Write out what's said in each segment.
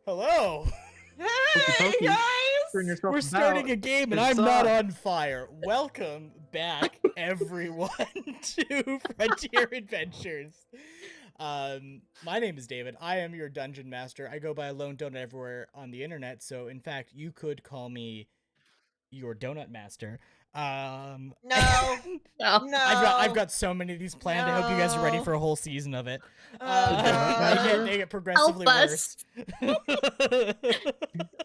Hello. Hey Pokey. Turn guys! yourself We're starting a about. game and It's I'm not up. on fire. Welcome back, everyone, to Frontier Adventures. My name is David. I am your dungeon master. I go by AloneDoughnut everywhere on the internet, so in fact, you could call me your donut master. No, No. no. I've got so many of these planned. I hope you guys are ready No. for a whole season of it. donut master? They get progressively Help worse.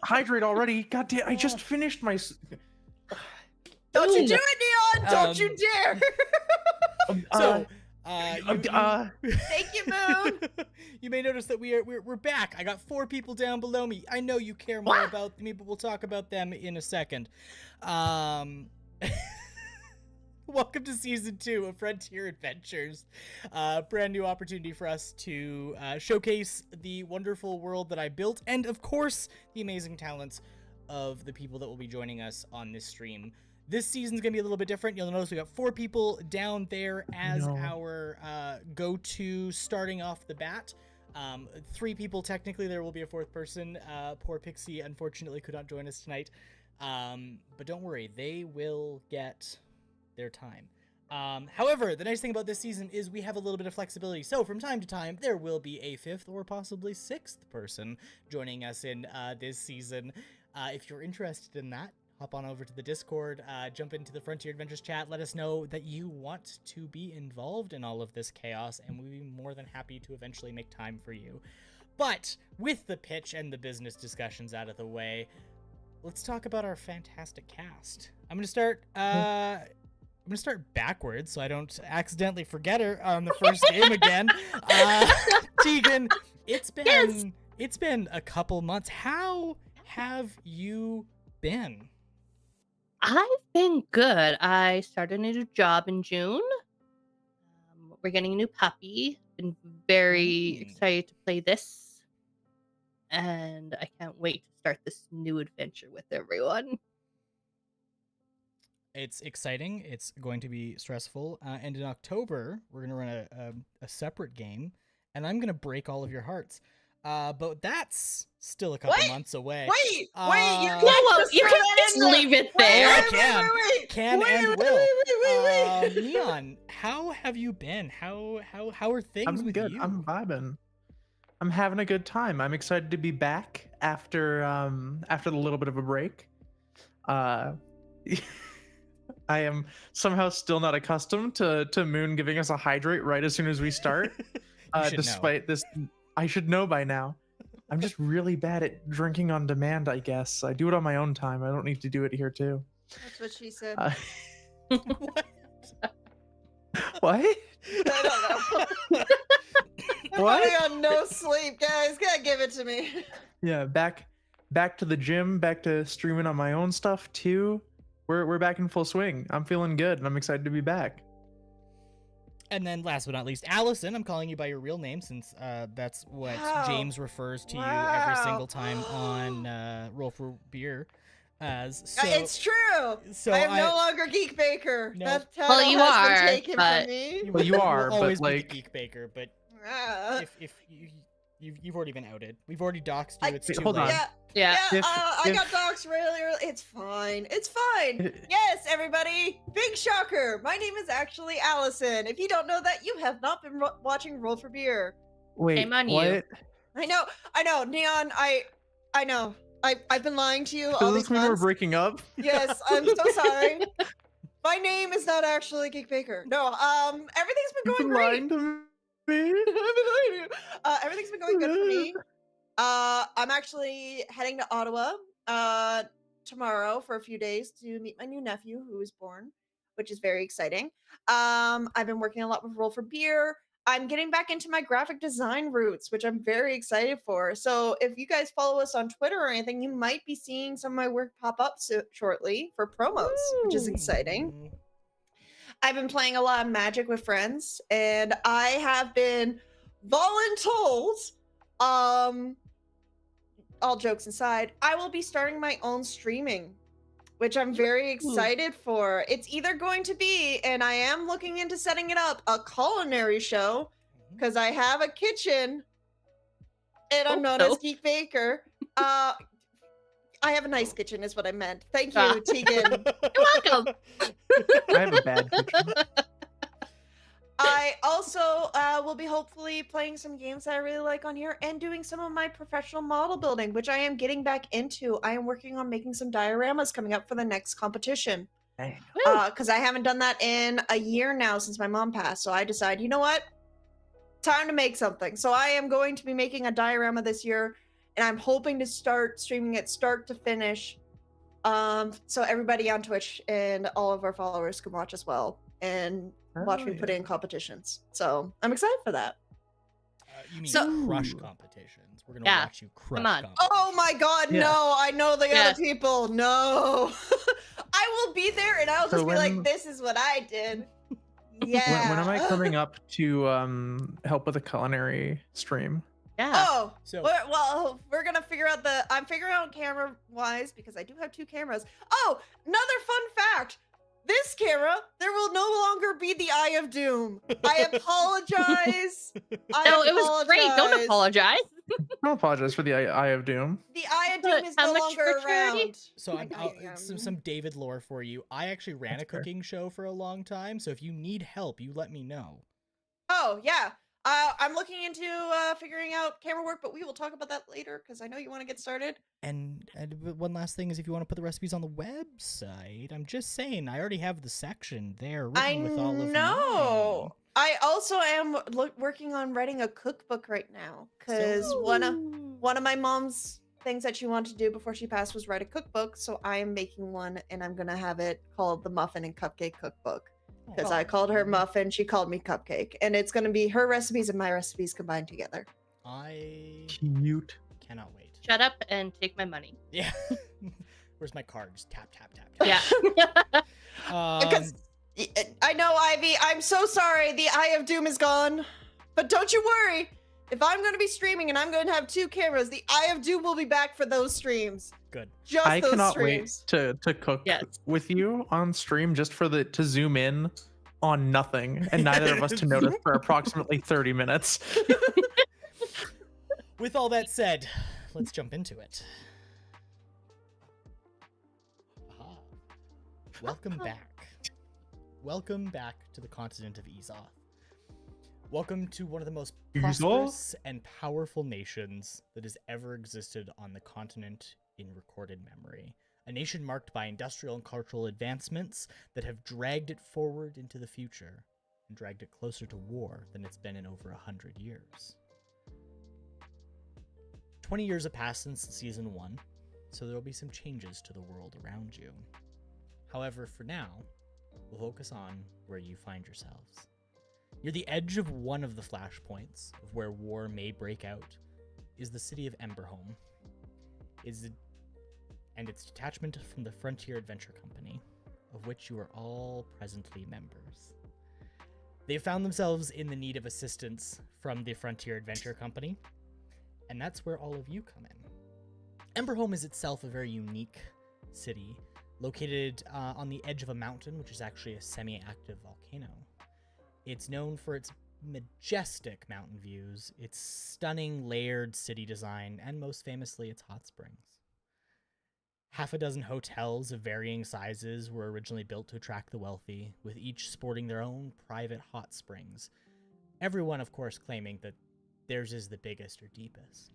Hydrate already. God damn! I just finished my. Don't you Boom. do it, Neon! Don't you Um, dare! So, Thank you, Moon. you may notice that we're back. I got 4 people down below me. I know you care more What? about me, but we'll talk about them in a second. Welcome to season 2 of Frontier Adventures. Brand new opportunity for us to showcase the wonderful world that I built, and of course, the amazing talents of the people that will be joining us on this stream. This season's gonna be a little bit different. You'll notice we got 4 people down there as our go-to starting off the bat. 3 people technically. There will be a 4th person. Poor Pixie unfortunately could not join us tonight. But don't worry, they will get their time. However, the nice thing about this season is we have a little bit of flexibility. So from time to time, there will be a 5th or possibly 6th person joining us in this season. If you're interested in that, hop on over to the Discord, jump into the Frontier Adventures chat, let us know that you want to be involved in all of this chaos, and we'll be more than happy to eventually make time for you. But with the pitch and the business discussions out of the way, let's talk about our fantastic cast. I'm gonna start backwards so I don't accidentally forget her on the first game again. Teagan, it's been a couple months. How have you been? I've been good. I started a new job in June. We're getting a new puppy. Been very excited to play this. And I can't wait to start this new adventure with everyone. It's exciting. It's going to be stressful. And in October, we're going to run a separate game, and I'm going to break all of your hearts. But that's still a couple months away. Wait, you No, can't well, just you throw can that just in there. leave it Oh, there. I can. Wait, Will. wait. Neon, how have you been? How are things I'm with good. you? I'm vibing. I'm having a good time. I'm excited to be back after the little bit of a break. I am somehow still not accustomed to Moon giving us a hydrate right as soon as we start. You should Despite this, I should know by now. I'm just really bad at drinking on demand, I guess. I do it on my own time. I don't need to do it here too. That's what she said. What? What? I don't know. What? I'm on no sleep, guys. Gotta give it to me. Yeah, back to the gym, back to streaming on my own stuff too. We're back in full swing. I'm feeling good, and I'm excited to be back. And then last but not least, Allison, I'm calling you by your real name since that's what Wow. James refers to you every Wow. single time on Roll for Beer as. So, It's true. so I am no longer Geek Baker. No. That title Well, you has are, been taken but- from me. Well, you are, will always but be like, the Geek Baker, but Ah. if you've already been outed. We've already doxed you. It's Wait, too hold on. late. Yeah, Yeah. If- I if- got doxxed really early. It's fine. It's fine. Yes, everybody. Big shocker. My name is actually Allison. If you don't know that, you have not been watching Roll for Beer. Wait, Shame on what? you. I know. Neon, I know. I've been lying to you all Does these this mean we're months. breaking up? Yes, I'm so sorry. My name is not actually Geek Baker. No, everything's been You've going been great. lying to me. I've been lying to you. Everything's been going good for me. I'm actually heading to Ottawa tomorrow for a few days to meet my new nephew who was born, which is very exciting. I've been working a lot with Roll for Beer. I'm getting back into my graphic design roots, which I'm very excited for. So if you guys follow us on Twitter or anything, you might be seeing some of my work pop up shortly for promos, which is exciting. I've been playing a lot of Magic with friends, and I have been voluntold, all jokes aside, I will be starting my own streaming, which I'm very excited for. It's either going to be, and I am looking into setting it up, a culinary show, because I have a kitchen And I'm Hope known so. as Geek Baker. I have a nice kitchen, is what I meant. Thank you, Ah. Teagan. You're welcome. I have a bad kitchen. I also will be hopefully playing some games that I really like on here and doing some of my professional model building, which I am getting back into. I am working on making some dioramas coming up for the next competition. Dang. Because I haven't done that in a year now since my mom passed. So I decided, you know what? Time to make something. So I am going to be making a diorama this year, and I'm hoping to start streaming it start to finish. So everybody on Twitch and all of our followers can watch as well and watch me put in competitions. So I'm excited for that. You mean So- crush competitions? We're gonna Yeah, watch you crush. come on. Oh my god, Yeah. no, I know the Yes. other people. No. I will be there and I'll So just be like, when- this is what I did. Yeah. When am I coming up to help with a culinary stream? Yeah. Oh, So we're gonna figure out I'm figuring out camera wise because I do have 2 cameras. Oh, another fun fact. This camera, there will no longer be the Eye of Doom. I apologize. No, it was great. Don't apologize. Don't apologize for the Eye of Doom. The Eye of But Doom is how no much longer for charity? around. So I'm I- some David lore for you. I actually ran a That's fair. cooking show for a long time, so if you need help, you let me know. Oh yeah. I'm looking into figuring out camera work, but we will talk about that later because I know you want to get started. And one last thing is if you want to put the recipes on the website, I'm just saying, I already have the section there written I with all of know. mine. I also am working on writing a cookbook right now because one of my mom's things that she wanted to do before she passed was write a cookbook. So I am making one, and I'm gonna have it called the Muffin and Cupcake Cookbook because I called her Muffin, she called me Cupcake, and it's gonna be her recipes and my recipes combined together. I Cute. cannot wait. Shut up and take my money. Yeah. Where's my card? Just tap, tap, tap, tap. Yeah. Because I know, Ivy, I'm so sorry the Eye of Doom is gone. But don't you worry. If I'm going to be streaming and I'm going to have 2 cameras, the Eye of Doom will be back for those streams. Good. Just I those cannot streams. wait to cook Yes. with you on stream just for to zoom in on nothing and neither of us to notice for approximately 30 minutes. With all that said, let's jump into it. Aha. Welcome back. Welcome back to the continent of Ezoth. Welcome to one of the most prosperous and powerful nations that has ever existed on the continent in recorded memory. A nation marked by industrial and cultural advancements that have dragged it forward into the future and dragged it closer to war than it's been in over 100 years. 20 years have passed since Season 1, so there will be some changes to the world around you. However, for now, we'll focus on where you find yourselves. Near the edge of one of the flashpoints of where war may break out is the city of Emberhome, and its detachment from the Frontier Adventure Company, of which you are all presently members. They have found themselves in the need of assistance from the Frontier Adventure Company, and that's where all of you come in. Emberhome is itself a very unique city, located on the edge of a mountain, which is actually a semi-active volcano. It's known for its majestic mountain views, its stunning layered city design, and most famously, its hot springs. Half a dozen hotels of varying sizes were originally built to attract the wealthy, with each sporting their own private hot springs. Everyone, of course, claiming that theirs is the biggest or deepest.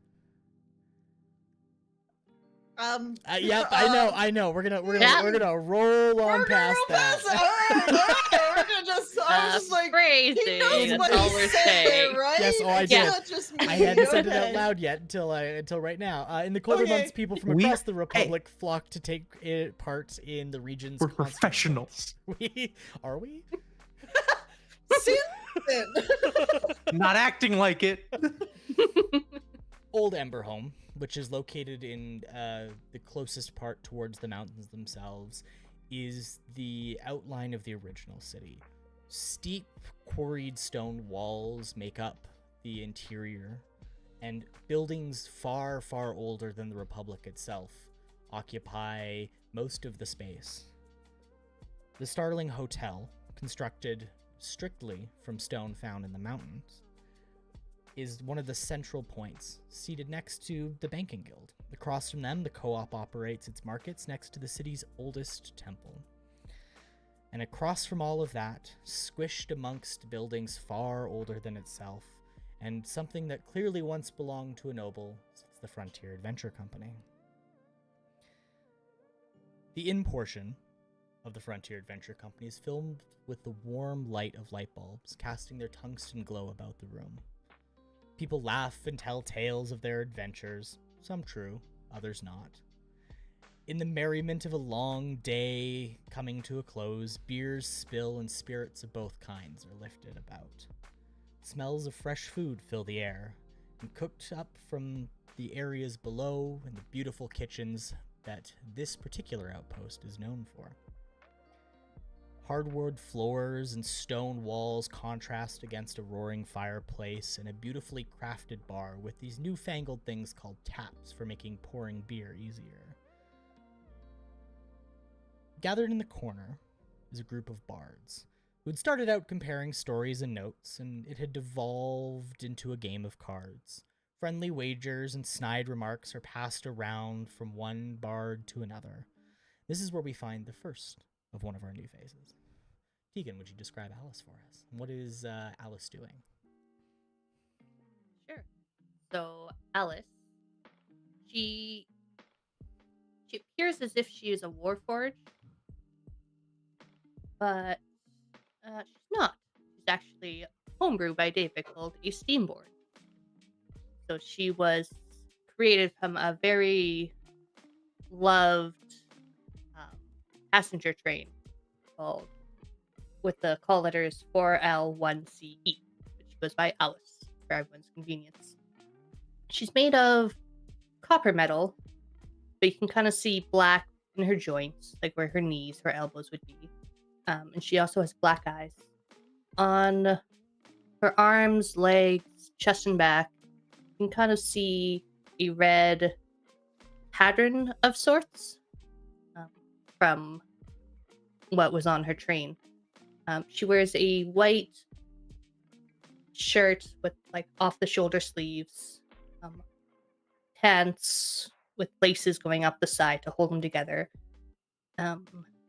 Yep, I know. We're gonna roll on past that. We're gonna just, I was just like, Crazy. he knows That's what all he we're said there, saying. right? Yes, oh, I It's did. not just me. I hadn't said it Okay. out loud yet until right now. In the colder Okay. months, people from We- across the Republic flock to take part in the region's. We're constant professionals. events. Are we? Susan. Not acting like it. Old Emberhome, which is located in the closest part towards the mountains themselves, is the outline of the original city. Steep, quarried stone walls make up the interior, and buildings far, far older than the Republic itself occupy most of the space. The Starling Hotel, constructed strictly from stone found in the mountains, is one of the central points, seated next to the banking guild. Across from them, the co-op operates its markets next to the city's oldest temple. And across from all of that, squished amongst buildings far older than itself, and something that clearly once belonged to a noble, sits the Frontier Adventure Company. The inn portion of the Frontier Adventure Company is filled with the warm light of light bulbs, casting their tungsten glow about the room. People laugh and tell tales of their adventures, some true, others not. In the merriment of a long day coming to a close, beers spill and spirits of both kinds are lifted about. Smells of fresh food fill the air, and cooked up from the areas below and the beautiful kitchens that this particular outpost is known for. Hardwood floors and stone walls contrast against a roaring fireplace and a beautifully crafted bar with these newfangled things called taps for making pouring beer easier. Gathered in the corner is a group of bards who had started out comparing stories and notes, and it had devolved into a game of cards. Friendly wagers and snide remarks are passed around from one bard to another. This is where we find the first of one of our new phases. Teagan, would you describe Alice for us? What is Alice doing? Sure. So Alice, she appears as if she is a warforged, but she's not. She's actually homebrew by David called a steamboard. So she was created from a very loved passenger train called, with the call letters 4L1CE, which goes by Alice for everyone's convenience. She's made of copper metal, but you can kind of see black in her joints, like where her knees, her elbows would be. And she also has black eyes. On her arms, legs, chest, and back, you can kind of see a red pattern of sorts from what was on her train. She wears a white shirt with like off the shoulder sleeves, pants with laces going up the side to hold them together,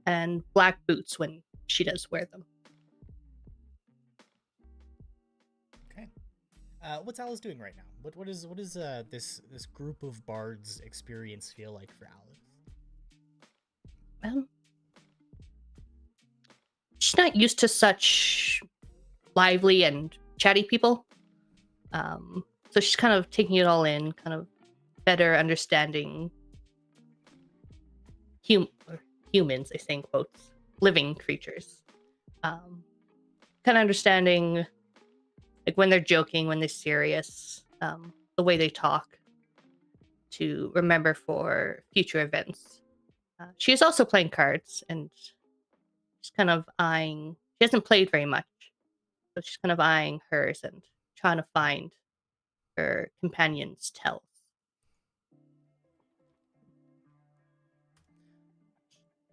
and black boots when she does wear them. Okay. What's Alice doing right now? What is this group of bards experience feel like for Alice? She's not used to such lively and chatty people. So she's kind of taking it all in, kind of better understanding humans, I say in quotes, living creatures. Kind of understanding like when they're joking, when they're serious, the way they talk to remember for future events. She is also playing cards, and she's kind of eyeing, she hasn't played very much, so she's kind of eyeing hers and trying to find her companion's tells.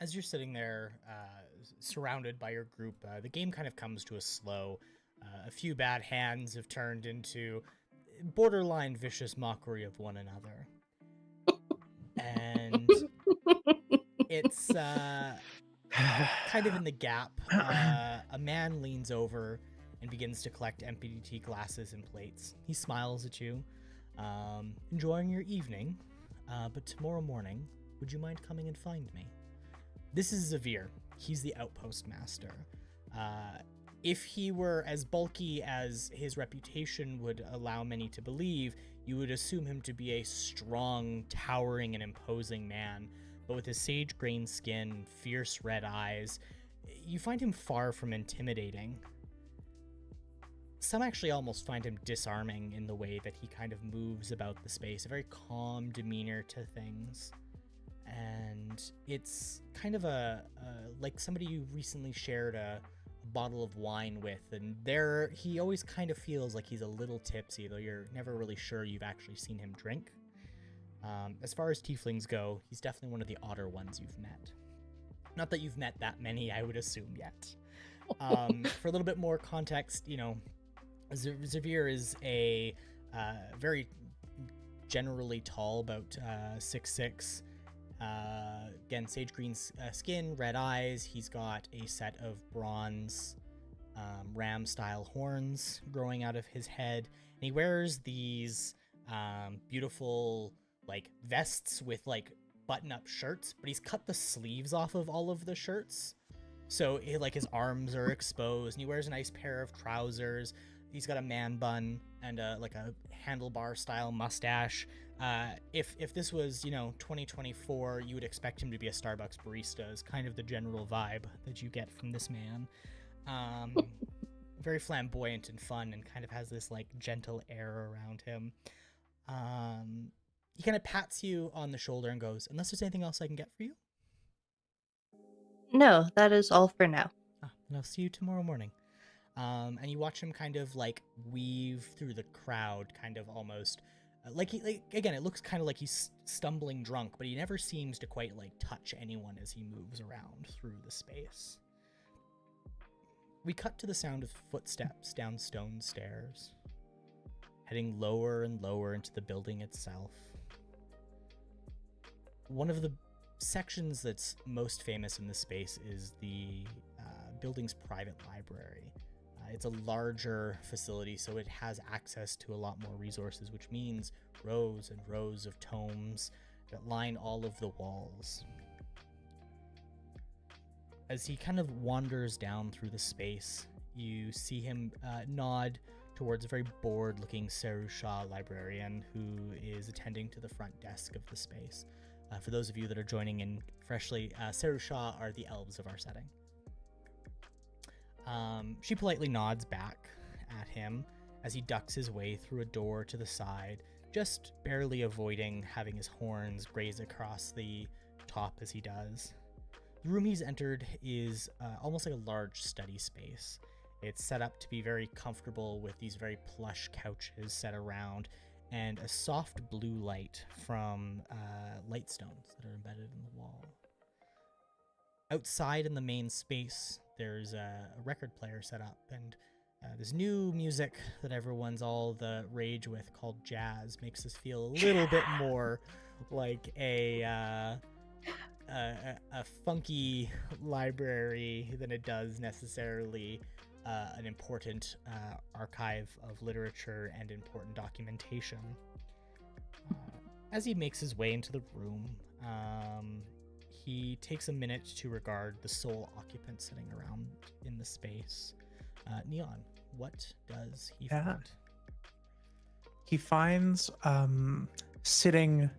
As you're sitting there, surrounded by your group, the game kind of comes to a slow. A few bad hands have turned into borderline vicious mockery of one another. And it's kind of in the gap. A man leans over and begins to collect empty glasses and plates. He smiles at you, enjoying your evening, but tomorrow morning, would you mind coming and find me? This is Zavir. He's the outpost master. If he were as bulky as his reputation would allow many to believe, you would assume him to be a strong, towering, and imposing man. But with his sage-grain skin, fierce red eyes, you find him far from intimidating. Some actually almost find him disarming in the way that he kind of moves about the space, a very calm demeanor to things. And it's kind of like somebody you recently shared a bottle of wine with, and there he always kind of feels like he's a little tipsy, though you're never really sure you've actually seen him drink. As far as tieflings go, he's definitely one of the odder ones you've met. Not that you've met that many, I would assume, yet. For a little bit more context, Xavier is a very generally tall, about 6'6". Again, sage green skin, red eyes. He's got a set of bronze ram style horns growing out of his head, and he wears these beautiful like vests with like button up shirts, but he's cut the sleeves off of all of the shirts, so like his arms are exposed, and he wears a nice pair of trousers. He's got a man bun and like a handlebar style mustache. If this was 2024, you would expect him to be a Starbucks barista. Is kind of the general vibe that you get from this man. Very flamboyant and fun, and kind of has this like gentle air around him. He kind of pats you on the shoulder and goes, "Unless there's anything else I can get for you." No, that is all for now. And I'll see you tomorrow morning. And you watch him kind of like weave through the crowd, kind of almost again, it looks kind of like he's stumbling drunk, but he never seems to quite like touch anyone as he moves around through the space. We cut to the sound of footsteps down stone stairs, heading lower and lower into the building itself. One of the sections that's most famous in this space is the building's private library. It's a larger facility, so it has access to a lot more resources, which means rows and rows of tomes that line all of the walls. As he kind of wanders down through the space, you see him nod towards a very bored-looking Serusha librarian who is attending to the front desk of the space. For those of you that are joining in freshly, Serusha are the elves of our setting. She politely nods back at him as he ducks his way through a door to the side, just barely avoiding having his horns graze across the top as he does. The room he's entered is almost like a large study space. It's set up to be very comfortable with these very plush couches set around and a soft blue light from light stones that are embedded in the wall. Outside in the main space, there's a record player set up, and this new music that everyone's all the rage with called jazz makes us feel a little bit more like a funky library than it does necessarily an important archive of literature and important documentation. As he makes his way into the room, he takes a minute to regard the sole occupant sitting around in the space. Neon, what does he find? He finds sitting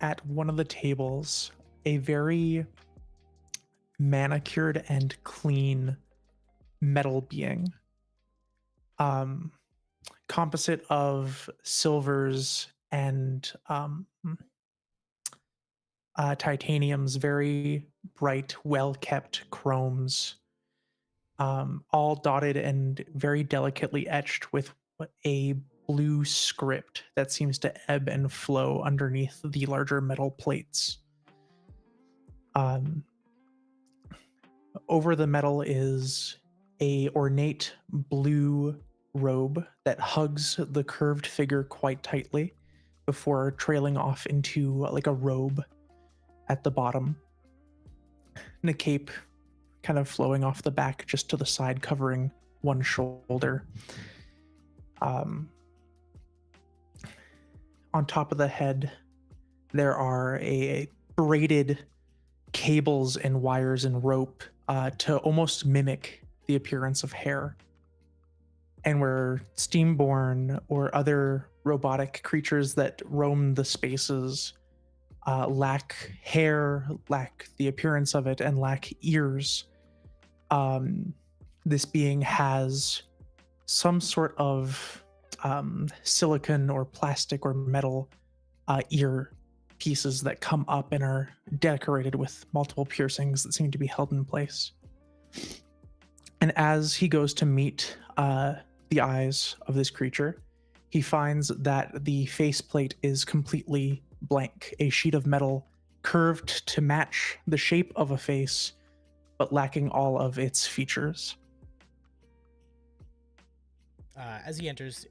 at one of the tables a very manicured and clean metal being, composite of silvers and titaniums, very bright, well-kept chromes, all dotted and very delicately etched with a blue script that seems to ebb and flow underneath the larger metal plates. Over the metal is a ornate blue robe that hugs the curved figure quite tightly before trailing off into like a robe at the bottom, and a cape kind of flowing off the back just to the side, covering one shoulder. On top of the head, there are a braided cables and wires and rope to almost mimic the appearance of hair. And where steamborn or other robotic creatures that roam the spaces lack hair, lack the appearance of it, and lack ears, this being has some sort of silicon or plastic or metal ear pieces that come up and are decorated with multiple piercings that seem to be held in place. And as he goes to meet the eyes of this creature, he finds that the faceplate is completely blank, a sheet of metal curved to match the shape of a face, but lacking all of its features. As he enters,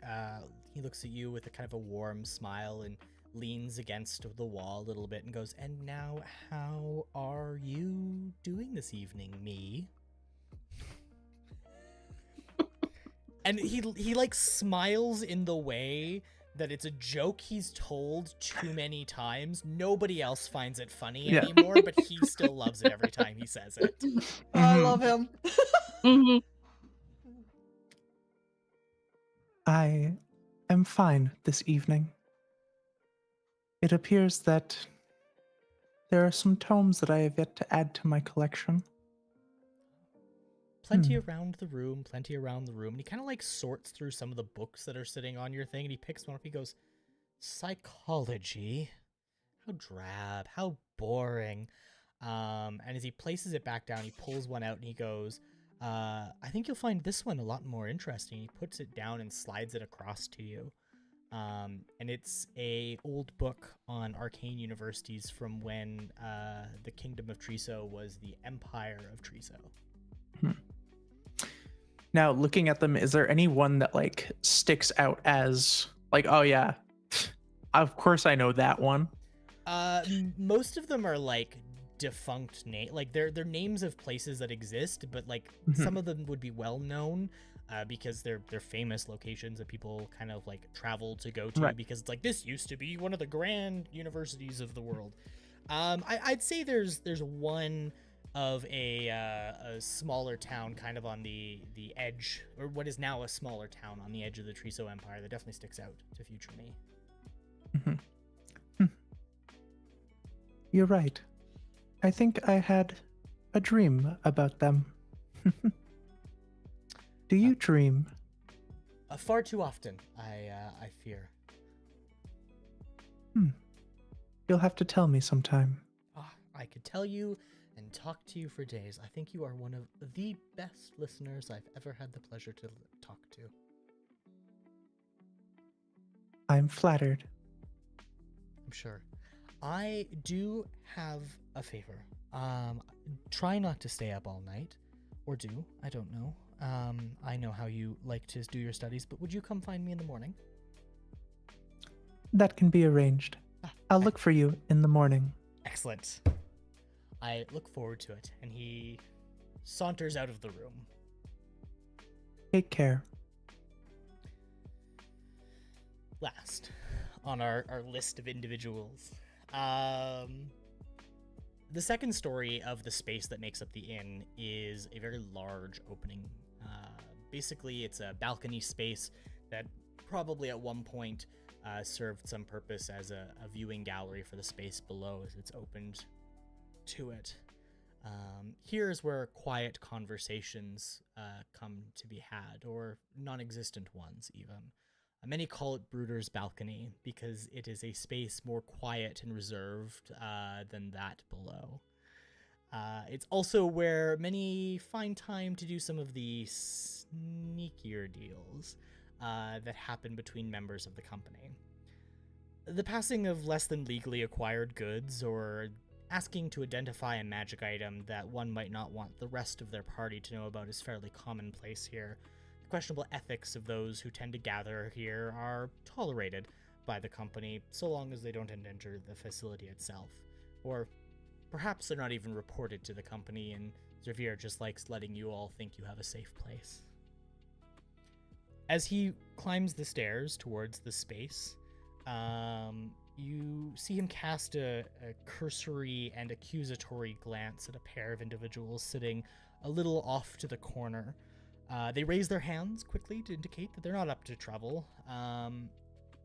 he looks at you with a kind of a warm smile and leans against the wall a little bit and goes, "And now, how are you doing this evening, me?" And he like smiles in the way that it's a joke he's told too many times. Nobody else finds it funny anymore, but he still loves it every time he says it. Oh, I love him. Mhm. I am fine this evening. It appears that there are some tomes that I have yet to add to my collection. Plenty around the room, plenty around the room. And he kind of like sorts through some of the books that are sitting on your thing, and he picks one up. He goes, "Psychology? How drab, how boring." And as he places it back down, he pulls one out and he goes, "I think you'll find this one a lot more interesting." He puts it down and slides it across to you. And it's a old book on arcane universities from when the Kingdom of Triso was the Empire of Triso. Now, looking at them, is there any one that like sticks out as like, oh yeah, of course I know that one? Most of them are like defunct like they're names of places that exist, but like some of them would be well known because they're famous locations that people kind of like travel to go to, Right. because it's like, this used to be one of the grand universities of the world. I'd say there's one of a smaller town kind of on the edge, or what is now a smaller town on the edge of the Triso Empire, that definitely sticks out to future me. You're right. I think I had a dream about them. Do you dream? Far too often, I fear. You'll have to tell me sometime. I could tell you and talk to you for days. I think you are one of the best listeners I've ever had the pleasure to talk to. I'm flattered. I'm sure. I do have a favor. Try not to stay up all night. Or do. I don't know. I know how you like to do your studies, but would you come find me in the morning? That can be arranged. I'll look for you in the morning. Excellent. I look forward to it. And he saunters out of the room. Take care. Last on our list of individuals. The second story of the space that makes up the inn is a very large opening. Basically, it's a balcony space that probably at one point served some purpose as a viewing gallery for the space below as it's opened to it. Here's where quiet conversations come to be had, or non-existent ones even. Many call it Brooder's Balcony because it is a space more quiet and reserved than that below. It's also where many find time to do some of the sneakier deals that happen between members of the company. The passing of less than legally acquired goods, or asking to identify a magic item that one might not want the rest of their party to know about, is fairly commonplace here. The questionable ethics of those who tend to gather here are tolerated by the company, so long as they don't enter the facility itself. Or perhaps they're not even reported to the company, and Xavier just likes letting you all think you have a safe place. As he climbs the stairs towards the space, you see him cast a cursory and accusatory glance at a pair of individuals sitting a little off to the corner. They raise their hands quickly to indicate that they're not up to trouble.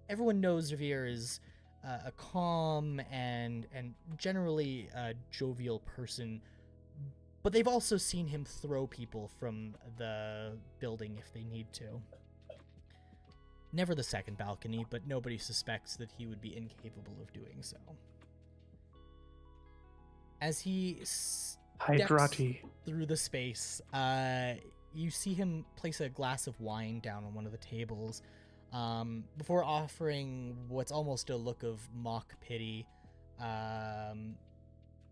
Everyone knows Xavier is a calm and generally a jovial person, but they've also seen him throw people from the building if they need to. Never the second balcony, but nobody suspects that he would be incapable of doing so. As he steps Hydrati. through the space, you see him place a glass of wine down on one of the tables, before offering what's almost a look of mock pity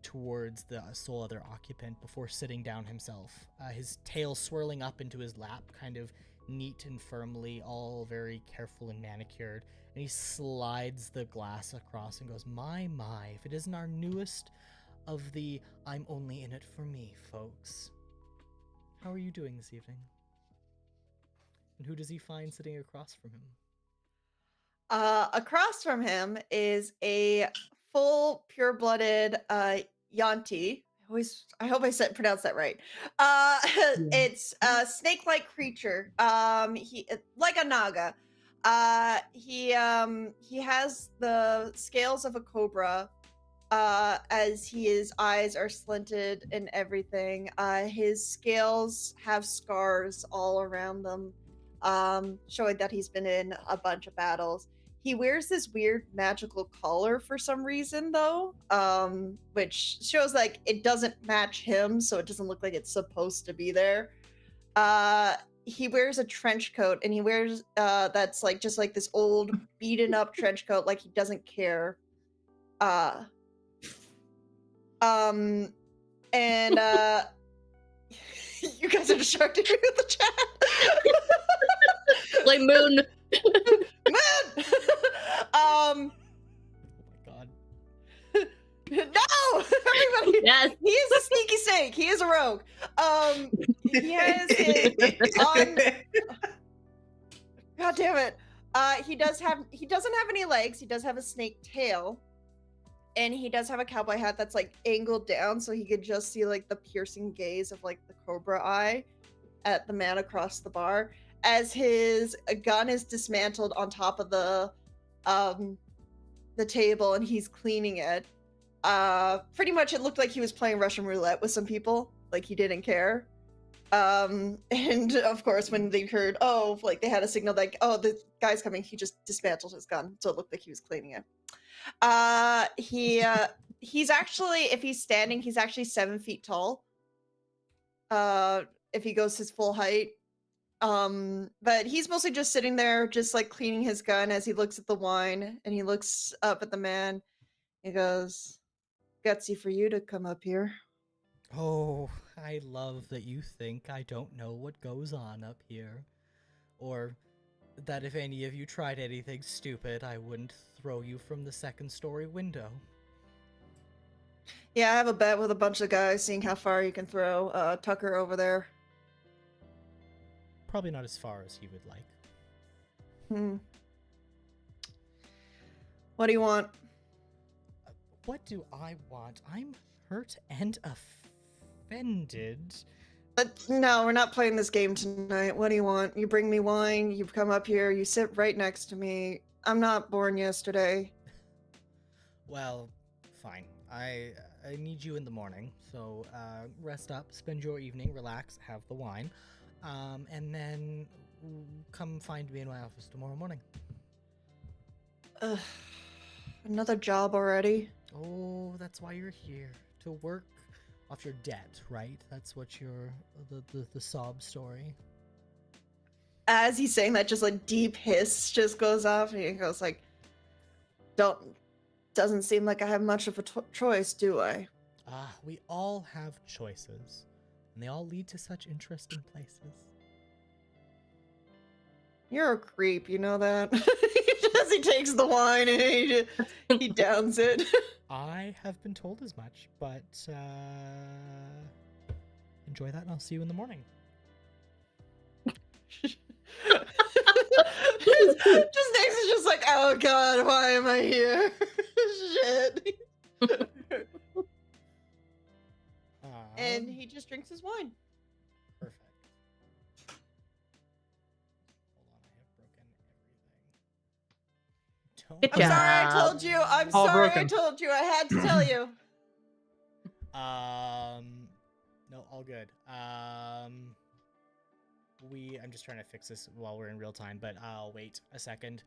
towards the sole other occupant before sitting down himself, his tail swirling up into his lap, kind of neat and firmly, all very careful and manicured. And he slides the glass across and goes, my, if it isn't our newest of the I'm only in it for me, folks. How are you doing this evening? And who does he find sitting across from him? Across from him is a full pure-blooded Yanti. I hope I pronounced that right. It's a snake-like creature. He like a naga. He has the scales of a cobra. As his eyes are slinted and everything. His scales have scars all around them, showing that he's been in a bunch of battles. He wears this weird magical collar for some reason, though, which shows like it doesn't match him, so it doesn't look like it's supposed to be there. He wears a trench coat, and he wears that's like just like this old beaten up trench coat, like he doesn't care. And you guys are distracting me with the chat. Like moon. Moon. Oh my god. No, everybody. Yes. He is a sneaky snake. He is a rogue. He has his on. God damn it. He doesn't have any legs. He does have a snake tail. And he does have a cowboy hat that's like angled down, so he could just see like the piercing gaze of like the cobra eye at the man across the bar. As his gun is dismantled on top of the table, and he's cleaning it. Pretty much, it looked like he was playing Russian roulette with some people, like he didn't care. And of course, when they heard, like they had a signal like, the guy's coming, he just dismantled his gun, so it looked like he was cleaning it. He's actually, if he's standing, he's actually 7 feet tall. If he goes his full height. But he's mostly just sitting there, just like cleaning his gun as he looks at the wine, and he looks up at the man. He goes, gutsy for you to come up here. Oh, I love that you think I don't know what goes on up here. Or that if any of you tried anything stupid, I wouldn't throw you from the 2nd-story window. Yeah, I have a bet with a bunch of guys, seeing how far you can throw Tucker over there. Probably not as far as he would like. What do you want? What do I want? I'm hurt and offended. But no, we're not playing this game tonight. What do you want? You bring me wine, you come up here, you sit right next to me. I'm not born yesterday. Well, fine. I need you in the morning, so rest up, spend your evening, relax, have the wine, and then come find me in my office tomorrow morning. Another job already? Oh, that's why you're here, to work off your debt, right? That's what the sob story. As he's saying that, just like deep hiss just goes off, and he goes like, doesn't seem like I have much of a choice, do I? We all have choices, and they all lead to such interesting places. You're a creep, you know that? As he takes the wine and he downs it. I have been told as much, but enjoy that, and I'll see you in the morning. Just Nyx is just like, oh god, why am I here? Shit. And he just drinks his wine. Perfect. Hold on, I have broken everything. Good I'm sorry I job. told you. I'm All sorry broken. I told you. I had to tell you. No, all good. I'm just trying to fix this while we're in real time, but I'll wait a second.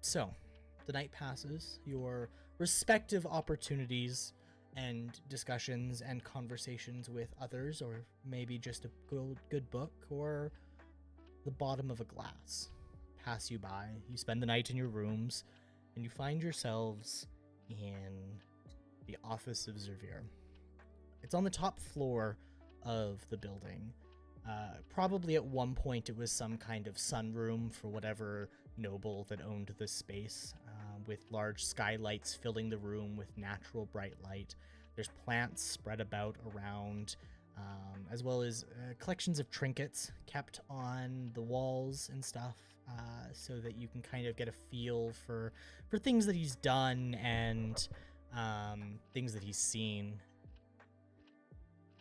So, the night passes, your respective opportunities and discussions and conversations with others, or maybe just a good book or the bottom of a glass, pass you by. You spend the night in your rooms, and you find yourselves in the office of Zervir. It's on the top floor of the building. Probably at one point it was some kind of sunroom for whatever noble that owned this space, with large skylights filling the room with natural bright light. There's plants spread about around, as well as collections of trinkets kept on the walls and stuff, so that you can kind of get a feel for things that he's done and things that he's seen.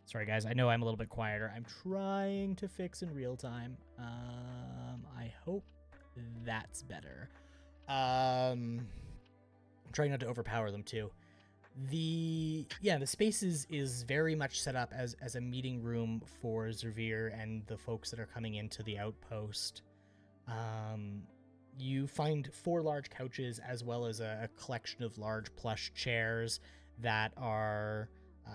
Sorry, guys. I know I'm a little bit quieter. I'm trying to fix in real time. I hope that's better. I'm trying not to overpower them too. The space is very much set up as a meeting room for Zervir and the folks that are coming into the outpost. You find 4 large couches as well as a collection of large plush chairs that are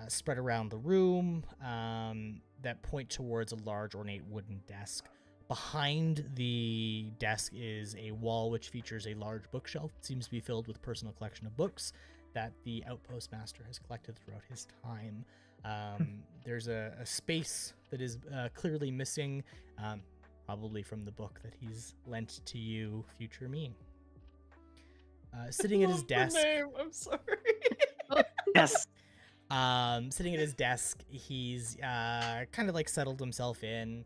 spread around the room, that point towards a large ornate wooden desk. Behind the desk is a wall which features a large bookshelf. It seems to be filled with personal collection of books that the outpost master has collected throughout his time. There's a space that is clearly missing, probably from the book that he's lent to you, future me. Sitting at his desk. I'm sorry. Yes. Sitting at his desk, he's kind of like settled himself in,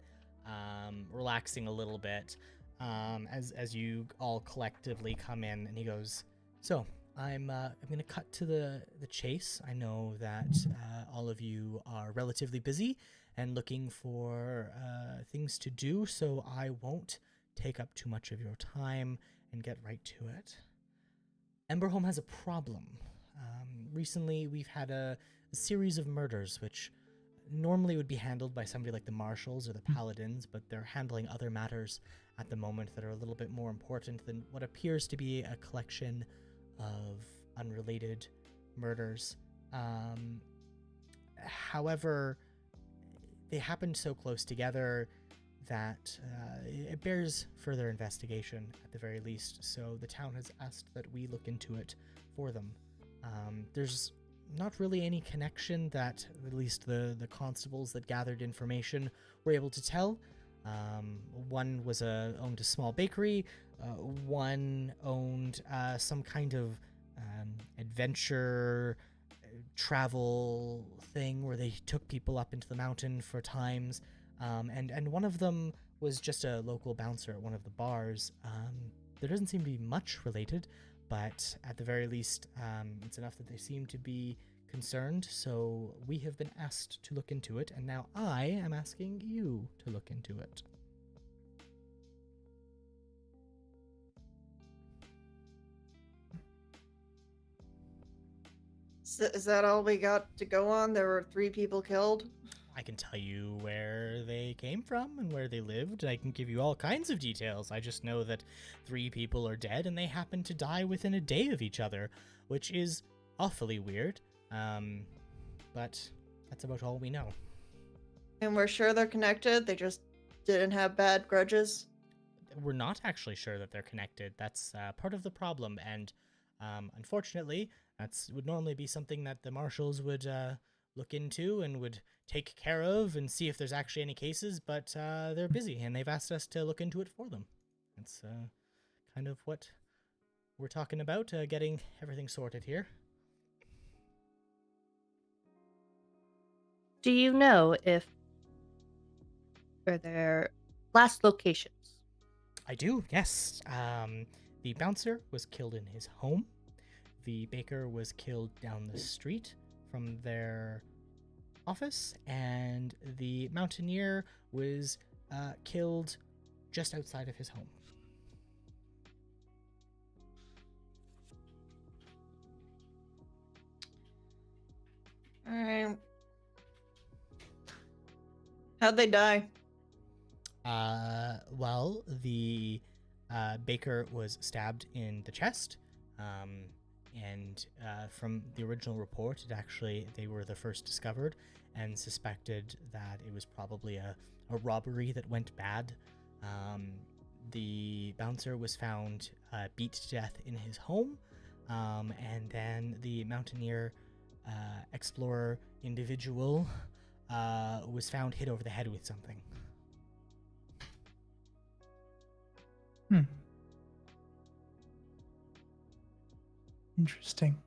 relaxing a little bit, as you all collectively come in, and he goes, "So, I'm gonna cut to the chase. I know that all of you are relatively busy and looking for things to do, so I won't take up too much of your time and get right to it. Emberholm has a problem. Recently, we've had a series of murders, which normally would be handled by somebody like the marshals or the paladins, but they're handling other matters at the moment that are a little bit more important than what appears to be a collection of unrelated murders. However, they happened so close together that it bears further investigation at the very least, so the town has asked that we look into it for them. There's not really any connection that at least the constables that gathered information were able to tell. One was owned a small bakery, one owned some kind of adventure travel thing where they took people up into the mountain for times, and one of them was just a local bouncer at one of the bars. There doesn't seem to be much related, but at the very least, it's enough that they seem to be concerned, so we have been asked to look into it, and now I am asking you to look into it. So is that all we got to go on? There were 3 people killed? I can tell you where they came from and where they lived. I can give you all kinds of details. I just know that 3 people are dead and they happen to die within a day of each other, which is awfully weird. But that's about all we know. And we're sure they're connected? They just didn't have bad grudges? We're not actually sure that they're connected. That's part of the problem, and unfortunately, would normally be something that the marshals would look into and would take care of and see if there's actually any cases, but they're busy, and they've asked us to look into it for them. That's kind of what we're talking about, getting everything sorted here. Do you know if for their last locations? I do, yes. The bouncer was killed in his home. The baker was killed down the street from their office, and the mountaineer was killed just outside of his home. All right. How'd they die? Well, the baker was stabbed in the chest, and from the original report, they were the first discovered and suspected that it was probably a robbery that went bad. The bouncer was found beat to death in his home, and then the mountaineer explorer individual was found hit over the head with something. Interesting.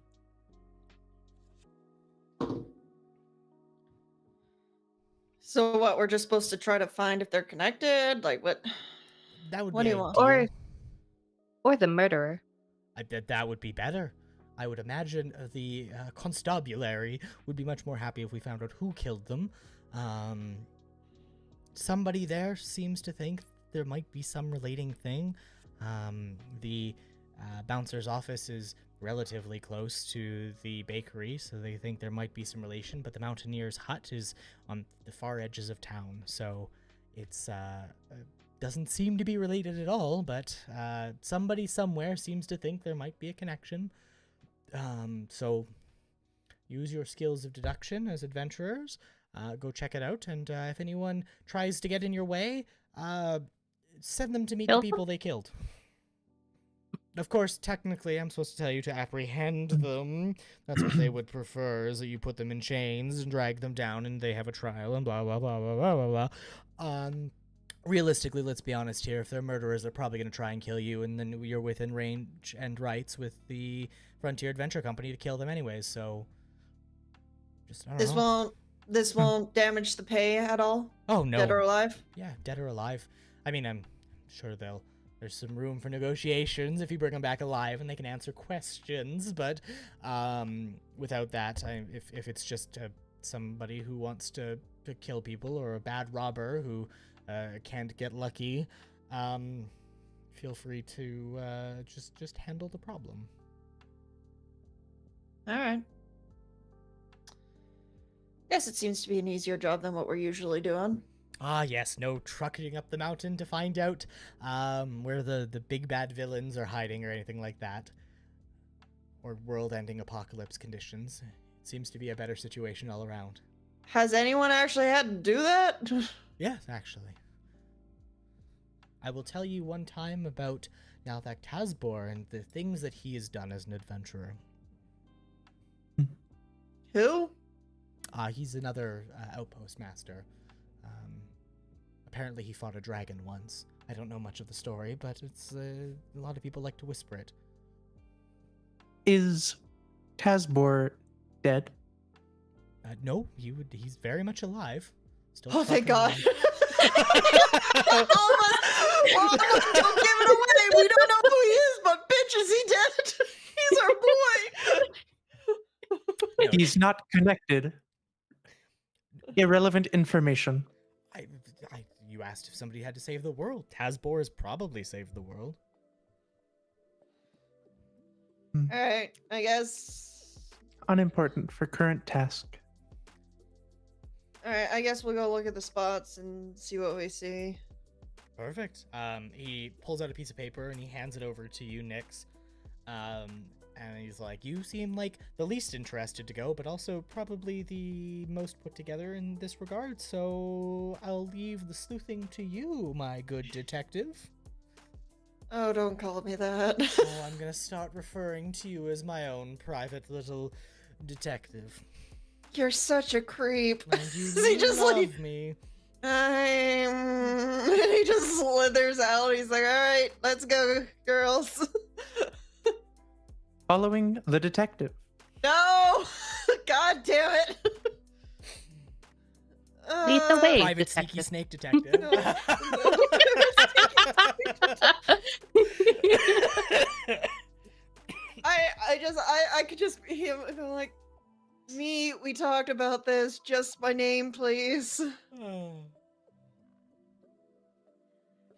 So what? We're just supposed to try to find if they're connected? Like what? That would What be do you want? ideal. Or the murderer. I bet that would be better. I would imagine the constabulary would be much more happy if we found out who killed them. Somebody there seems to think there might be some relating thing. The bouncer's office is relatively close to the bakery, so they think there might be some relation, but the mountaineer's hut is on the far edges of town, so it's doesn't seem to be related at all, but somebody somewhere seems to think there might be a connection. So use your skills of deduction as adventurers, go check it out, and if anyone tries to get in your way, send them to meet the people they killed. Of course, technically, I'm supposed to tell you to apprehend them. That's what they would prefer, is that you put them in chains and drag them down, and they have a trial, and blah, blah, blah, blah, blah, blah, blah. Realistically, let's be honest here. If they're murderers, they're probably going to try and kill you, and then you're within range and rights with the Frontier Adventure Company to kill them anyways, so... Just, I don't know. This won't damage the pay at all? Oh, no. Dead or alive? Yeah, dead or alive. I mean, I'm sure there's some room for negotiations if you bring them back alive and they can answer questions, but without that, if it's just somebody who wants to kill people or a bad robber who can't get lucky, feel free to just handle the problem. All right. Yes, it seems to be an easier job than what we're usually doing. Ah, yes, no trucking up the mountain to find out where the big bad villains are hiding or anything like that. Or world-ending apocalypse conditions. It seems to be a better situation all around. Has anyone actually had to do that? Yes, actually. I will tell you one time about Nalthak Tazbor and the things that he has done as an adventurer. Who? He's another outpost master. Apparently he fought a dragon once. I don't know much of the story, but it's a lot of people like to whisper it. Is Tazbor dead? No, he's very much alive. Still Oh, thank God. trucking Well, don't give it away. We don't know who he is, but bitch, is he dead? He's our boy. along. He's not connected. Irrelevant information. You asked if somebody had to save the world. Tazbor has probably saved the world. All right, I guess. Unimportant for current task. All right, I guess we'll go look at the spots and see what we see. Perfect. He pulls out a piece of paper and he hands it over to you, Nyx. And he's like, you seem like the least interested to go, but also probably the most put together in this regard, so I'll leave the sleuthing to you, my good detective. Oh, don't call me that. Oh, I'm gonna start referring to you as my own private little detective. You're such a creep. And you He just love like me. he just slithers out. He's like, all right, let's go, girls. Following the detective. No! God damn it! Lead the way, Private detective. sneaky snake detective. I could just be him and I'm like, we talked about this, just my name, please.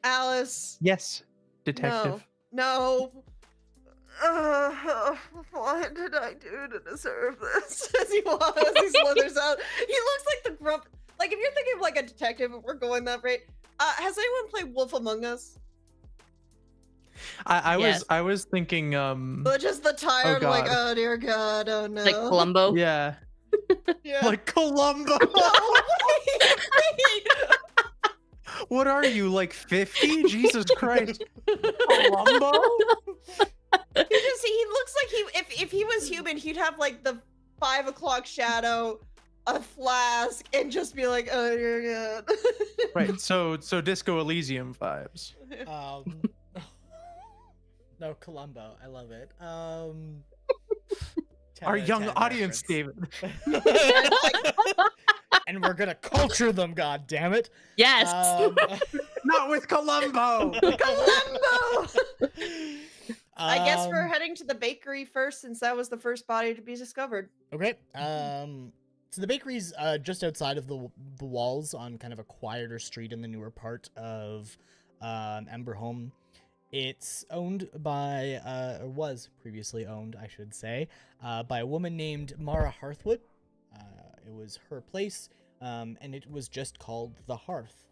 Alice. Yes, detective. No. What did I do to deserve this? As he slithers out. He looks like the grump. Like, if you're thinking of like a detective, if we're going that rate, has anyone played Wolf Among Us? Yes. I was thinking But just the tired, like, God. oh dear God, oh no. Like Columbo. yeah. Yeah. Like Columbo. Wait. What are you, like 50? Jesus Christ. Columbo? He looks like if he was human, he'd have like the 5 o'clock shadow, a flask and just be like, oh dear God. Right. So Disco Elysium vibes. No, Columbo. I love it. Our Ted- young Ted audience, reference. David. And we're gonna culture them, god damn it. Yes. Not with Columbo. Columbo! I guess we're Um, heading to the bakery first, since that was the first body to be discovered. Okay. So the bakery's just outside of the walls on kind of a quieter street in the newer part of Emberholm. It's owned by, or was previously owned, I should say, by a woman named Mara Hearthwood. It was her place, and it was just called The Hearth.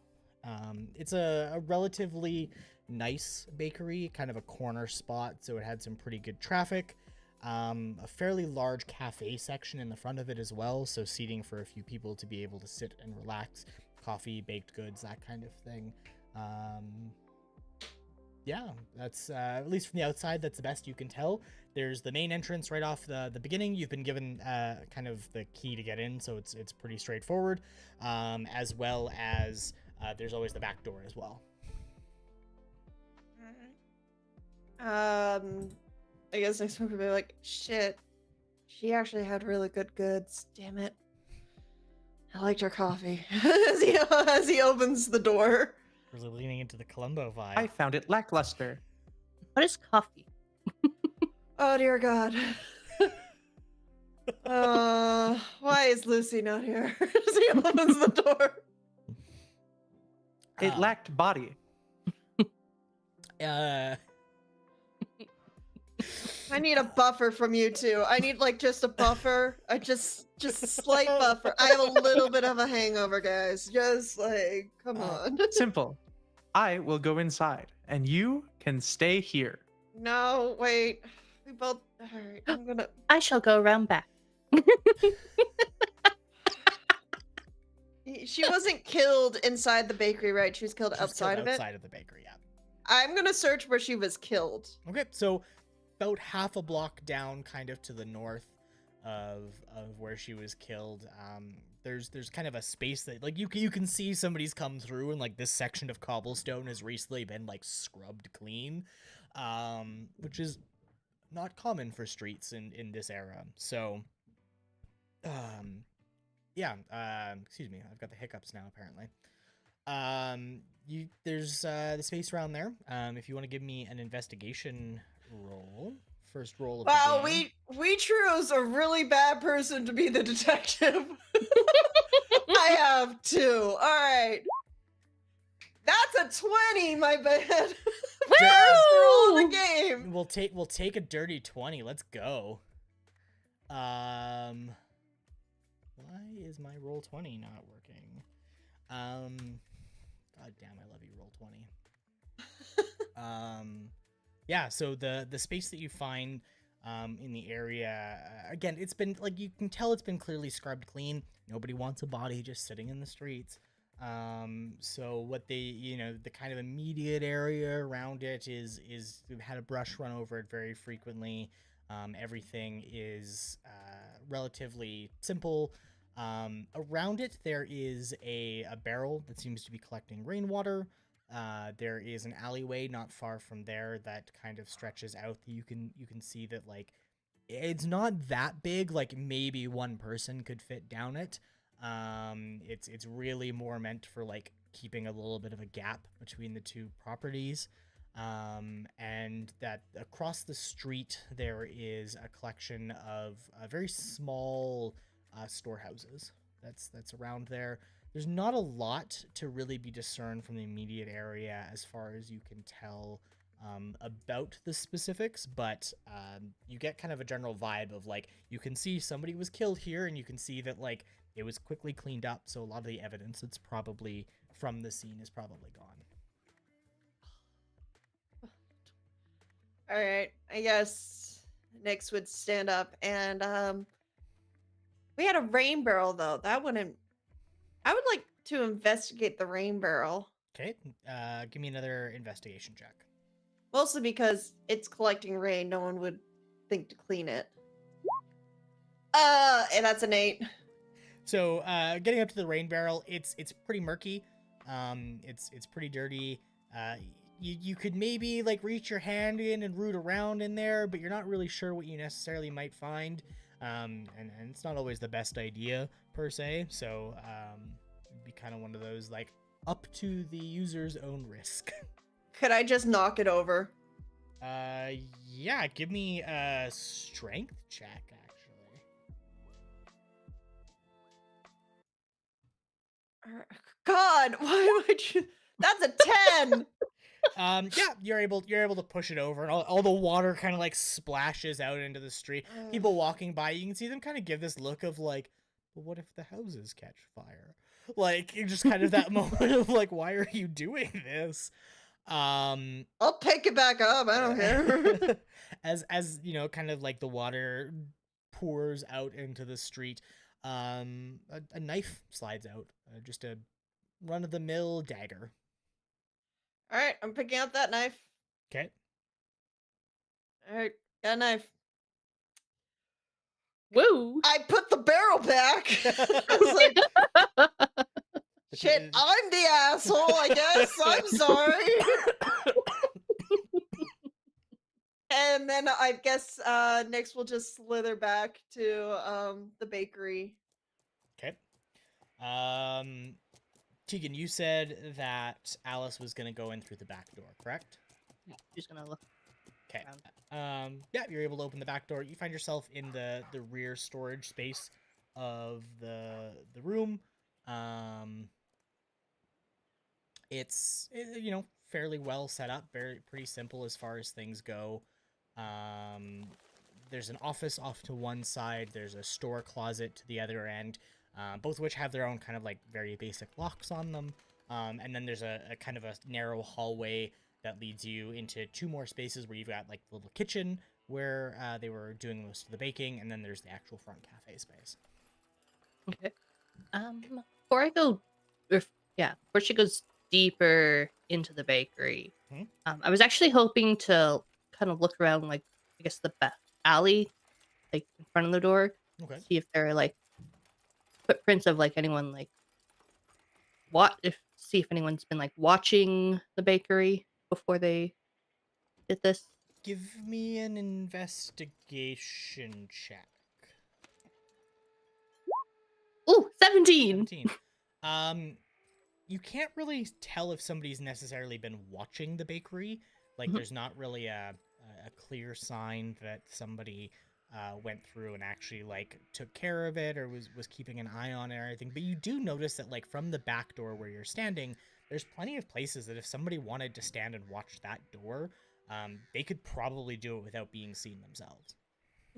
It's a relatively nice bakery, kind of a corner spot, so it had some pretty good traffic. A fairly large cafe section in the front of it as well, so seating for a few people to be able to sit and relax, coffee, baked goods, that kind of thing. Yeah, that's at least from the outside, that's the best you can tell. There's the main entrance right off the beginning. You've been given kind of the key to get in, so it's pretty straightforward, as well as there's always the back door as well. I guess next one would be like, shit, she actually had really good goods. Damn it. I liked her coffee. as he opens the door. Really leaning into the Columbo vibe. I found it lackluster. What is coffee? Oh dear God. Why is Lucy not here? As he opens the door. It lacked body. I need a buffer from you two. I need like just a buffer. Just a slight buffer. I have a little bit of a hangover, guys. Just like, come on. Simple. I will go inside, and you can stay here. No, wait. We both. All right, I'm gonna. I shall go around back. She wasn't killed inside the bakery, right? She was killed She's outside killed of it. outside of the bakery, yeah. I'm gonna search where she was killed. Okay, so about half a block down, kind of to the north of where she was killed, there's kind of a space that like you can see somebody's come through, and like this section of cobblestone has recently been like scrubbed clean, which is not common for streets in this era. So, yeah, excuse me, I've got the hiccups now apparently. There's the space around there. If you want to give me an investigation roll, first roll of Wow, the game. we chose a really bad person to be the detective. I have 2. All right. That's a 20, my bad. First roll of the game. We'll take a dirty 20. Let's go. Why is my roll 20 not working? God damn, I love you, roll 20. Yeah, so the space that you find in the area, again, it's been like you can tell it's been clearly scrubbed clean. Nobody wants a body just sitting in the streets. So what they, the kind of immediate area around it is we've had a brush run over it very frequently. Everything is relatively simple. Around it, there is a barrel that seems to be collecting rainwater. There is an alleyway not far from there that kind of stretches out. You can see that like it's not that big. Like maybe one person could fit down it. It's really more meant for like keeping a little bit of a gap between the two properties. And that across the street there is a collection of very small storehouses that's around there. There's not a lot to really be discerned from the immediate area as far as you can tell about the specifics, but you get kind of a general vibe of like you can see somebody was killed here, and you can see that like it was quickly cleaned up, so a lot of the evidence that's probably from the scene is probably gone. All right, I guess Nyx would stand up, and we had a rain barrel though. That wouldn't. I would like to investigate the rain barrel. Okay, give me another investigation check. Mostly because it's collecting rain. No one would think to clean it. And that's an 8. So getting up to the rain barrel, it's pretty murky. It's pretty dirty. You could maybe like reach your hand in and root around in there, but you're not really sure what you necessarily might find. And it's not always the best idea per se. So it'd be kind of one of those like up to the user's own risk. Could I just knock it over? Yeah, give me a strength check actually. God, why would you? That's a 10. Yeah, you're able to push it over, and all the water kind of like splashes out into the street. People walking by, you can see them kind of give this look of like, well, what if the houses catch fire? Like, you're just kind of that moment of like, why are you doing this? I'll pick it back up. I don't care. as you know, kind of like the water pours out into the street, a knife slides out, just a run-of-the-mill dagger. All right, I'm picking up that knife. Okay. All right, got a knife. Woo! I put the barrel back. I was like, shit, I'm the asshole, I guess. I'm sorry. And then I guess Nyx will just slither back to the bakery. Okay. Teagan, you said that Alice was gonna go in through the back door, correct? Yeah, she's gonna look. Okay. around. Yeah, you're able to open the back door. You find yourself in the rear storage space of the room. It's you know, fairly well set up, pretty simple as far as things go. There's an office off to one side. There's a store closet to the other end. Both of which have their own kind of like very basic locks on them. And then there's a kind of a narrow hallway that leads you into two more spaces where you've got like the little kitchen where they were doing most of the baking, and then there's the actual front cafe space. Okay. Before I go, before she goes deeper into the bakery, I was actually hoping to kind of look around, like I guess the alley, like in front of the door, Okay. see if there are like footprints of like anyone like see if anyone's been like watching the bakery before they did this. Give me an investigation check. Ooh, 17. 17. You can't really tell if somebody's necessarily been watching the bakery. Like, there's not really a clear sign that somebody went through and actually like took care of it or was keeping an eye on it or anything. But you do notice that like from the back door where you're standing, there's plenty of places that if somebody wanted to stand and watch that door, they could probably do it without being seen themselves.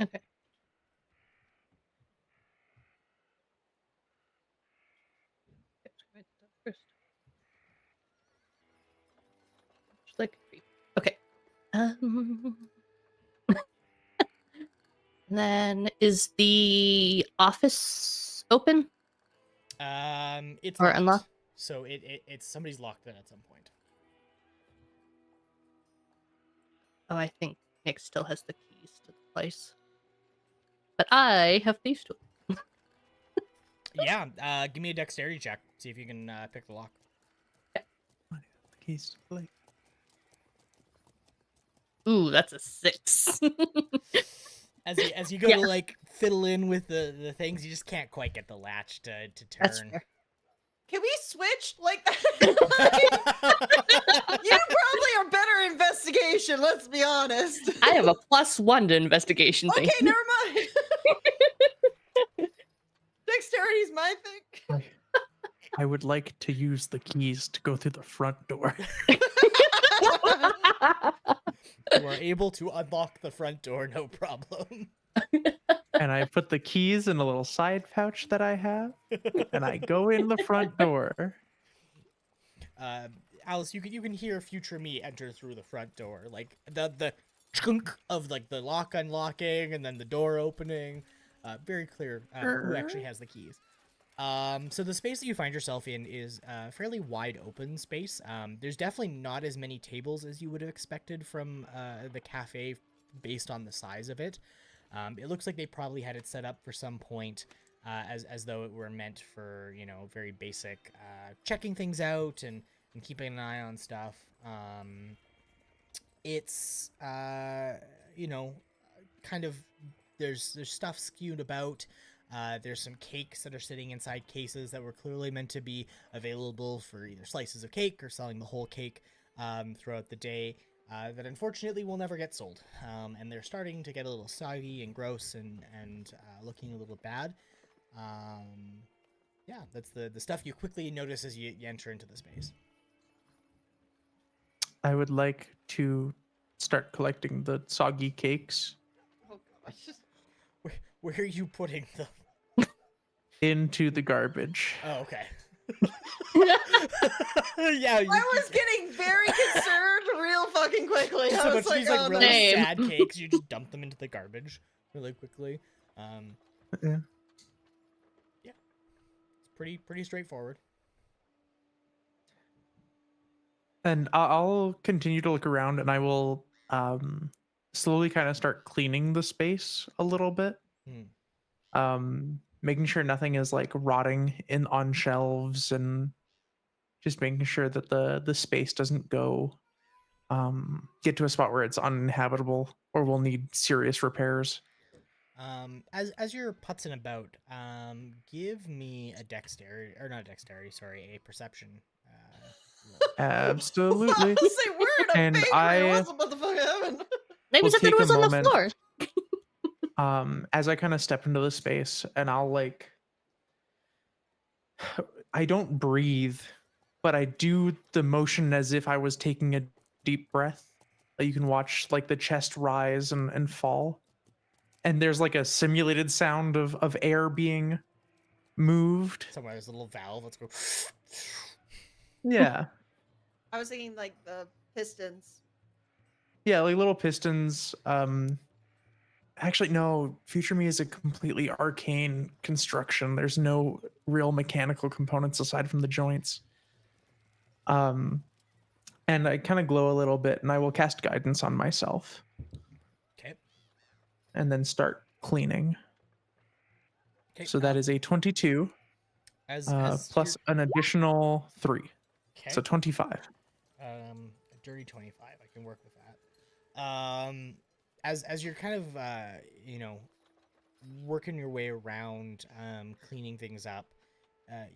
Okay. Like, okay. Then is the office open? It's or locked. unlocked? So it's somebody's locked it at some point. Oh, I think Nick still has the keys to the place. But I have these two. Yeah, give me a dexterity check. See if you can pick the lock. Keys to the lake. Ooh, that's a 6. As you go to like fiddle in with the things, you just can't quite get the latch to That's turn. fair. Can we switch? Like, you probably are better investigation, let's be honest. I have a +1 to investigation thing. Okay, never mind. Dexterity's my thing. I would like to use the keys to go through the front door. You are able to unlock the front door, no problem. And I put the keys in a little side pouch that I have, and I go in the front door. Alice, you can hear future me enter through the front door, like the chunk of like the lock unlocking and then the door opening. Very clear who actually has the keys. So the space that you find yourself in is a fairly wide open space. There's definitely not as many tables as you would have expected from the cafe based on the size of it. It looks like they probably had it set up for some point as though it were meant for, very basic checking things out and keeping an eye on stuff. It's kind of there's stuff skewed about. There's some cakes that are sitting inside cases that were clearly meant to be available for either slices of cake or selling the whole cake throughout the day. That unfortunately will never get sold, and they're starting to get a little soggy and gross and looking a little bad. Yeah, that's the stuff you quickly notice as you enter into the space. I would like to start collecting the soggy cakes Oh gosh. Where are you putting them? into the garbage. Oh, okay. Yeah, I was getting very concerned real fucking quickly. just I a was bunch of like, these like oh, really no. Same. sad cakes. You just dump them into the garbage really quickly. Yeah. Yeah, it's pretty straightforward. And I'll continue to look around, and I will slowly kind of start cleaning the space a little bit. Making sure nothing is like rotting on shelves, and just making sure that the space doesn't go get to a spot where it's uninhabitable or will need serious repairs. As you're putzing about, give me a dexterity, or not a dexterity, sorry, a perception. Roll. Absolutely. I was like, we're in a And bakery. What's what the fuck happened? Maybe We'll something take a was on the moment. floor. As I kind of step into the space, and I'll I don't breathe, but I do the motion as if I was taking a deep breath. You can watch like the chest rise and fall. And there's like a simulated sound of air being moved. Somewhere there's a little valve. Let's go. Yeah. I was thinking like the pistons. Yeah, like little pistons. Actually, no, Future Me is a completely arcane construction. There's no real mechanical components aside from the joints. And I kind of glow a little bit, and I will cast guidance on myself. Okay. And then start cleaning. Okay. So that is a 22 as plus an additional 3. okay. So 25. A dirty 25. I can work with that. As you're kind of working your way around, cleaning things up,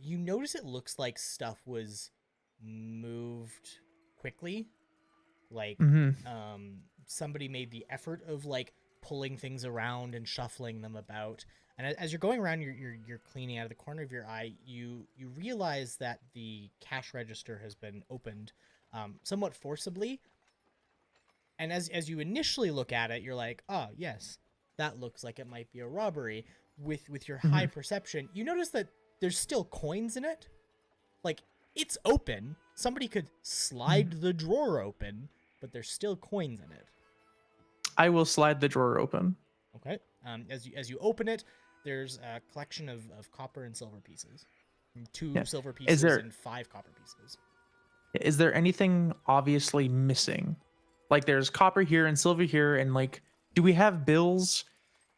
you notice it looks like stuff was moved quickly. Like somebody made the effort of like pulling things around and shuffling them about. And as you're going around, you're cleaning out of the corner of your eye, you realize that the cash register has been opened somewhat forcibly. And as you initially look at it, you're like, oh, yes, that looks like it might be a robbery. With your high perception, you notice that there's still coins in it. Like, it's open. Somebody could slide the drawer open, but there's still coins in it. I will slide the drawer open. Okay. As you open it, there's a collection of copper and silver pieces. 2 silver pieces and 5 copper pieces. Is there anything obviously missing? Like there's copper here and silver here, and like, do we have bills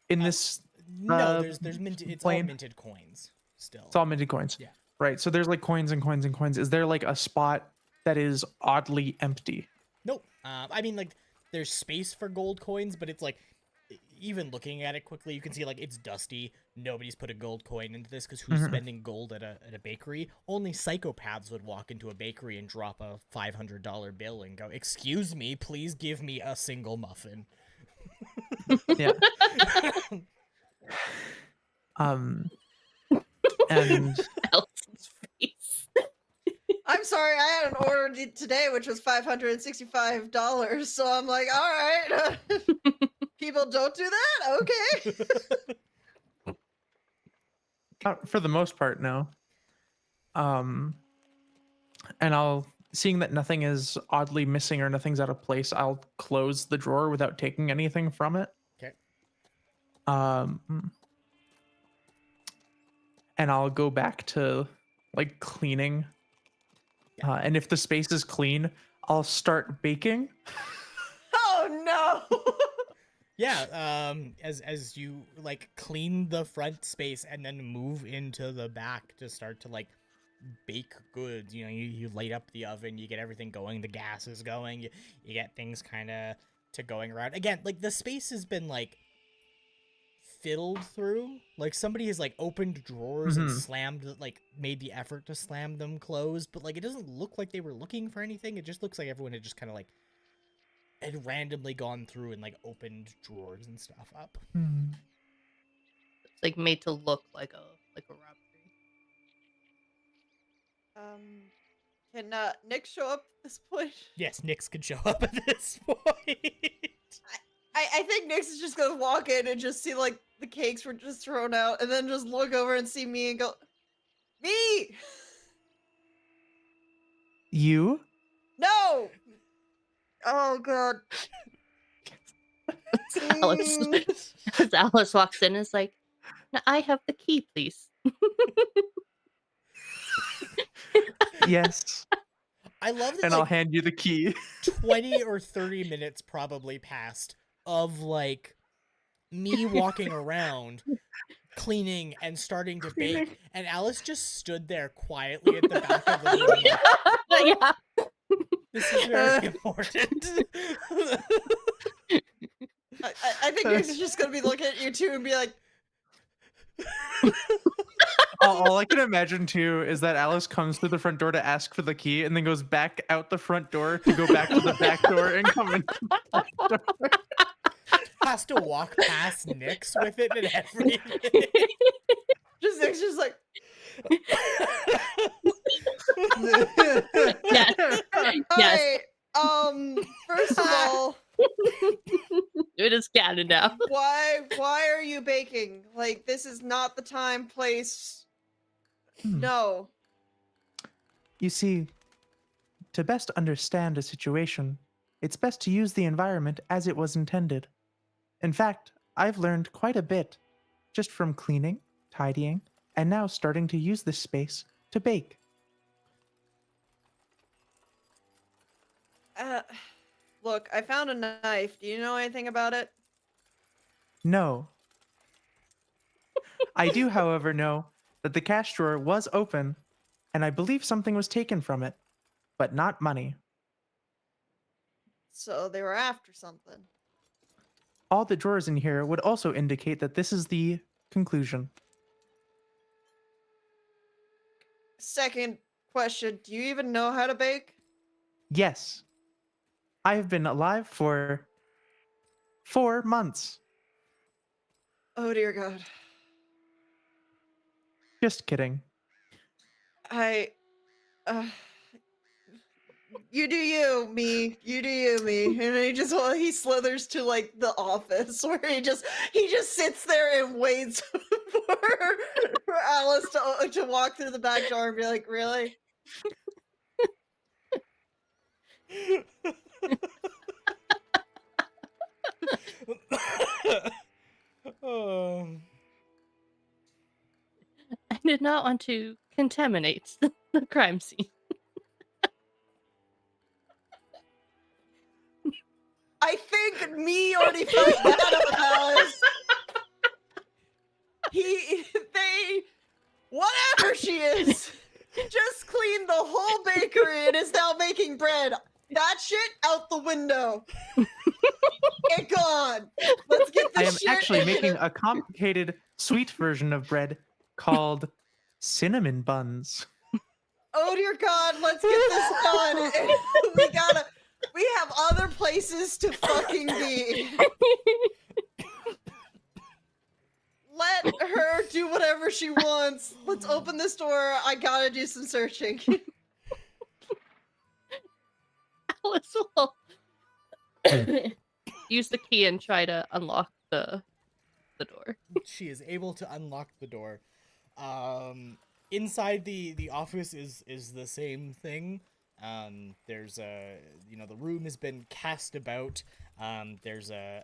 in this? No, there's minted. It's all minted coins still. It's all minted coins. Yeah. Right. So there's like coins and coins and coins. Is there like a spot that is oddly empty? Nope. I mean, like, there's space for gold coins, but it's like, even looking at it quickly, you can see like it's dusty. Nobody's put a gold coin into this because who's spending gold at a bakery? Only psychopaths would walk into a bakery and drop a $500 bill and go, "Excuse me, please give me a single muffin." Yeah. And Allison's face. I'm sorry, I had an order today which was $565. So I'm like, all right, people don't do that. Okay. for the most part, no. And seeing that nothing is oddly missing or nothing's out of place, I'll close the drawer without taking anything from it. Okay. And I'll go back to like cleaning. And if the space is clean, I'll start baking. Oh no. Yeah, as you like clean the front space and then move into the back to start to like bake goods. You know, you light up the oven, you get everything going, the gas is going, you get things kind of to going around. Again, like the space has been like fiddled through. Like somebody has like opened drawers and slammed, like made the effort to slam them closed, but like it doesn't look like they were looking for anything. It just looks like everyone had just kind of like had randomly gone through and like opened drawers and stuff up. Hmm. It's like made to look like a robbery. Can Nick show up at this point? Yes, Nyx could show up at this point. I think Nyx is just gonna walk in and just see like the cakes were just thrown out, and then just look over and see me and go, "Me! You? No! Oh god." Alice, as Alice walks in, is like, "Now I have the key, please." Yes. I love that. And like, I'll hand you the key. 20 or 30 minutes probably passed of like me walking around cleaning and starting to bake, and Alice just stood there quietly at the back of the room like, Yeah. this is very important. I think Nyx is just gonna be looking at you two and be like, All I can imagine too is that Alice comes to the front door to ask for the key and then goes back out the front door to go back to the back door and come in. Has to walk past Nyx with it and everything. just Nyx just like, Yes. Yes. alright, first of all, It is canon now. why are you baking? Like, this is not the time, place. No. You see, to best understand a situation, it's best to use the environment as it was intended. In fact, I've learned quite a bit just from cleaning, tidying, and now starting to use this space to bake. Look, I found a knife. Do you know anything about it? No. I do, however, know that the cash drawer was open, and I believe something was taken from it, but not money. So they were after something. All the drawers in here would also indicate that this is the conclusion. Second question, do you even know how to bake? Yes. I have been alive for 4 months. Oh dear god. Just kidding. You do you, me. You do you, me. And he slithers to like the office where he just sits there and waits for Alice to walk through the back door and be like, really? I did not want to contaminate the crime scene. I think me already felt that about Alice. Whatever she is, just cleaned the whole bakery and is now making bread. That shit out the window. It gone. Let's get this I am shit actually in. making a complicated sweet version of bread called cinnamon buns. Oh dear God, let's get this done. We have other places to fucking be. Let her do whatever she wants. Let's open this door. I gotta do some searching. Alice will use the key and try to unlock the door. She is able to unlock the door. Inside the office is the same thing. There's the room has been cast about. There's a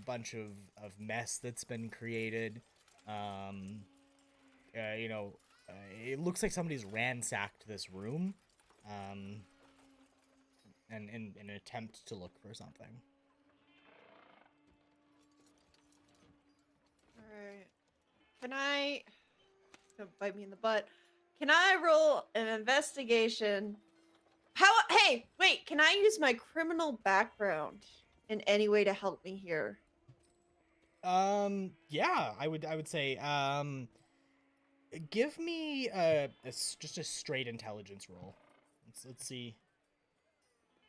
bunch of mess that's been created. It looks like somebody's ransacked this room, and in an attempt to look for something. Can I? It's gonna bite me in the butt. Can I roll an investigation? Hey, wait. Can I use my criminal background in any way to help me here? Yeah, I would say, give me just a straight intelligence roll. Let's see.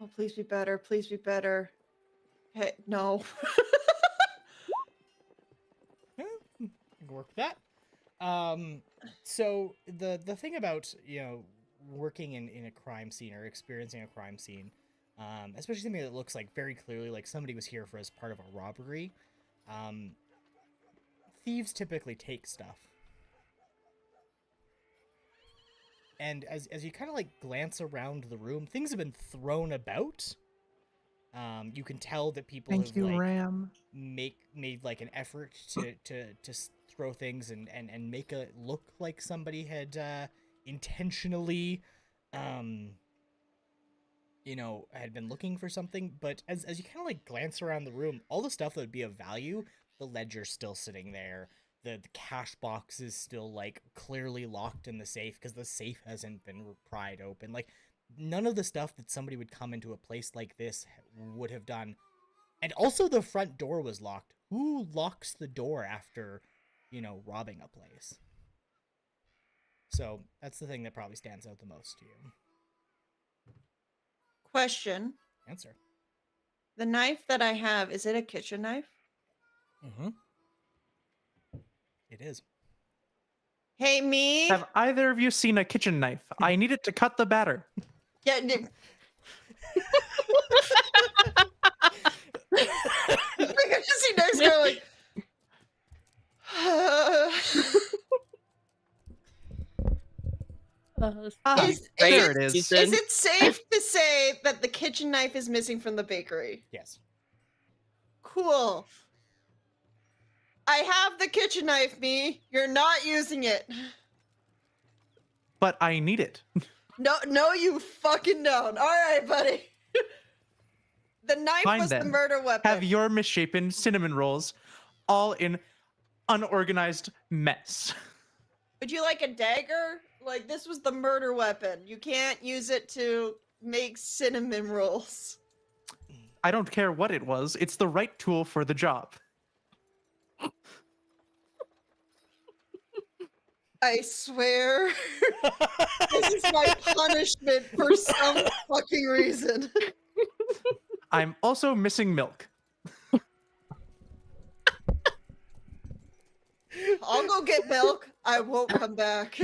Oh, please be better. Please be better. Hey, no. Yeah, I can work with that. So the thing about, working in a crime scene or experiencing a crime scene, especially something that looks like very clearly like somebody was here for as part of a robbery, thieves typically take stuff. And as you kind of like glance around the room, things have been thrown about. You can tell that people Thank have you, like Ram. made like an effort to throw things and make it look like somebody had intentionally had been looking for something. But as you kind of like glance around the room, all the stuff that would be of value, the ledger's still sitting there. The cash box is still like clearly locked in the safe because the safe hasn't been pried open. Like none of the stuff that somebody would come into a place like this would have done. And also the front door was locked. Who locks the door after, robbing a place? So that's the thing that probably stands out the most to you. Question. Answer. The knife that I have, is it a kitchen knife? Mm-hmm. It is. Hey, me. Have either of you seen a kitchen knife? I need it to cut the batter. Yeah. I can just see Nyx go like. There it is. Is it safe to say that the kitchen knife is missing from the bakery? Yes. Cool. I have the kitchen knife, me. You're not using it. But I need it. No, you fucking don't. All right, buddy. The knife Fine, was the then. murder weapon. Have your misshapen cinnamon rolls all in unorganized mess. Would you like a dagger? Like, this was the murder weapon. You can't use it to make cinnamon rolls. I don't care what it was. It's the right tool for the job. I swear. This is my punishment for some fucking reason. I'm also missing milk. I'll go get milk. I won't come back.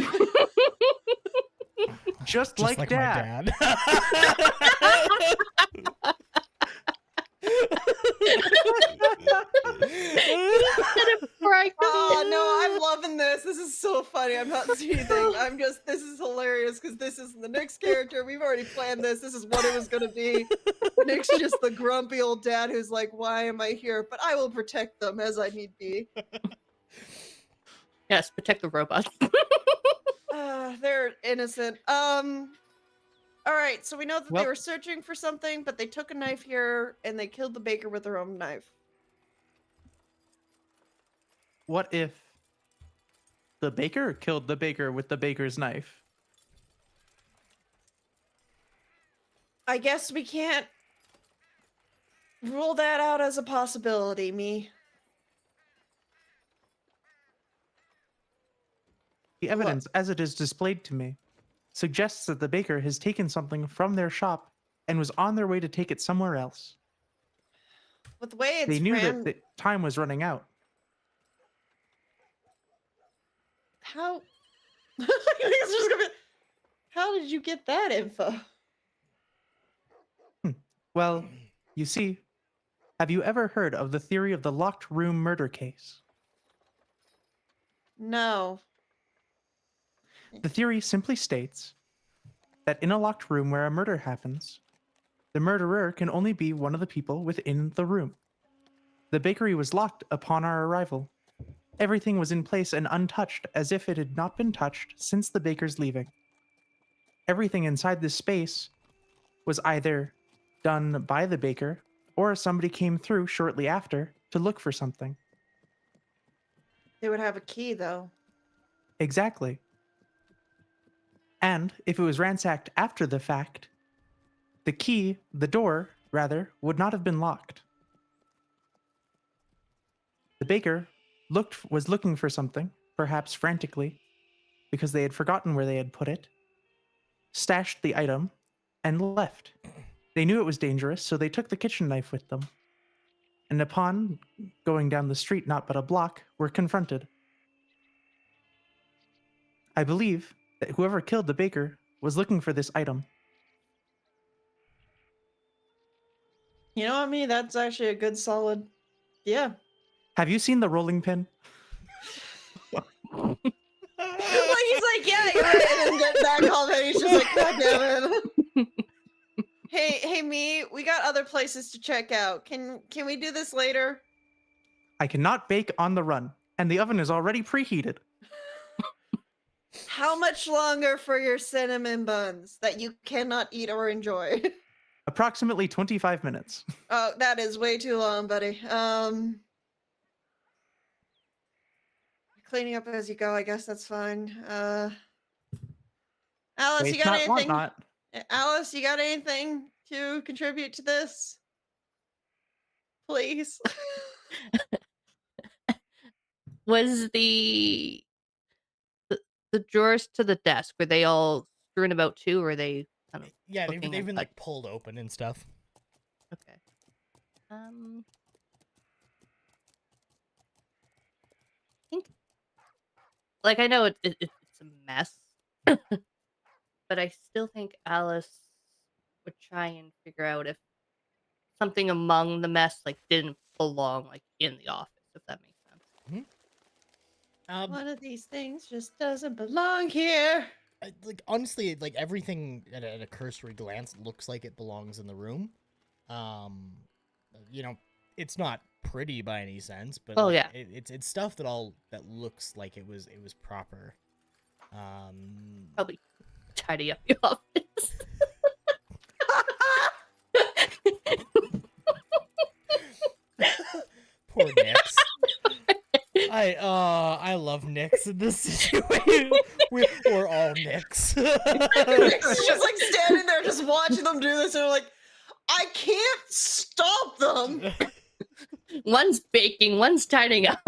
Just like my Dad. Oh, no, I'm loving this. This is so funny. I'm not seething. This is hilarious because this is the Nyx character. We've already planned this. This is what it was going to be. Nyx is just the grumpy old dad who's like, why am I here? But I will protect them as I need be. Yes, protect the robots. They're innocent. All right, so we know that Well- they were searching for something, but they took a knife here and they killed the baker with their own knife. What if the baker killed the baker with the baker's knife? I guess we can't rule that out as a possibility, me. The evidence, as it is displayed to me, suggests that the baker has taken something from their shop and was on their way to take it somewhere else. With the way it's They knew ran, that the time was running out. how? It's just gonna be, how did you get that info? Well, you see, have you ever heard of the theory of the locked room murder case? No. The theory simply states that in a locked room where a murder happens, the murderer can only be one of the people within the room. The bakery was locked upon our arrival. Everything was in place and untouched, as if it had not been touched since the baker's leaving. Everything inside this space was either done by the baker or somebody came through shortly after to look for something. They would have a key, though. Exactly. And if it was ransacked after the fact, the door, rather, would not have been locked. The baker was looking for something, perhaps frantically, because they had forgotten where they had put it, stashed the item, and left. They knew it was dangerous, so they took the kitchen knife with them. And upon going down the street, not but a block, were confronted. I believe that whoever killed the baker was looking for this item. You know what I mean? That's actually a good, solid. Yeah. Have you seen the rolling pin? Like he's like, yeah, you're right, and then get back home, and he's just like, God damn it. Hey, me, we got other places to check out. Can we do this later? I cannot bake on the run, and the oven is already preheated. How much longer for your cinnamon buns that you cannot eat or enjoy? Approximately 25 minutes. Oh, that is way too long, buddy. Cleaning up as you go, I guess that's fine. Alice, Waste you got not, want anything? not. Alice, you got anything to contribute to this? Please. Was the drawers to the desk, were they all strewn about too, or were they kind of Yeah, they've looking been inside? like pulled open and stuff. Okay. I think, like, I know it's a mess, but I still think Alice would try and figure out if something among the mess like didn't belong like in the office, if that makes sense. One of these things just doesn't belong here. Like honestly, like everything at a cursory glance looks like it belongs in the room. You know, it's not pretty by any sense, but Oh, like, yeah. it's stuff that looks like it was proper. Probably tidy up the office. Poor Nyx. I love Nyx in this situation. We're all Nyx. Nyx is just like standing there, just watching them do this, and I'm like, I can't stop them. One's baking, one's tidying up.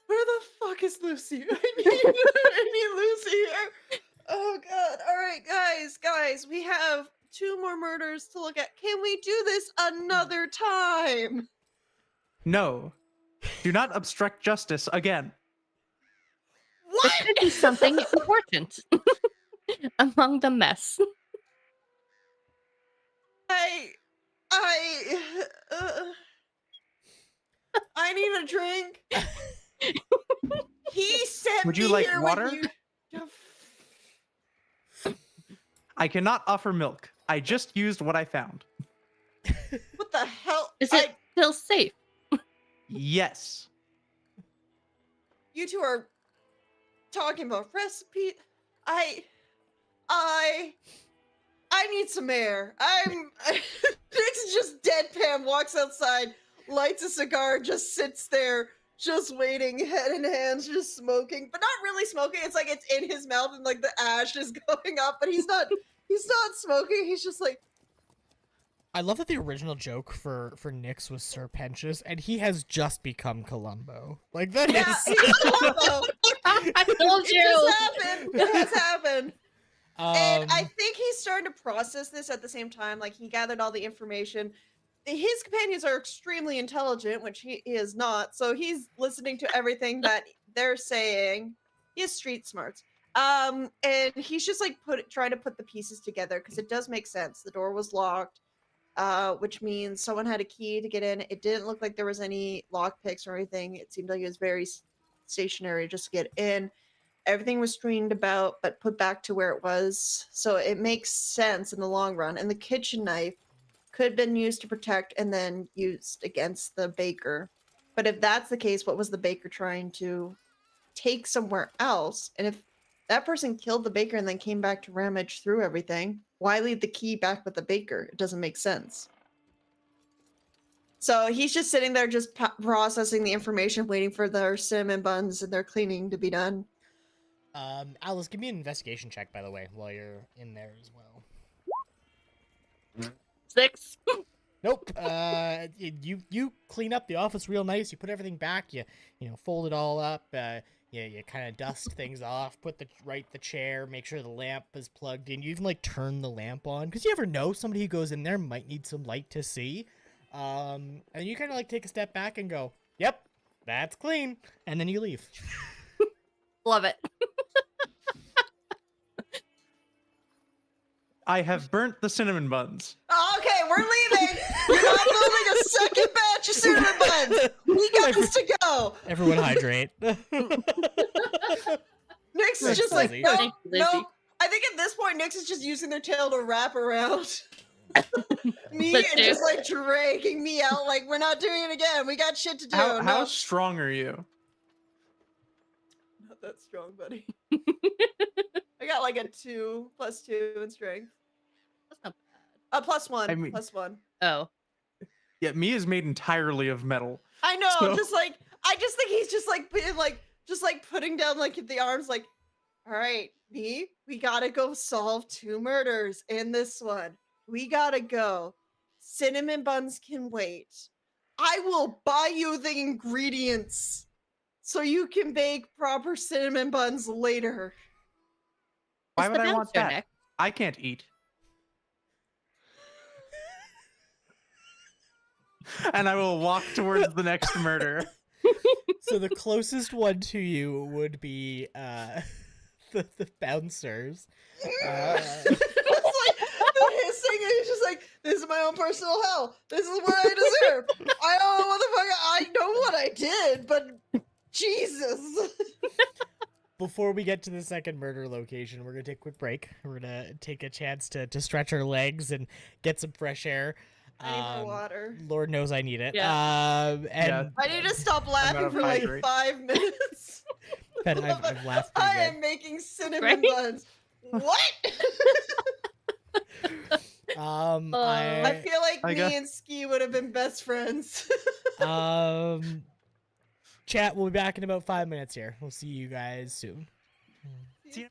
Where the fuck is Lucy? I need Lucy here. Oh god. All right, guys, we have 2 more murders to look at. Can we do this another time? No. Do not obstruct justice again. There What? could be something important among the mess. I need a drink. He sent Would you me like here water? with you. I cannot offer milk. I just used what I found. What the hell? Is it still safe? Yes. You two are talking about recipe. I need some air. Nick's just deadpan, walks outside, lights a cigar, just sits there, just waiting, head in hands, just smoking, but not really smoking. It's like it's in his mouth and like the ash is going up, but he's not smoking. He's just like, I love that the original joke for Nyx was Serpentious, and he has just become Columbo. Like that yeah, is. he's Columbo. I told It you. just happened. It has happened. And I Um, think he's starting to process this at the same time. Like he gathered all the information. His companions are extremely intelligent, which he is not. So he's listening to everything that they're saying. He has street smarts. And he's just like trying to put the pieces together because it does make sense. The door was locked, which means someone had a key to get in. It didn't look like there was any lock picks or anything. It seemed like it was very stationary just to get in. Everything was screened about, but put back to where it was. So it makes sense in the long run. And the kitchen knife could have been used to protect and then used against the baker. But if that's the case, what was the baker trying to take somewhere else? And if that person killed the baker and then came back to rummage through everything, why leave the key back with the baker? It doesn't make sense. So he's just sitting there, just processing the information, waiting for their cinnamon buns and their cleaning to be done. Alice, give me an investigation check, by the way, while you're in there as well. 6. Nope. You clean up the office real nice. You put everything back. You fold it all up. You kind of dust things off. Put the chair. Make sure the lamp is plugged in. You even like turn the lamp on because you never know, somebody who goes in there might need some light to see. And you kind of like take a step back and go, "Yep, that's clean," and then you leave. Love it. I have burnt the cinnamon buns. Okay, we're leaving. You're not moving a second batch of cinnamon buns. We got this to go. Everyone hydrate. Nyx is just like, Lizzie. no, Thank you, Lizzie. no. I think at this point, Nyx is just using their tail to wrap around me Let's and do just like dragging me out. Like, we're not doing it again. We got shit to do. How No. strong are you? Not that strong, buddy. I got like a 2 + 2 in strength. That's not bad. +1. I mean- +1. Oh. Yeah, me is made entirely of metal. I know, So- just like I just think he's just like putting down like the arms, like, all right, me, we gotta go solve 2 murders in this one. We gotta go. Cinnamon buns can wait. I will buy you the ingredients so you can bake proper cinnamon buns later. Why It's would the I want bouncer, that? Nick. I can't eat. And I will walk towards the next murder. So the closest one to you would be the bouncers. It's like the hissing, and he's just like, this is my own personal hell. This is what I deserve. I don't know what the fuck I know what I did, but Jesus. Before we get to the second murder location, we're gonna take a quick break. We're gonna take a chance to stretch our legs and get some fresh air. I need more water. Lord knows I need it. Yeah. And Yeah. I need to stop out laughing of for like hydrate. 5 minutes. Ben, I've laughed pretty I good. am making cinnamon Right? buns. What? I feel like I me got- and Ski would have been best friends. Chat, we'll be back in about 5 minutes here. We'll see you guys soon. See ya.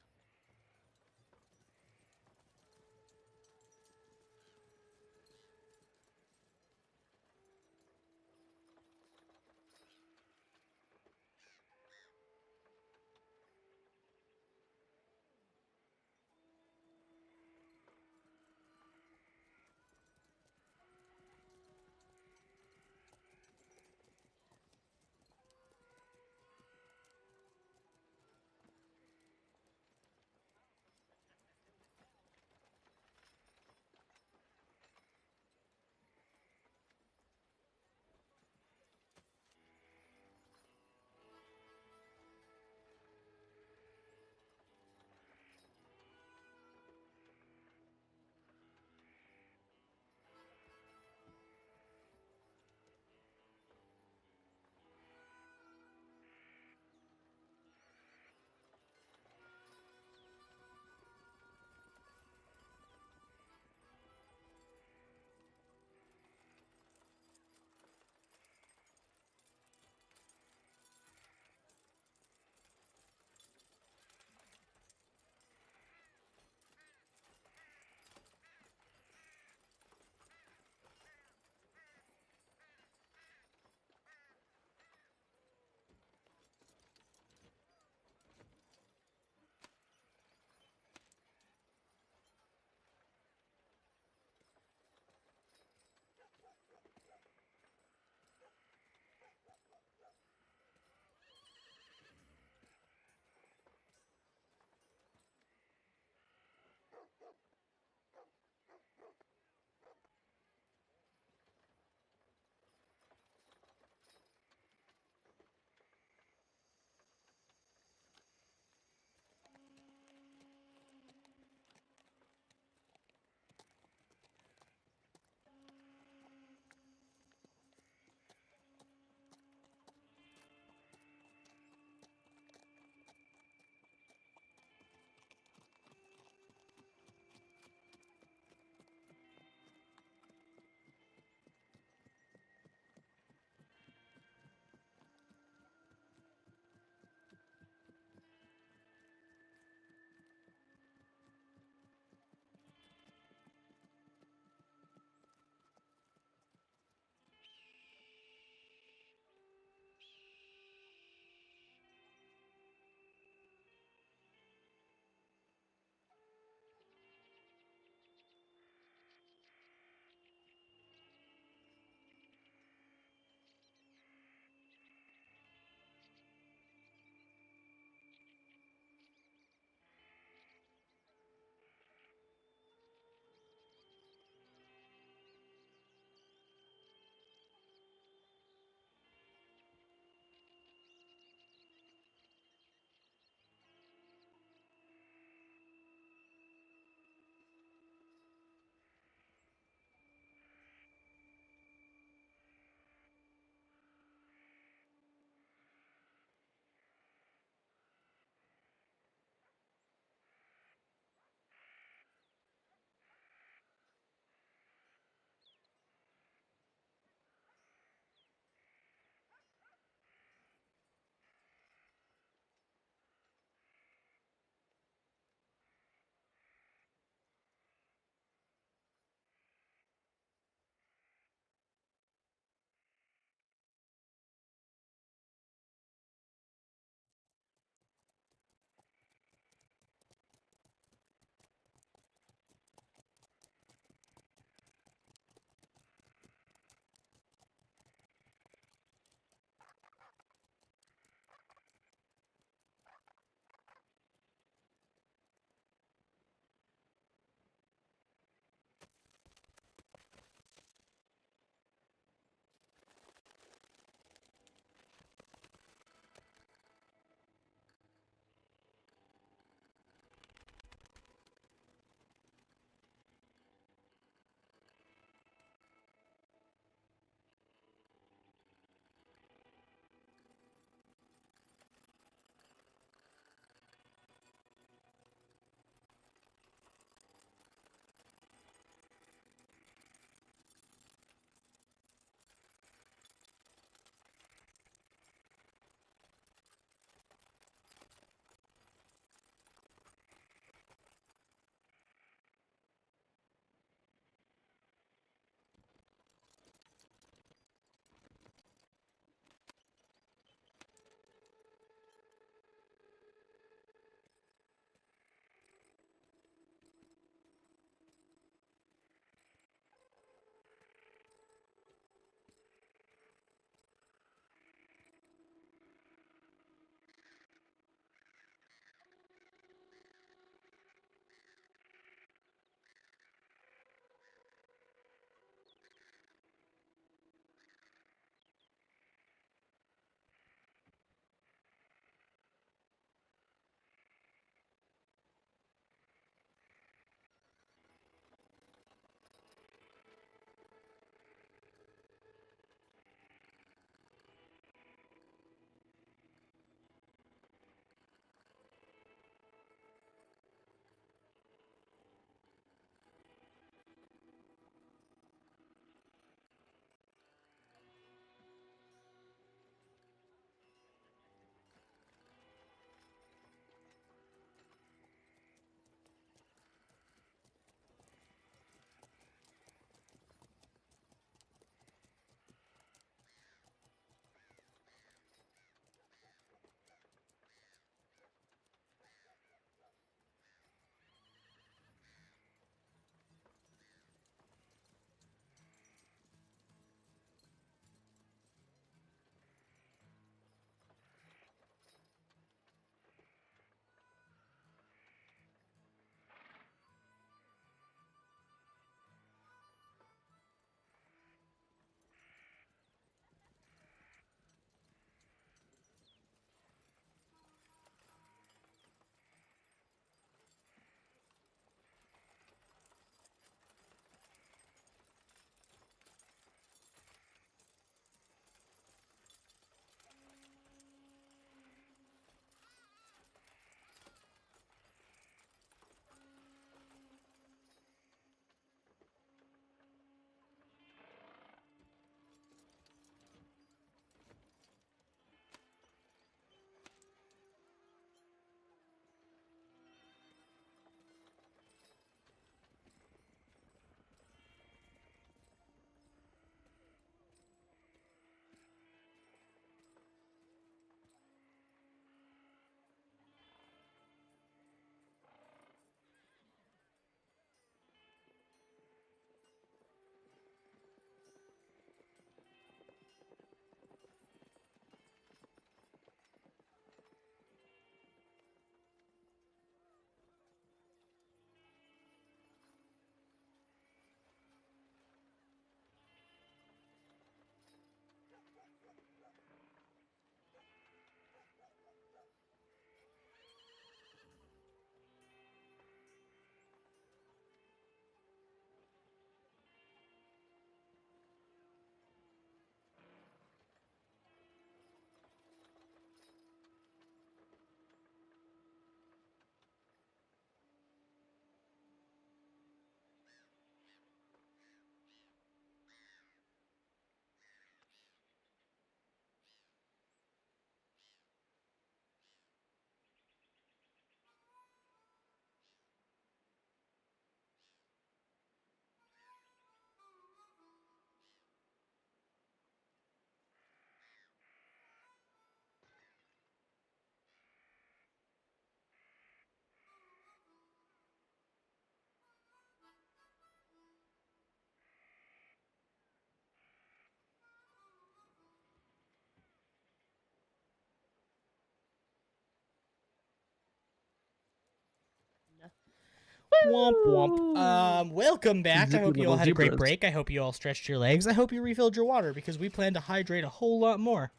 Womp womp. Welcome back. I Zippy hope you all little had a great zebras. break. I hope you all stretched your legs. I hope you refilled your water because we plan to hydrate a whole lot more.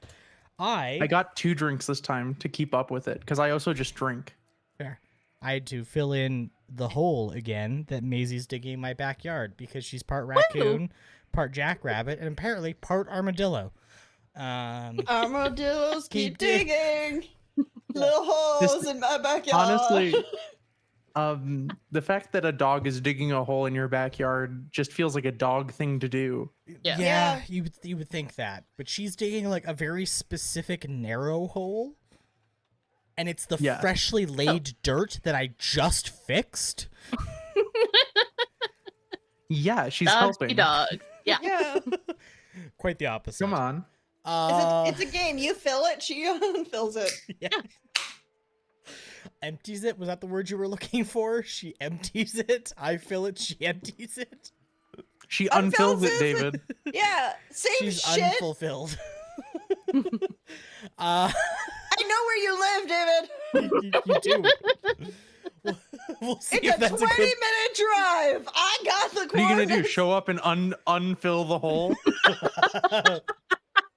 I got 2 drinks this time to keep up with it because I also just drink. Fair. I had to fill in the hole again that Maisie's digging in my backyard because she's part raccoon, part jackrabbit, and apparently part armadillo. Armadillos keep dig- digging little holes in my backyard. Honestly, the fact that a dog is digging a hole in your backyard just feels like a dog thing to do. Yeah. Yeah. You would think that, but she's digging like a very specific narrow hole, and it's the Yeah. freshly laid dirt that I just fixed. Yeah, she's Dogs be helping. dogs. Yeah. yeah. Quite the opposite. Come on. It's a game. You fill it, she unfills it. Yeah. Empties it? Was that the word you were looking for? She empties it. I fill it. She empties it. She Unfills unfills it, it. David. Yeah, same She's shit. unfulfilled. I know where you live, David. You do. We'll see It's if a that's 20-minute a good. drive. I got the What are you gonna do? coordinates. Show up and unfill the hole?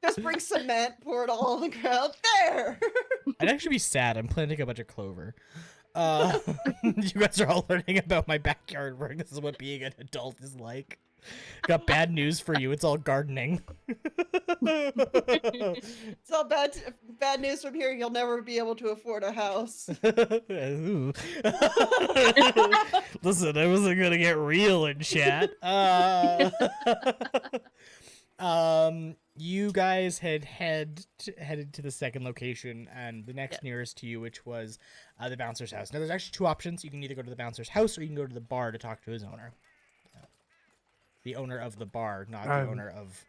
Just bring cement, pour it all on the ground. There. I'd actually be sad. I'm planting a bunch of clover. You guys are all learning about my backyard work. This is what being an adult is like. Got bad news for you. It's all gardening. It's all bad news from here. You'll never be able to afford a house. Ooh. Listen, I wasn't gonna get real in chat. You guys had headed to the second location and the next nearest to you, which was the bouncer's house. Now, there's actually 2 options. You can either go to the bouncer's house or you can go to the bar to talk to his owner. The owner of the bar, not the owner of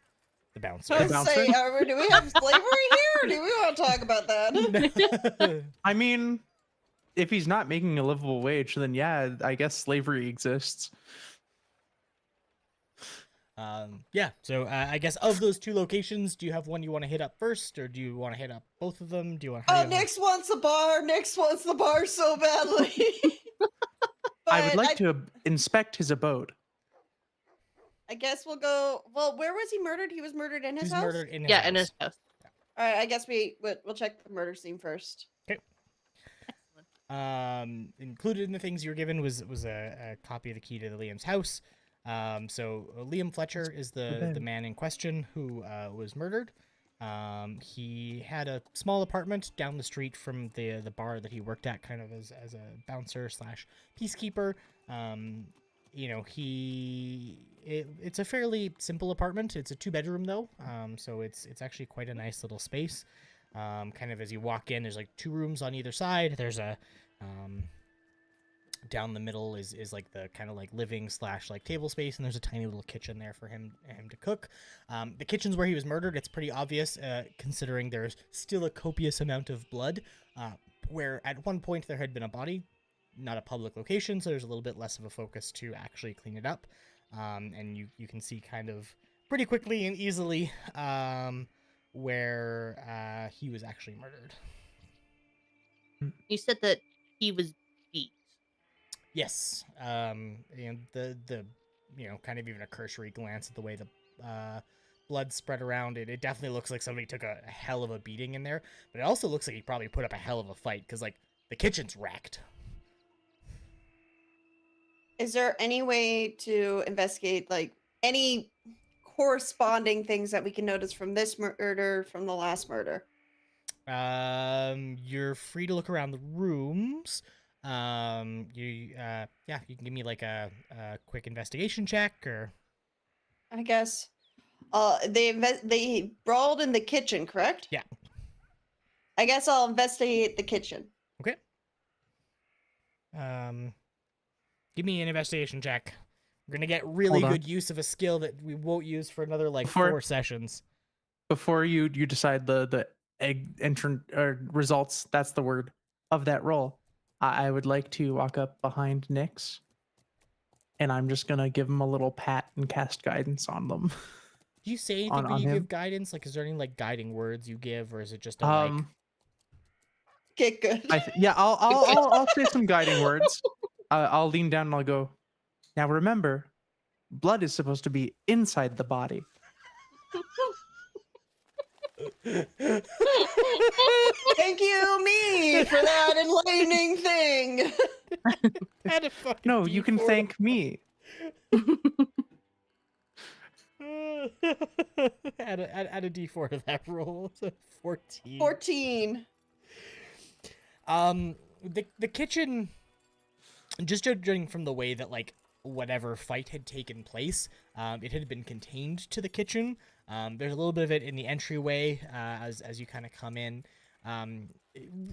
the bouncer. I was bouncer? saying, do we have slavery here? Or do we want to talk about that? I mean, if he's not making a livable wage, then yeah, I guess slavery exists. Yeah, so I guess of those 2 locations, do you have one you want to hit up first, or do you want to hit up both of them? Do you want? Oh, Nyx wants the bar. Nyx wants the bar so badly. I would But like to inspect his abode. I guess we'll go. Well, where was he murdered? He was murdered in his He's house. murdered in his Yeah, house. in his house. All right, I guess we'll check the murder scene first. Included in the things you were given was a copy of the key to the Liam's house. So Liam Fletcher is the man in question who was murdered. He had a small apartment down the street from the bar that he worked at, kind of as a bouncer / peacekeeper. You know, it's a fairly simple apartment. It's a 2-bedroom though, so it's actually quite a nice little space. Kind of as you walk in, there's like 2 rooms on either side. There's a down the middle is like the kind of like living / like table space, and there's a tiny little kitchen there for him to cook. The kitchen's where he was murdered. It's pretty obvious, considering there's still a copious amount of blood, where at one point there had been a body, not a public location, so there's a little bit less of a focus to actually clean it up. And you can see kind of pretty quickly and easily where he was actually murdered. You said that he was beat. Yes. And the kind of even a cursory glance at the way the blood spread around it definitely looks like somebody took a hell of a beating in there, but it also looks like he probably put up a hell of a fight, because like the kitchen's wrecked. Is there any way to investigate like any corresponding things that we can notice from this murder from the last murder? You're free to look around the rooms. You can give me like a quick investigation check, or I guess. They brawled in the kitchen, correct? Yeah. I guess I'll investigate the kitchen. okay. Give me an investigation check. We're gonna get really Hold on. good use of a skill that we won't use for another like Before- 4 sessions. Before you decide the results, that's the word, of that roll, I would like to walk up behind Nyx, and I'm just gonna give him a little pat and cast guidance on them. Do you say anything On when you him? give guidance? Like, is there any like guiding words you give, or is it just a like? Get good. I'll say some guiding words. I'll lean down and I'll go, now remember, blood is supposed to be inside the body. Thank you, me, for that enlightening thing. Add a fucking No, you can D4. thank me. add a D4 to that roll. 14. 14. The kitchen, just judging from the way that like whatever fight had taken place, it had been contained to the kitchen. There's a little bit of it in the entryway as you kind of come in.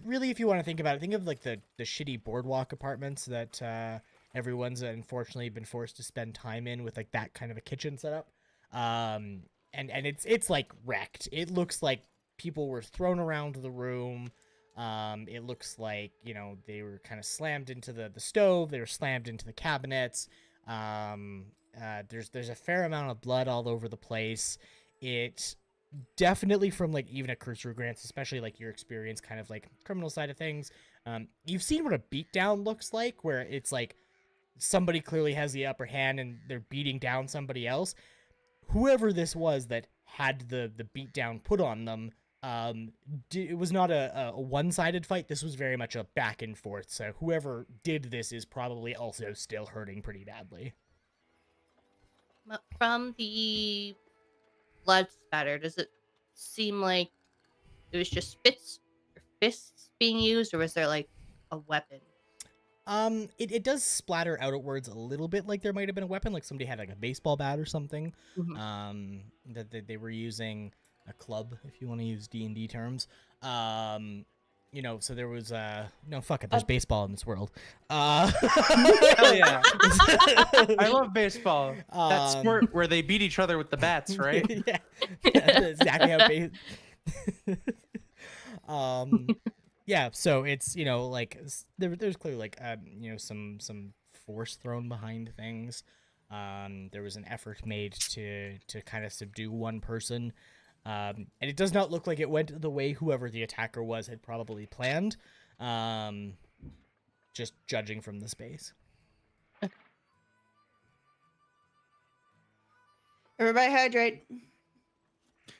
Really, if you want to think about it, think of like the shitty boardwalk apartments that everyone's unfortunately been forced to spend time in with like that kind of a kitchen setup. And it's like wrecked. It looks like people were thrown around the room. It looks like, you know, they were kind of slammed into the stove. They were slammed into the cabinets. There's a fair amount of blood all over the place. It definitely, from like even a cursory glance, especially like your experience kind of like criminal side of things, you've seen what a beatdown looks like, where it's like somebody clearly has the upper hand and they're beating down somebody else. Whoever this was that had the beatdown put on them, it was not a one-sided fight. This was very much a back and forth. So whoever did this is probably also still hurting pretty badly. From the blood spatter, does it seem like it was just fists being used, or was there like a weapon? It does splatter outwards a little bit, like there might have been a weapon, like somebody had like a baseball bat or something. Mhm. That they were using a club, if you want to use D&D terms. You know, so there was no, fuck it, there's baseball in this world. Hell yeah. I love baseball. That sport where they beat each other with the bats, right? Yeah, that's exactly how yeah, so it's, you know, like there's clearly like you know, some force thrown behind things. There was an effort made to kind of subdue one person. And it does not look like it went the way whoever the attacker was had probably planned. Just judging from the space. Everybody hydrate.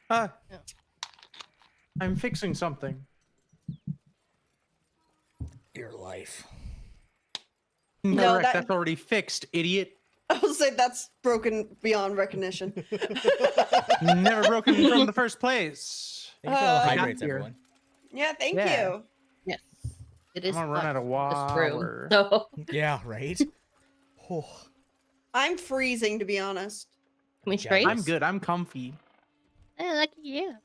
I'm fixing something. Your life. No, Correct, that's already fixed, idiot. I will say that's broken beyond recognition. Never broken from the first place. Thank you for all the I got hydrates, here. everyone. Yeah, thank Yeah. you. Yes, it is. I'm gonna run out of this room, water. so Yeah, right? Oh, I'm freezing, to be honest. can we trade? I'm good. I'm comfy. Lucky you.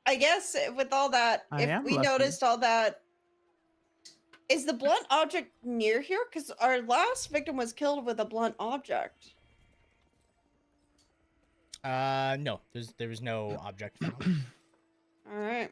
I guess with all that, I if am we lucky. noticed all that, is the blunt object near here? Because our last victim was killed with a blunt object. no, there was no object found. All right.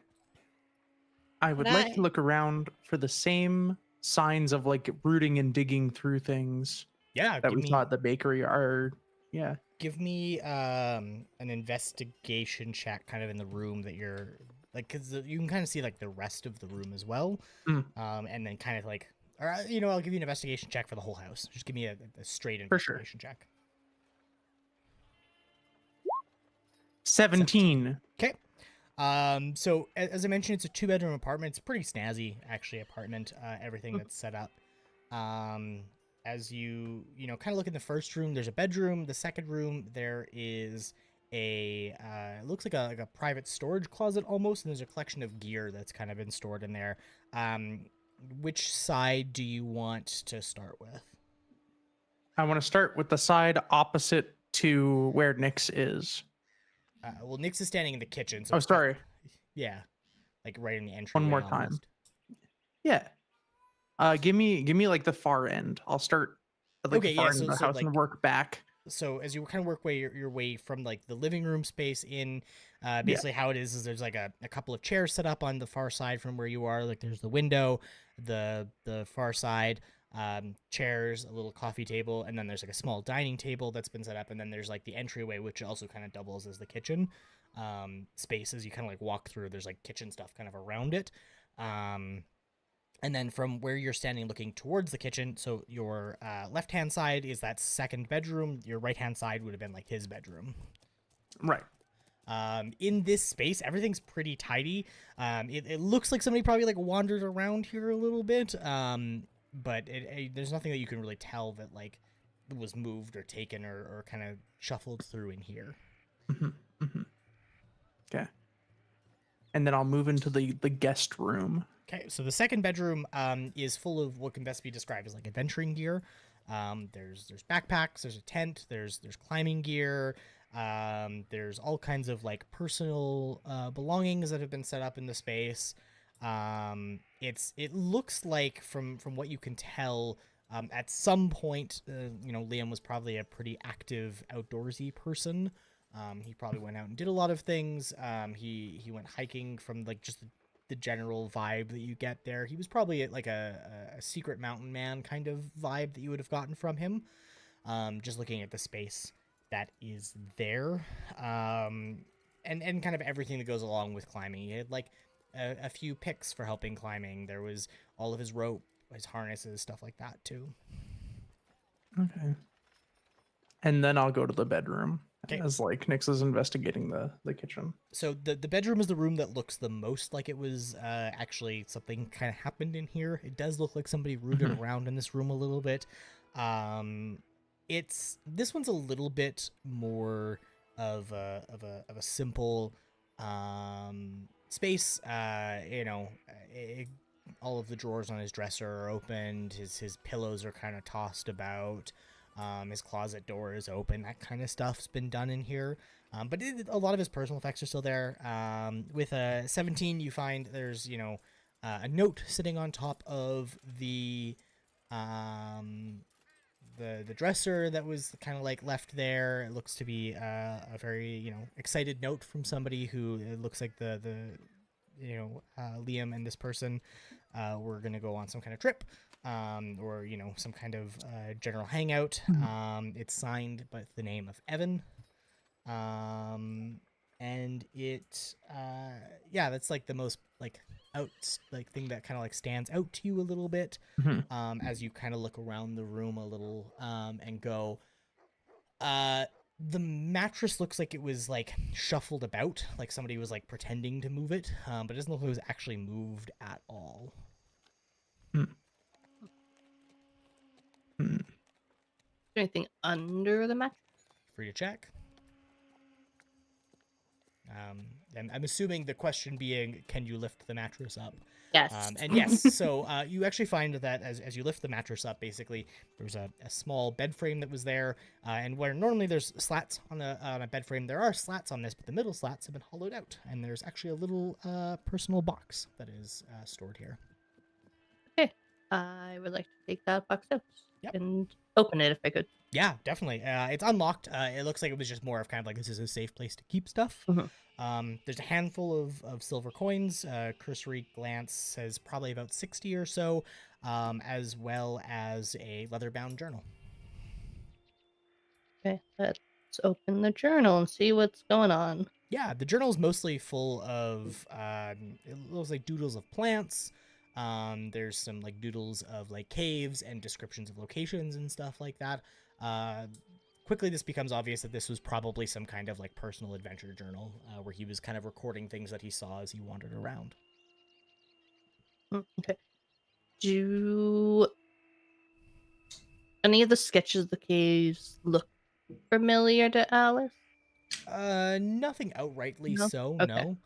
I would like to look around for the same signs of like rooting and digging through things Yeah, that we saw at the bakery are, yeah. give me an investigation check kind of in the room that you're like, because you can kind of see like the rest of the room as well. And then kind of like, or you know, I'll give you an investigation check for the whole house. Just give me a straight For sure. investigation check. 17. Okay. So as I mentioned, it's a 2-bedroom apartment. It's a pretty snazzy, actually, apartment. Everything that's set up. As you know, kind of look in the first room, there's a bedroom. The second room, there is a it looks like a private storage closet almost, and there's a collection of gear that's kind of been stored in there. Which side do you want to start with? I want to start with the side opposite to where Nyx is. Well, Nyx is standing in the kitchen. So Oh, sorry. Yeah, like right in the entry. One more time. Yeah. Give me like the far end. I'll start at like Okay, the far yeah, end of the so, house like, and work back. So as you kind of work your way from like the living room space in, basically how it is there's like a couple of chairs set up on the far side from where you are. Like there's the window, the far side, chairs, a little coffee table, and then there's like a small dining table that's been set up, and then there's like the entryway, which also kind of doubles as the kitchen space. As you kind of like walk through, there's like kitchen stuff kind of around it. And then from where you're standing looking towards the kitchen, so your left-hand side is that second bedroom. Your right-hand side would have been like his bedroom. Right. In this space, everything's pretty tidy. It looks like somebody probably like wandered around here a little bit, but there's nothing that you can really tell that like was moved or taken or kind of shuffled through in here. Okay. And then I'll move into the guest room. Okay, so the second bedroom is full of what can best be described as like adventuring gear. There's backpacks, there's a tent, there's climbing gear. There's all kinds of like personal belongings that have been set up in the space. It looks like from what you can tell, at some point, Liam was probably a pretty active outdoorsy person. He probably went out and did a lot of things. He went hiking from like just the general vibe that you get there. He was probably like a secret mountain man kind of vibe that you would have gotten from him. Just looking at the space that is there, and kind of everything that goes along with climbing. He had like a few picks for helping climbing. There was all of his rope, his harnesses, stuff like that too. Okay. And then I'll go to the bedroom. Okay. As like Nyx is investigating the kitchen. So the bedroom is the room that looks the most like it was actually something kind of happened in here. It does look like somebody rooted around in this room a little bit. This one's a little bit more of a simple space. All of the drawers on his dresser are opened. His pillows are kind of tossed about. His closet door is open. That kind of stuff's been done in here. But a lot of his personal effects are still there. With a 17, you find there's a note sitting on top of the dresser that was kind of like left there. It looks to be a very excited note from somebody who it looks like Liam and this person were gonna go on some kind of trip, or some kind of general hangout. It's signed by the name of Evan, and it that's like the most thing that kind of like stands out to you a little bit, as you kind of look around the room a little, and go, the mattress looks like it was like shuffled about, like somebody was like pretending to move it, but it doesn't look like it was actually moved at all. Is there anything under the mattress? Free to check. And I'm assuming the question being, can you lift the mattress up? Yes. And yes, so you actually find that as you lift the mattress up, basically there's a small bed frame that was there, and where normally there's slats on a bed frame, there are slats on this, but the middle slats have been hollowed out, and there's actually a little personal box that is stored here. Okay, I would like to take that box out Yep. and open it if I could. Yeah, definitely. It's unlocked. It looks like it was just more of kind of like this is a safe place to keep stuff. There's a handful of silver coins. Cursory glance says probably about 60 or so, as well as a leather-bound journal. Okay, let's open the journal and see what's going on. Yeah, the journal is mostly full of it looks like doodles of plants. There's some like doodles of like caves and descriptions of locations and stuff like that. Quickly, this becomes obvious that this was probably some kind of like personal adventure journal, where he was kind of recording things that he saw as he wandered around. Okay. Do any of the sketches of the caves look familiar to Alice? Nothing outrightly No? so, Okay. no.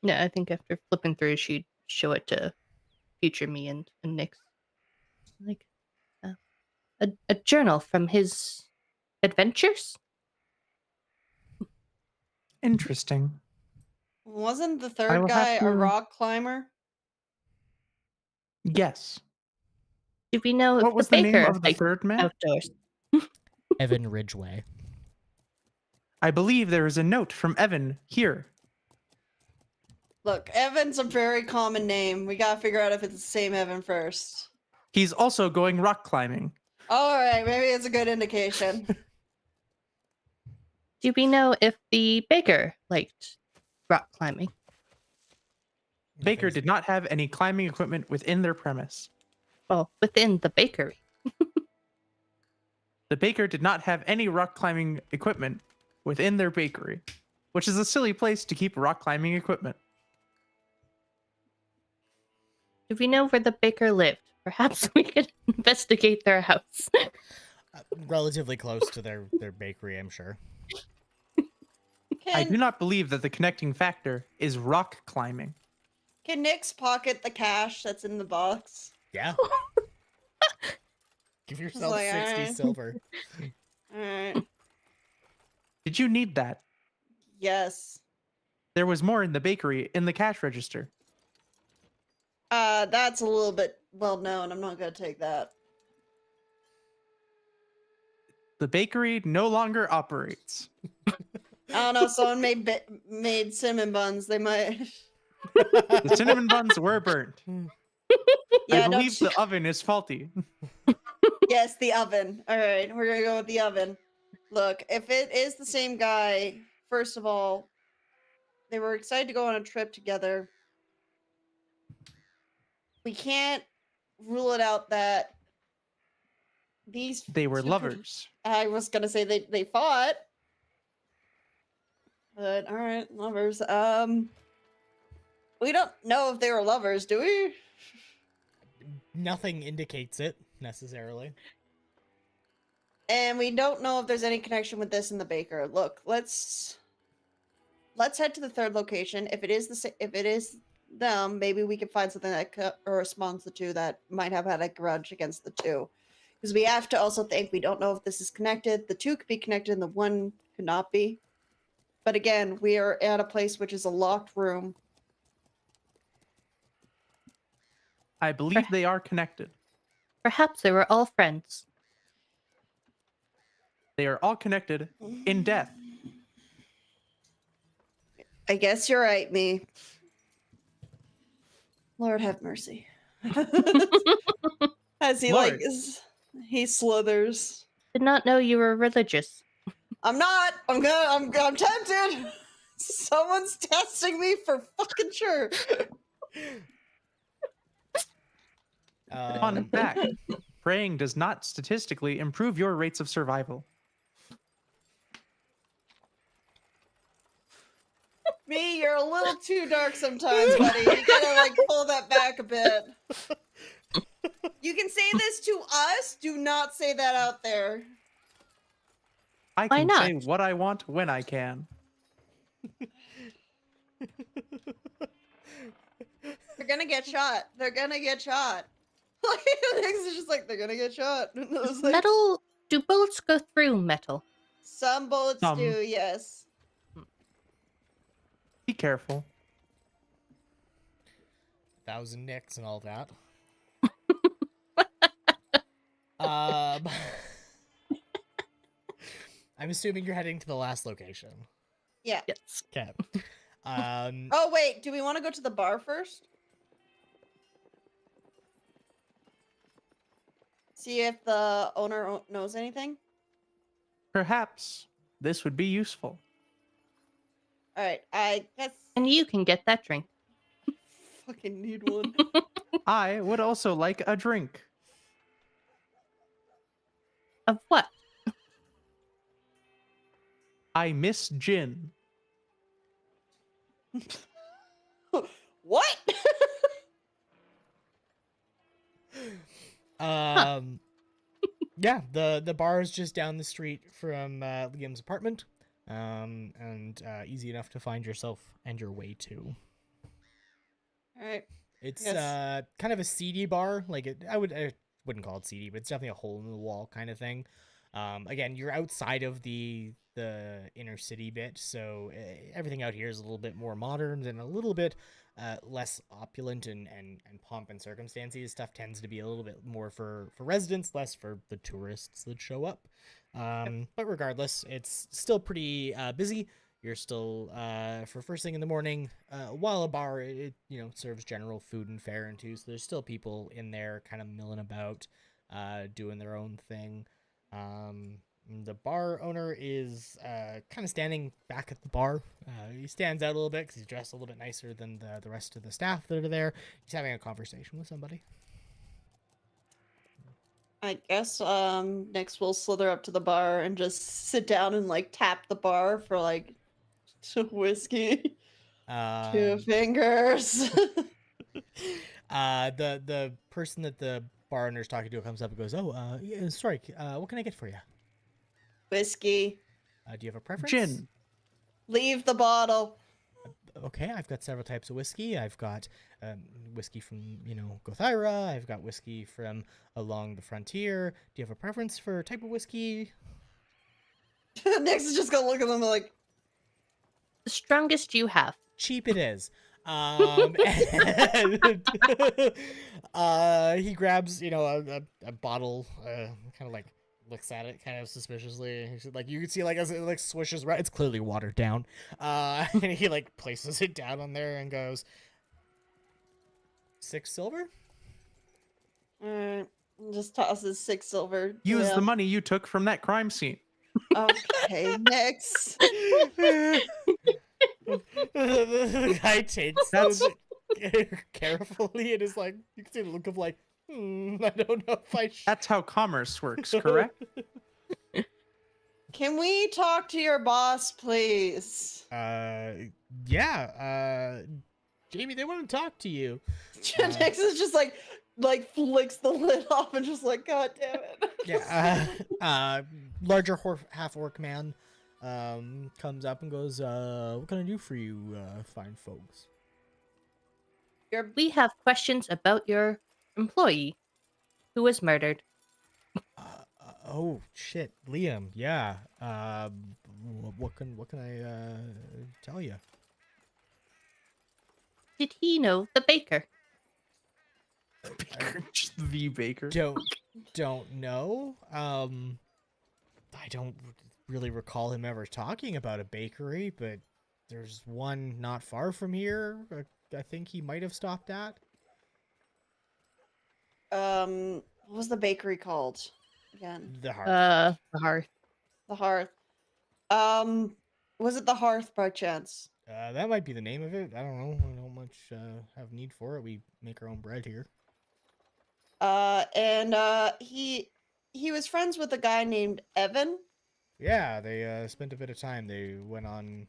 Yeah, I think after flipping through, she'd show it to future me and Nyx. Like, a journal from his adventures? Interesting. Wasn't the I third will guy have a to- rock climber? Yes. Do we know if What was the the baker name of the likes third man? outdoors? Evan Ridgway. I believe there is a note from Evan here. Look, Evan's a very common name. We gotta figure out if it's the same Evan first. He's also going rock climbing. All right, maybe it's a good indication. Do we know if the baker liked rock climbing? Baker Nothing's- did not have any climbing equipment within their premise. Well, within the bakery. The baker did not have any rock climbing equipment within their bakery, which is a silly place to keep rock climbing equipment. Do we know where the baker lived? Perhaps we could investigate their house. relatively close to their bakery, I'm sure. I do Can not believe that the connecting factor is rock climbing. Nyx pocket the cash that's in the box? Yeah. Give yourself like, 60 alright. silver. All right. Did you need that? Yes. There was more in the bakery in the cash register. That's a little bit well known. I'm not gonna take that. The bakery no longer operates. I don't know. Someone made cinnamon buns. They might. The cinnamon buns were burnt. Yeah, I don't believe you- the oven is faulty. Yes, the oven. All right, we're gonna go with the oven. Look, if it is the same guy, first of all, they were excited to go on a trip together. We can't rule it out that these They were two could- lovers. I was gonna say they fought, but all right, lovers. We don't know if they were lovers, do we? Nothing indicates it necessarily. And we don't know if there's any connection with this and the baker. Look, let's head to the third location. If it is them, maybe we can find something that corresponds to the two that might have had a grudge against the two. Because we have to also think we don't know if this is connected. The two could be connected and the one could not be. But again, we are at a place which is a locked room. I believe they are connected. Perhaps they were all friends. They are all connected in death. I guess you're right, me. Lord have mercy. As he Lord. he slithers. Did not know you were religious. I'm not. I'm tempted. Someone's testing me for fucking sure. Fun fact, praying does not statistically improve your rates of survival. Me, you're a little too dark sometimes, buddy. You gotta like pull that back a bit. You can say this to us. Do not say that out there. I Why can not? say what I want when I can. They're gonna get shot. They're gonna get shot. Like it's just like they're gonna get shot. It was like, Metal. Do bullets go through metal? some bullets Some. do, yes. Be careful. 1,000 nicks and all that. um, I'm assuming you're heading to the last location. Yeah. Yes. Okay. Oh wait, do we want to go to the bar first? See if the owner knows anything. Perhaps this would be useful. All right, I guess And you can get that drink. fucking need one. I would also like a drink. Of what? I miss gin. What? Yeah, the bar is just down the street from Liam's apartment, and easy enough to find yourself and your way to. All right. It's Yes. kind of a seedy bar. Like I wouldn't call it seedy, but it's definitely a hole in the wall kind of thing. Again, you're outside of the inner city bit, so everything out here is a little bit more modern and a little bit less opulent and pomp and circumstances. Stuff tends to be a little bit more for residents, less for the tourists that show up. But regardless, it's still pretty busy. You're still for first thing in the morning. While a bar, it serves general food and fare and too, so there's still people in there kind of milling about. doing their own thing. The bar owner is kind of standing back at the bar. He stands out a little bit because he's dressed a little bit nicer than the rest of the staff that are there. He's having a conversation with somebody. I guess Nyx will slither up to the bar and just sit down and like tap the bar for like whiskey. 2 fingers. The person that the bar owner is talking to comes up and goes, "Oh, yeah, sorry. What can I get for you? Whiskey. Do you have a preference?" Gin. Leave the bottle. Okay, I've got several types of whiskey. I've got whiskey from, Gothyra. I've got whiskey from along the frontier. Do you have a preference for type of whiskey? Nyx is just gonna look at them like, The strongest you have. Cheap it is. And, he grabs, a bottle, kind of like looks at it kind of suspiciously. He's like, you can see like as it like swishes right, it's clearly watered down. And he like places it down on there and goes, 6 silver. alright, just tosses 6 silver. Use Yeah. the money you took from that crime scene. Okay, Nyx. The guy takes it carefully and is like, you can see the look of like, I don't know if I should. That's how commerce works, correct? Can we talk to your boss, please? Yeah. Jamie, they want to talk to you. Nyx is just like flicks the lid off and just like, God damn it. Yeah. Larger half orc man comes up and goes, what can I do for you, fine folks? We have questions about your employee who was murdered. Oh shit, Liam. Yeah. What can I tell you? Did he know the baker? Baker, just the baker. Don't know. I don't really recall him ever talking about a bakery, but there's one not far from here. I think he might have stopped at. What was the bakery called again? The Hearth. The hearth. The Hearth. Was it the Hearth by chance? That might be the name of it. I don't know. I don't much have need for it. We make our own bread here. And he was friends with a guy named Evan. Yeah, they spent a bit of time. They went on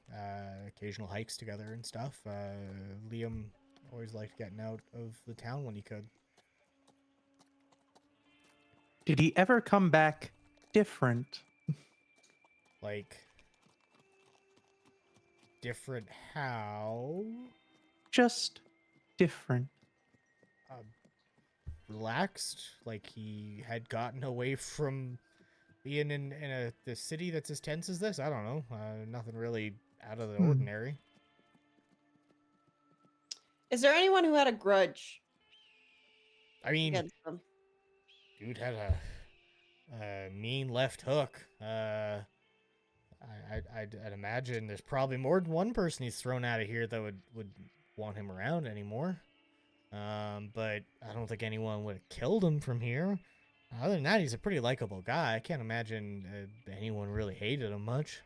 occasional hikes together and stuff. Liam always liked getting out of the town when he could. Did he ever come back different? Like, different how? Just different. Relaxed, like he had gotten away from being in the city that's as tense as this. I don't know. Nothing really out of the ordinary. Is there anyone who had a grudge I mean, against them? dude had a mean left hook. I'd imagine there's probably more than one person he's thrown out of here that would want him around anymore. But I don't think anyone would have killed him from here. Other than that, he's a pretty likable guy. I can't imagine anyone really hated him much.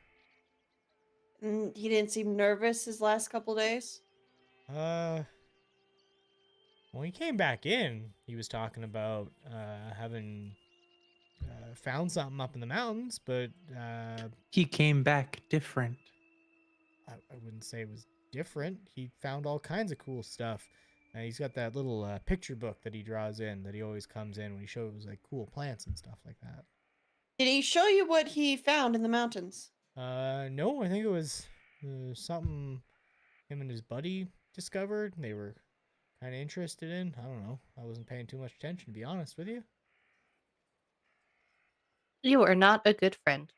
He didn't seem nervous his last couple days. When he came back in, he was talking about having found something up in the mountains, but He came back different. I wouldn't say it was different. He found all kinds of cool stuff. He's got that little picture book that he draws in that he always comes in when he shows like cool plants and stuff like that. Did he show you what he found in the mountains? No, I think it was something him and his buddy discovered. And they were kind of interested in. I don't know. I wasn't paying too much attention, to be honest with you. You are not a good friend.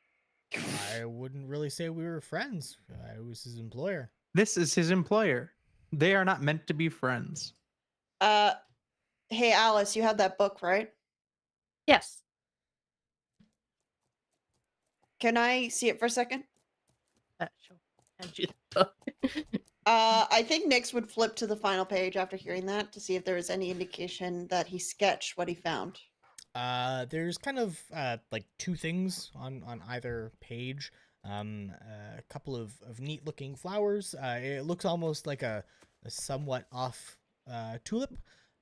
I wouldn't really say we were friends. I was his employer. This is his employer. They are not meant to be friends. Hey Alice, you have that book, right? Yes. Can I see it for a second? Sure. Hand you the book. I think Nyx would flip to the final page after hearing that to see if there was any indication that he sketched what he found. There's kind of like two things on either page. A couple of neat looking flowers. It looks almost like a somewhat off tulip.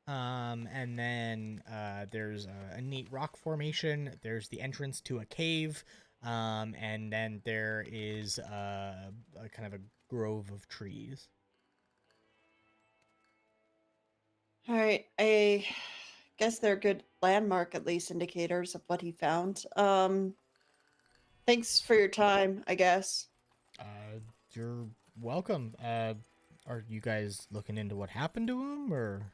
And then there's a neat rock formation. There's the entrance to a cave. And then there is a kind of a grove of trees. All right, I guess they're good landmark, at least indicators of what he found. Thanks for your time, I guess. You're welcome. Are you guys looking into what happened to him, or?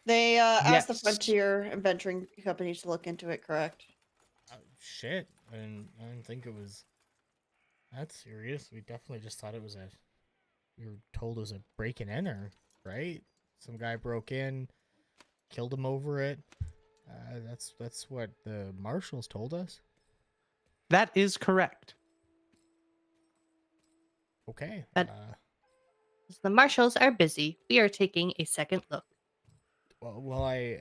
They asked the Yes. Frontier Adventuring Company to look into it, correct? Shit, I didn't think it was that serious. We definitely just thought it was we were told it was a break and enter, right? Some guy broke in, killed him over it. That's what the marshals told us. That is correct. Okay. But- The marshals are busy. We are taking a second look. Well, I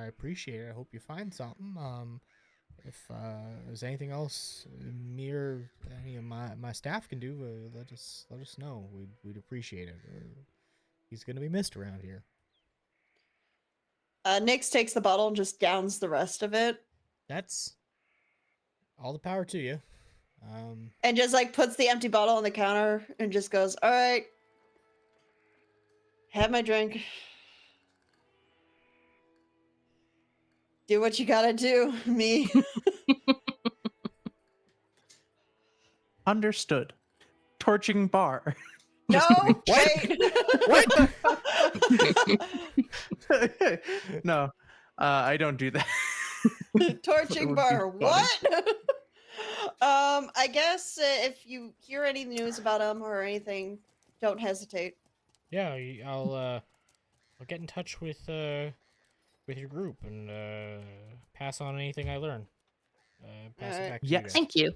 appreciate it. I hope you find something. If there's anything else me or any of my staff can do, let us know. We'd appreciate it. He's gonna be missed around here. Nyx takes the bottle and just downs the rest of it. That's all the power to you. And just like puts the empty bottle on the counter and just goes, all right, have my drink. Do what you gotta do, me. Understood. Torching bar. No, What? wait. No, I don't do that. Torching would be bar. funny. What? I guess if you hear any news about him or anything, don't hesitate. Yeah, I'll get in touch with your group and pass on anything I learn. Pass it Alright. back to you Yes. guys. Thank you.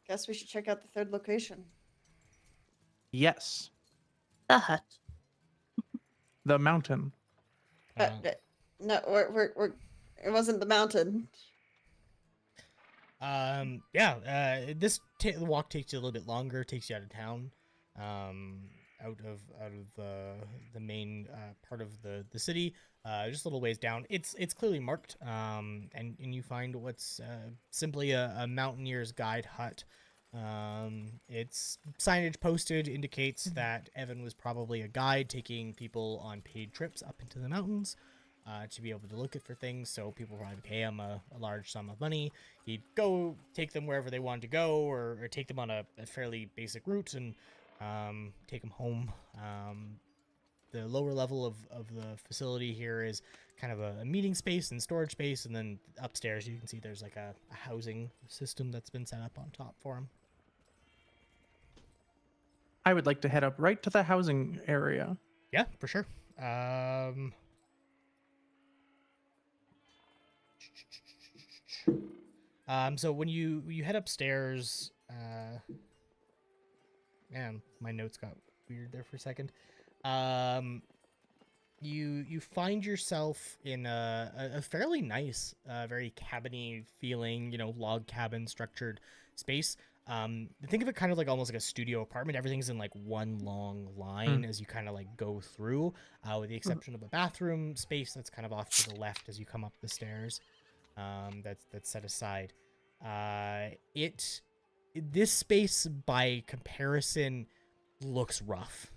Guess we should check out the third location. Yes. The hut. The mountain. Uh, No, we're. It wasn't the mountain. This the walk takes you a little bit longer. Takes you out of town, out of the main part of the city. Just a little ways down. It's clearly marked. And you find what's simply a mountaineer's guide hut. Its signage posted indicates that Evan was probably a guide taking people on paid trips up into the mountains. To be able to look for things, so people probably pay him a large sum of money. He'd go take them wherever they wanted to go, or take them on a fairly basic route and take them home. The lower level of the facility here is kind of a meeting space and storage space, and then upstairs you can see there's like a housing system that's been set up on top for him. I would like to head up right to the housing area. Yeah, for sure. So when you head upstairs, man, my notes got weird there for a second. You find yourself in a fairly nice, very cabiny feeling, log cabin structured space. Think of it kind of like almost like a studio apartment. Everything's in like one long line as you kind of like go through, with the exception of a bathroom space that's kind of off to the left as you come up the stairs. That's set aside. This space by comparison looks rough.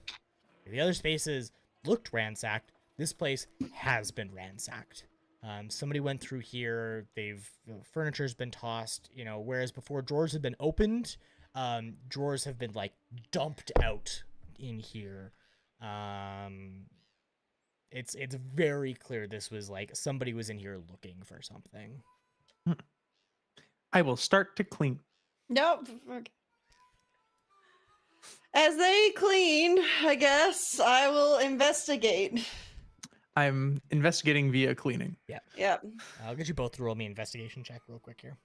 The other spaces looked ransacked. This place has been ransacked. Somebody went through here. Furniture's been tossed. Whereas before drawers had been opened, drawers have been like dumped out in here. It's very clear this was like somebody was in here looking for something. I will start to clean. Nope. As they clean, I guess I will investigate. I'm investigating via cleaning. Yep. I'll get you both to roll me an investigation check real quick here.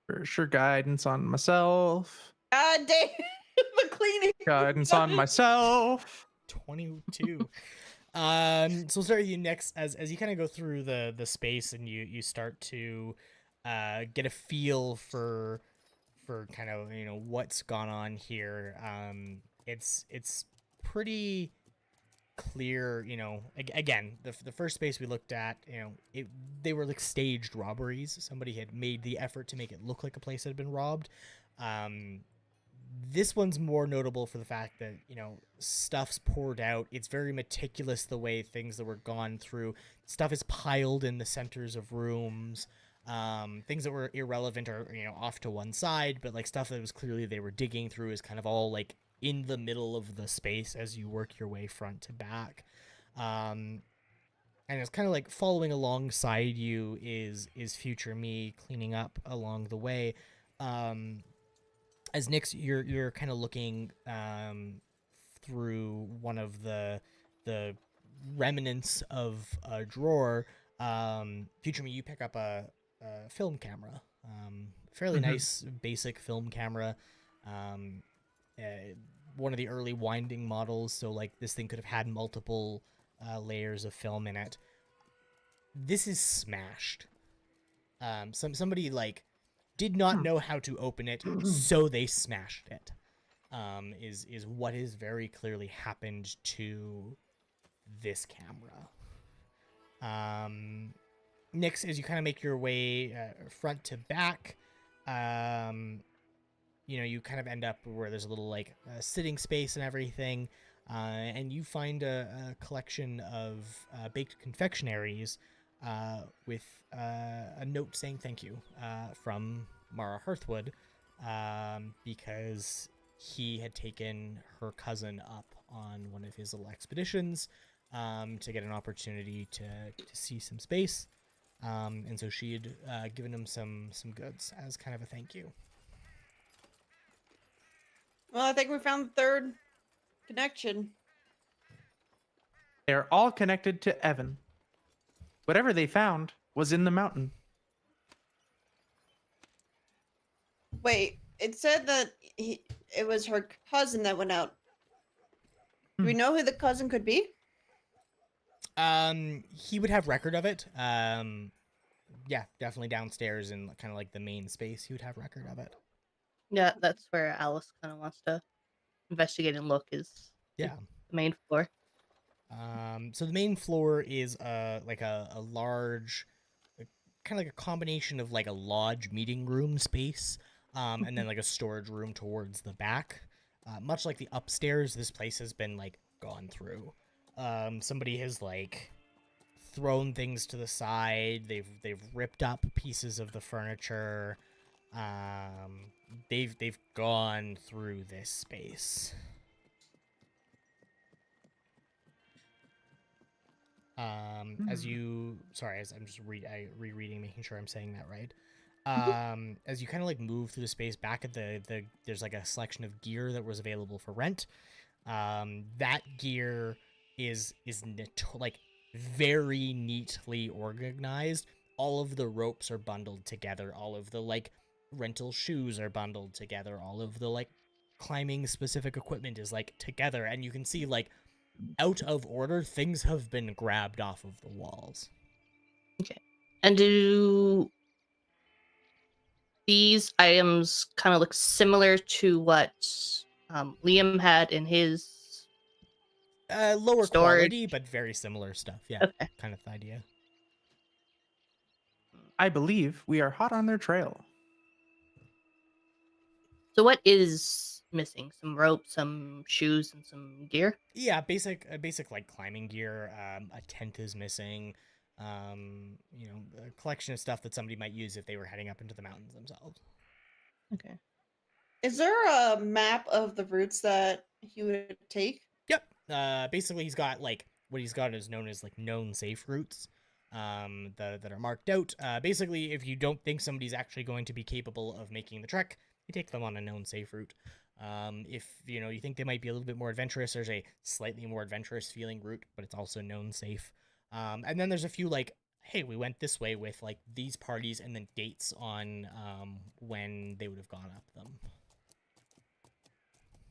For sure, guidance on myself. God damn the cleaning. Guidance on myself. 22. So we'll start with you next. As you kind of go through the space and you start to get a feel for kind of what's gone on here. It's pretty clear. Again, the first space we looked at, they were like staged robberies. Somebody had made the effort to make it look like a place had been robbed. This one's more notable for the fact that stuff's poured out. It's very meticulous the way things that were gone through. Stuff is piled in the centers of rooms. Things that were irrelevant are off to one side, but like stuff that was clearly they were digging through is kind of all like in the middle of the space as you work your way front to back. And it's kind of like following alongside you is future me cleaning up along the way. As Nyx, you're kind of looking through one of the remnants of a drawer. Future me, you pick up a film camera, fairly nice basic film camera. One of the early winding models, so like this thing could have had multiple layers of film in it. This is smashed. Somebody like did not know how to open it, so they smashed it. Is what has very clearly happened to this camera. Nyx, as you kind of make your way front to back, you kind of end up where there's a little like sitting space and everything, and you find a collection of baked confectionaries with a note saying thank you from Mara Hearthwood, because he had taken her cousin up on one of his little expeditions to get an opportunity to see some space. And so she had given him some goods as kind of a thank you. Well, I think we found the third connection. They're all connected to Evan. Whatever they found was in the mountain. Wait, it said that it was her cousin that went out. Do we know who the cousin could be? He would have record of it. Yeah, definitely downstairs in kind of like the main space. He would have record of it. Yeah, that's where Alice kind of wants to investigate and look. Is Yeah, the main floor. So the main floor is like a large, kind of like a combination of like a lodge meeting room space, and then like a storage room towards the back. Much like the upstairs, this place has been like gone through. Somebody has like thrown things to the side. They've ripped up pieces of the furniture. They've gone through this space. As I'm just rereading, making sure I'm saying that right. As you kind of like move through the space back at there's like a selection of gear that was available for rent. That gear is like very neatly organized. All of the ropes are bundled together. All of the like rental shoes are bundled together. All of the like climbing specific equipment is like together, and you can see like out of order things have been grabbed off of the walls. Okay. And do these items kind of look similar to what Liam had in his Lower storage? quality, but very similar stuff. Yeah, Okay. kind of the idea. I believe we are hot on their trail. So what is missing? Some rope, some shoes, and some gear? Yeah, basic like climbing gear. A tent is missing. A collection of stuff that somebody might use if they were heading up into the mountains themselves. Okay. Is there a map of the routes that he would take? Yep. Basically, he's got like what he's got is known as like known safe routes. That are marked out. Basically, if you don't think somebody's actually going to be capable of making the trek, you take them on a known safe route. If you think they might be a little bit more adventurous, there's a slightly more adventurous feeling route, but it's also known safe. And then there's a few like, hey, we went this way with like these parties, and then dates on when they would have gone up them.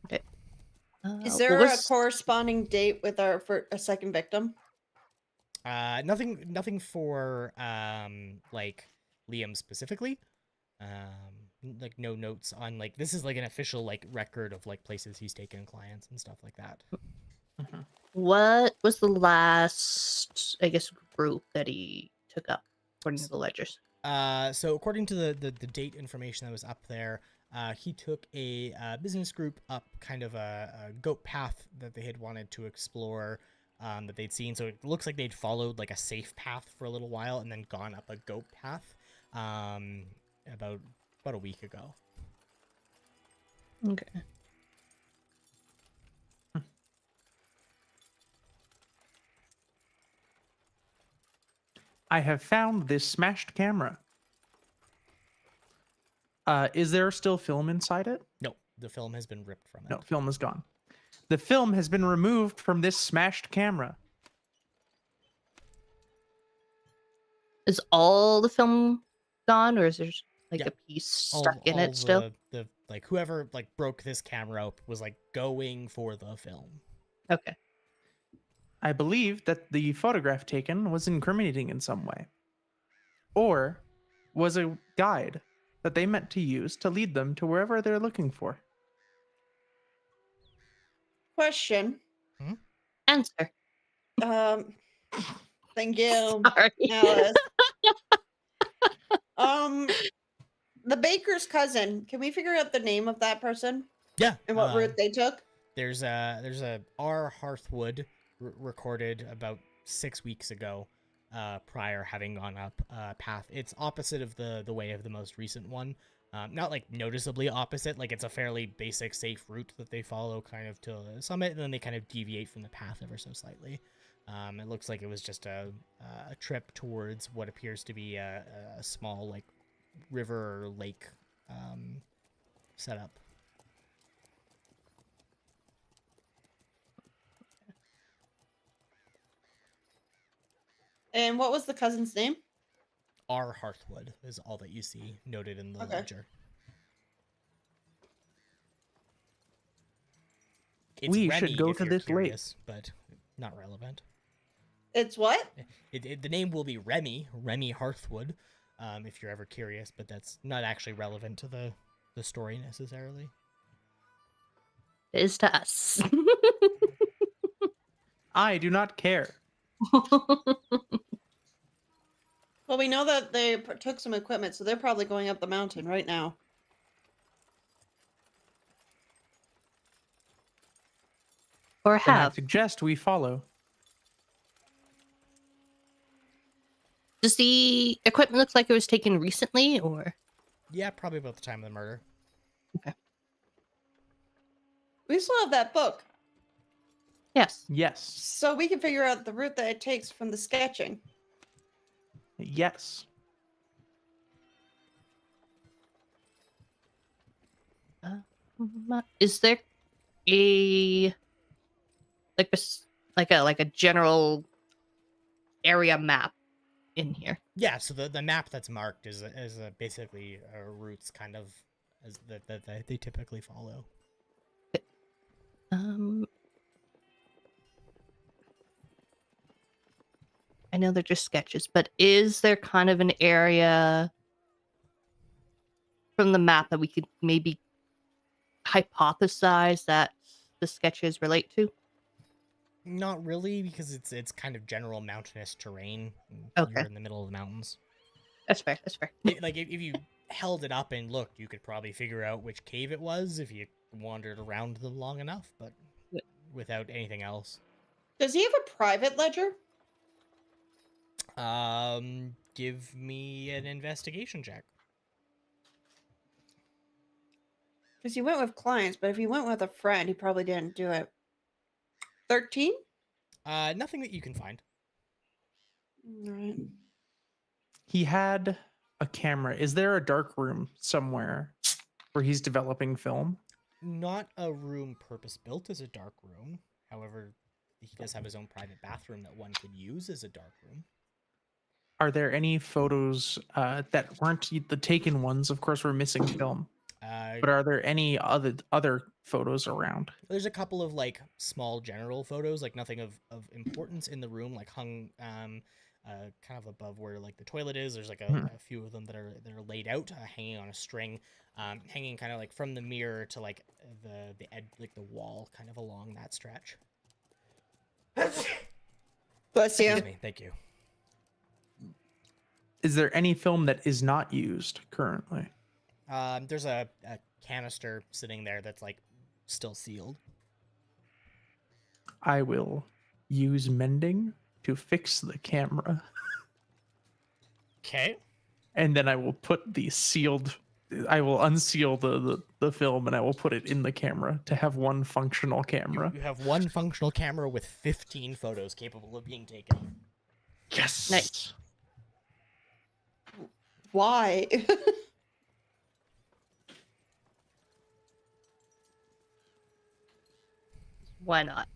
Okay. Is what there a was- corresponding date with our for a second victim? Nothing for like Liam specifically. Like no notes on like this is like an official like record of like places he's taken clients and stuff like that. Mhm. What was the last, I guess, group that he took up, according to the ledgers? So according to the date information that was up there, he took a business group up kind of a goat path that they had wanted to explore, that they'd seen. So it looks like they'd followed like a safe path for a little while and then gone up a goat path, about a week ago. Okay. I have found this smashed camera. Is there still film inside it? No, the film has been ripped from it. No, film is gone. The film has been removed from this smashed camera. Is all the film gone, or is there like Yeah. a piece stuck in it still? The like whoever like broke this camera up was like going for the film. Okay. I believe that the photograph taken was incriminating in some way, or was a guide that they meant to use to lead them to wherever they're looking for. Question. Answer. Thank you, Sorry. Alice. The baker's cousin. Can we figure out the name of that person Yeah. and what route they took? There's a R. Hearthwood recorded about 6 weeks ago, prior having gone up path. It's opposite of the way of the most recent one. Not like noticeably opposite, like it's a fairly basic safe route that they follow kind of to the summit, and then they kind of deviate from the path ever so slightly. It looks like it was just a trip towards what appears to be a small like river or lake setup. And what was the cousin's name? R. Hearthwood is all that you see noted in the Okay. ledger. It's We Remy should go if to you're this lake. curious, but not relevant. It's what? The name will be Remy Hearthwood, if you're ever curious, but that's not actually relevant to the story necessarily. It is to us. I do not care. Well, we know that they took some equipment, so they're probably going up the mountain right now. Or Then I have. suggest we follow. Does the equipment look like it was taken recently, or? Yeah, probably about the time of the murder. We still have that book, Yes. Yes. so we can figure out the route that it takes from the sketching. Yes. Is there a like a general area map in here? Yeah, so the map that's marked is basically routes kind of as that they typically follow. I know they're just sketches, but is there kind of an area from the map that we could maybe hypothesize that the sketches relate to? Not really, because it's kind of general mountainous terrain. Okay. You're in the middle of the mountains. That's fair. That's fair. Like if you held it up and looked, you could probably figure out which cave it was if you wandered around them long enough, but Yeah. without anything else. Does he have a private ledger? Give me an investigation check. Because he went with clients, but if he went with a friend, he probably didn't do it. 13? Nothing that you can find. All right. He had a camera. Is there a dark room somewhere where he's developing film? Not a room purpose built as a dark room. However, he does have his own private bathroom that one could use as a dark room. Are there any photos that weren't the taken ones? Of course, we're missing film. But are there any other photos around? There's a couple of like small general photos, like nothing of importance in the room, like hung kind of above where like the toilet is. There's like a few of them that are laid out, hanging on a string, hanging kind of like from the mirror to like the edge, like the wall, kind of along that stretch. Bless you. Excuse me. Thank you. Is there any film that is not used currently? There's a canister sitting there that's like still sealed. I will use mending to fix the camera. Okay. And then I will put I will unseal the film and I will put it in the camera to have one functional camera. You have one functional camera with 15 photos capable of being taken. Yes. Nice. Why? Why not?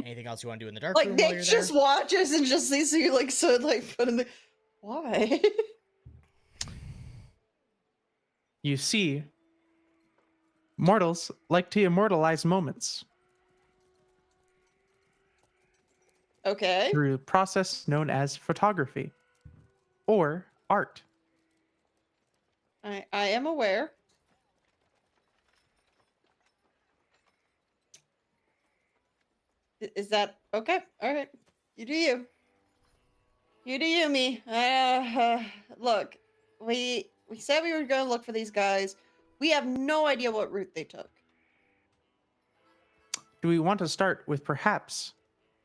Anything else you want to do in the dark Like room while you're Nick there? just watches and just sees you like so like put in the why? You see, mortals like to immortalize moments Okay. through a process known as photography or art. I am aware. Is that okay? All right. You do you. You do you, me. Look, we said we were going to look for these guys. We have no idea what route they took. Do we want to start with perhaps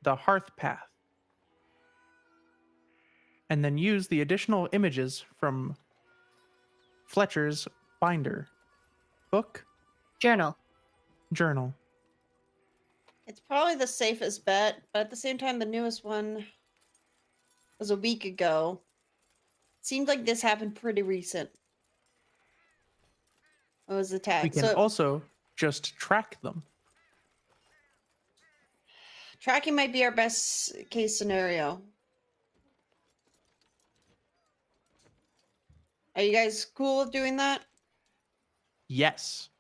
the hearth path? And then use the additional images from Fletcher's binder, book, Journal. journal. It's probably the safest bet, but at the same time, the newest one was a week ago. Seemed like this happened pretty recent. It was the tag. We can So also just track them. tracking might be our best case scenario. Are you guys cool with doing that? Yes.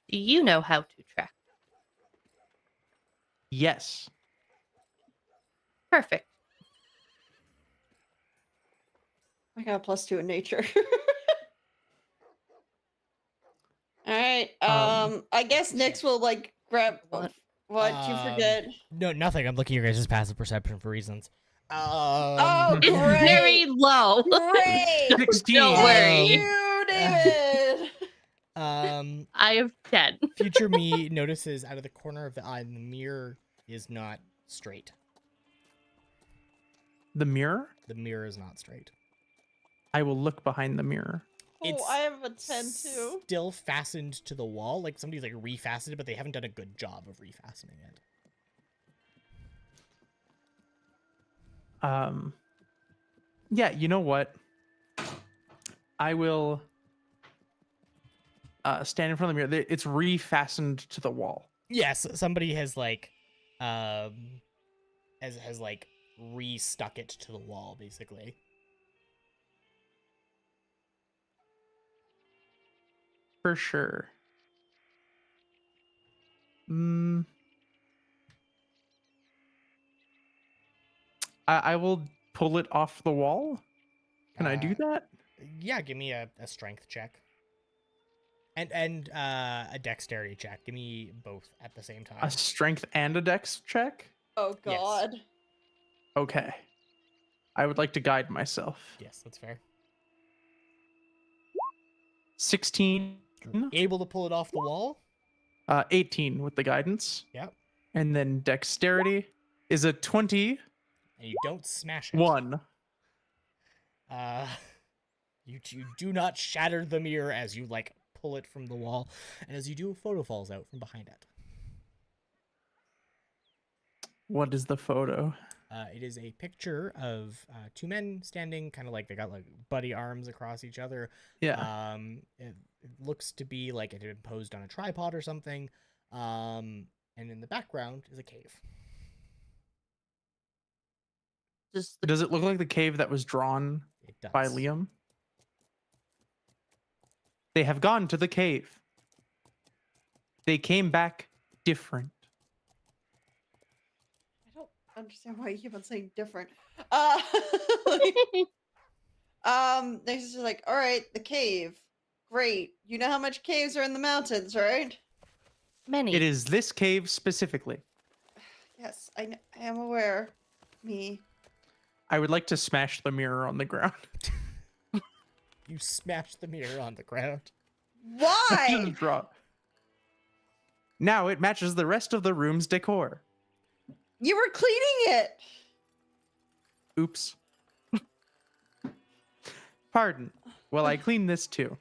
Do you know how to track? Yes. Perfect. I got a +2 in nature. All right. I guess Nyx will like grab What? what you forget. No, nothing. I'm looking at your guys' passive perception for reasons. Oh, It's great. very low. Great. 16. Don't worry. You, David. I have 10. Future me notices out of the corner of the eye the mirror is not straight. The mirror? The mirror is not straight. I will look behind the mirror. It's I have a 10 too. Still fastened to the wall. Like somebody's like refastened it, but they haven't done a good job of refastening it. Yeah, you know what? I will stand in front of the mirror. It's refastened to the wall. Yes, somebody has like has like restuck it to the wall, basically. For sure. I will pull it off the wall. Can I do that? Yeah, give me a strength check. And a dexterity check. Give me both at the same time. A strength and a dex check? Oh Yes. God. Okay. I would like to guide myself. Yes, that's fair. 16. Able to pull it off the wall? 18 with the guidance. Yep. And then dexterity is a 21. And you don't smash it. You do not shatter the mirror as you like pull it from the wall, and as you do, a photo falls out from behind it. What is the photo? It is a picture of two men standing, kind of like they got like buddy arms across each other. Yeah. It looks to be like it had been posed on a tripod or something. And in the background is a cave. Does it look like the cave that was drawn It does. by Liam? They have gone to the cave. They came back different. I don't understand why you keep on saying different. Like, they're just like, all right, the cave. Great. You know how much caves are in the mountains, right? Many. It is this cave specifically. Yes, I am aware. Me. I would like to smash the mirror on the ground. You smashed the mirror on the ground. Why? Just drop. Now it matches the rest of the room's decor. You were cleaning it. Oops. Pardon. Well, I cleaned this too.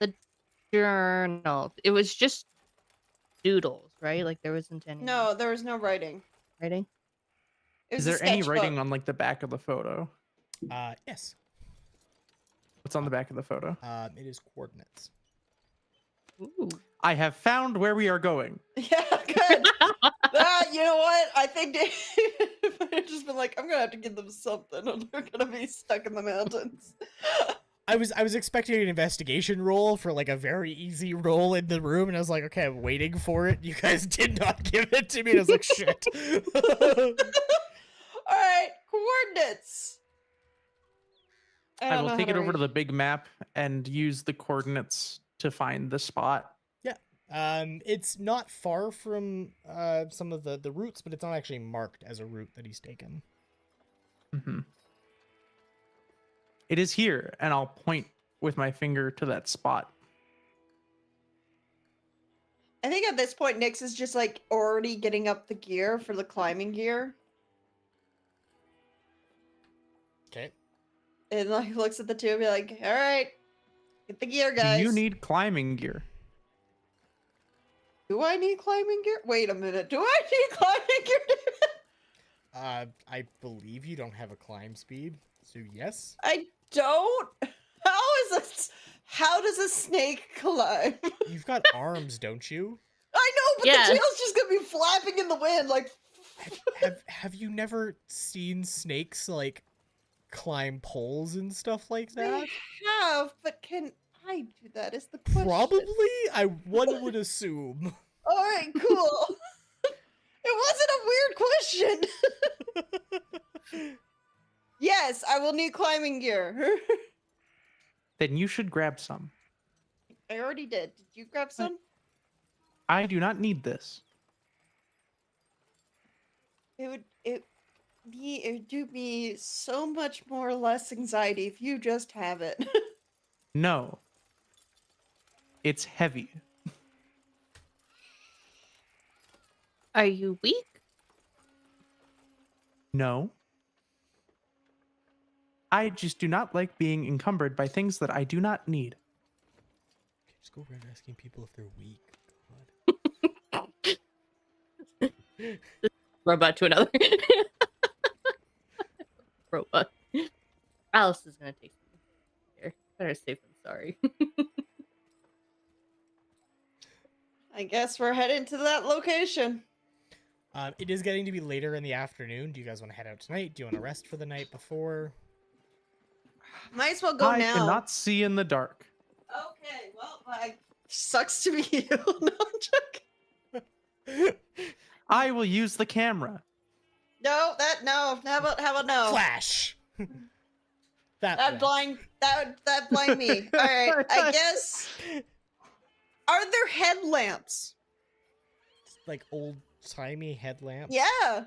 The journal. It was just doodles, right? Like there wasn't any No, there was no writing. writing. It was Is a there any sketchbook. writing on like the back of the photo? Yes. What's on the back of the photo? It is coordinates. Ooh. I have found where we are going. Yeah, good. You know what? I think Dave might have just been like, I'm gonna have to give them something, or they're gonna be stuck in the mountains. I was expecting an investigation roll for like a very easy roll in the room, and I was like, okay, I'm waiting for it. You guys did not give it to me, and I was like, shit. All right, coordinates. I don't will know take how it over to read. the big map and use the coordinates to find the spot. It's not far from some of the routes, but it's not actually marked as a route that he's taken. Mm-hmm. It is here, and I'll point with my finger to that spot. I think at this point, Nyx is just like already getting up the gear for the climbing gear, Okay. and like looks at the two and be like, "All right, get the gear, Do guys." you need climbing gear? Do I need climbing gear? Wait a minute. Do I need climbing gear? I believe you don't have a climb speed, so yes. I don't. How does a snake climb? You've got arms, don't you? I know, but Yeah. the tail's just gonna be flapping in the wind, like. Have you never seen snakes like climb poles and stuff like that? They have, but can I do that? Is the question. Probably. One would assume. All right, cool. It wasn't a weird question. Yes, I will need climbing gear. Then you should grab some. I already did. Did you grab some? I do not need this. It would do me so much more less anxiety if you just have it. No. It's heavy. Are you weak? No. I just do not like being encumbered by things that I do not need. Just go around asking people if they're weak. Robot to another. Robot. Alice is gonna take some here. Better safe than sorry. I guess we're heading to that location. It is getting to be later in the afternoon. Do you guys want to head out tonight? Do you want to rest for the night before? Might as well go I now. cannot see in the dark. Okay, well, sucks to be you. No, I'm joking. I will use the camera. No. How about no? Flash. That way. blind me. All right, I guess. Are there headlamps? Like old-timey headlamps. Yeah.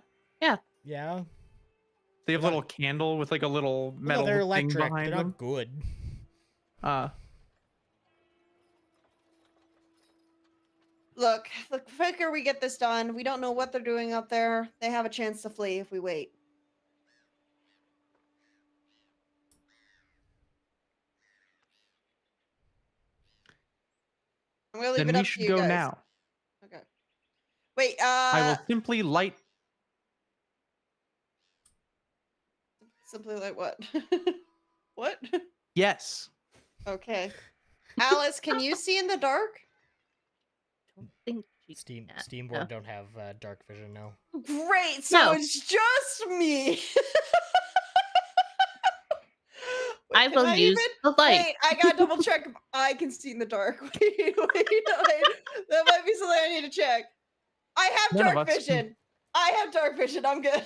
Yeah. They have a little candle with like a little metal They're thing electric. behind They're them. not good. Look, the quicker we get this done, we don't know what they're doing up there. They have a chance to flee if we wait. I'm gonna leave Then it we up to should you go guys. now. Okay. Wait, I will simply light. simply like what? What? Yes. Okay. Alice, can you see in the dark? Don't think Steamboard don't have dark vision, no. Great, so No. it's just me. I Can will use even... the light. Wait, I gotta double check if I can see in the dark. Wait. That might be something I need to check. I have None of dark us vision. I have dark vision. I'm good.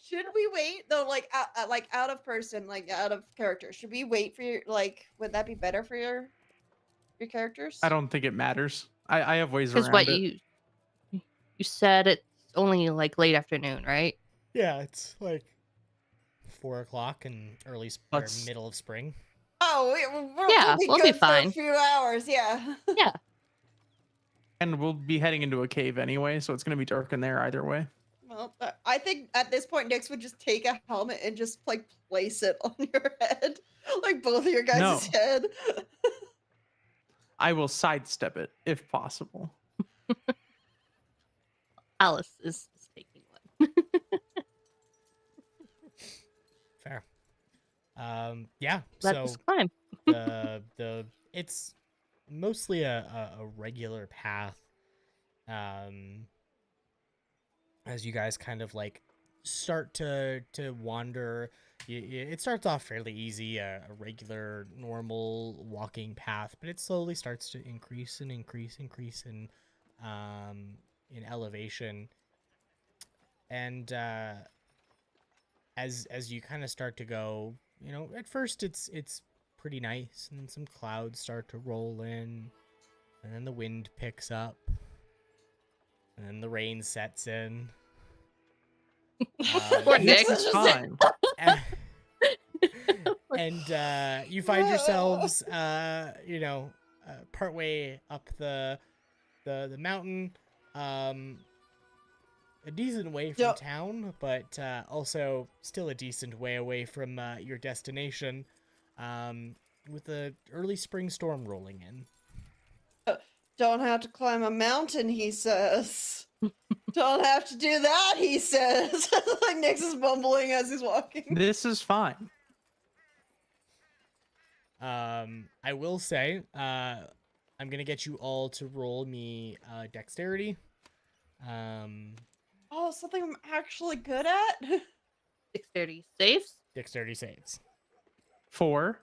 Should we wait though? Like out of person, like out of character. Should we wait for your would that be better for your characters? I don't think it matters. I have ways Because around what it. you said it's only like late afternoon, right? Yeah, it's like 4 o'clock in early or middle of spring. Oh, We'll be fine. For a few hours, yeah. Yeah. And we'll be heading into a cave anyway, so it's going to be dark in there either way. Well, I think at this point, Nyx would just take a helmet and just like place it on your head, like both of your guys' head. I will sidestep it if possible. Alice is taking one. Fair. Yeah. Let's So climb. it's mostly a regular path. As you guys kind of like start to wander, it starts off fairly easy, a regular normal walking path, but it slowly starts to increase in elevation. And as you kind of start to go, at first it's pretty nice, and then some clouds start to roll in, and then the wind picks up, and then the rain sets in. Poor Nyx. It's fine. And you find yourselves, partway up the mountain, a decent way from town, but also still a decent way away from your destination, with the early spring storm rolling in. Don't have to climb a mountain, he says. Don't have to do that, he says. Like Nyx is mumbling as he's walking. This is fine. I will say, I'm gonna get you all to roll me dexterity. Oh, something I'm actually good at? Dexterity saves. Dexterity saves. 4.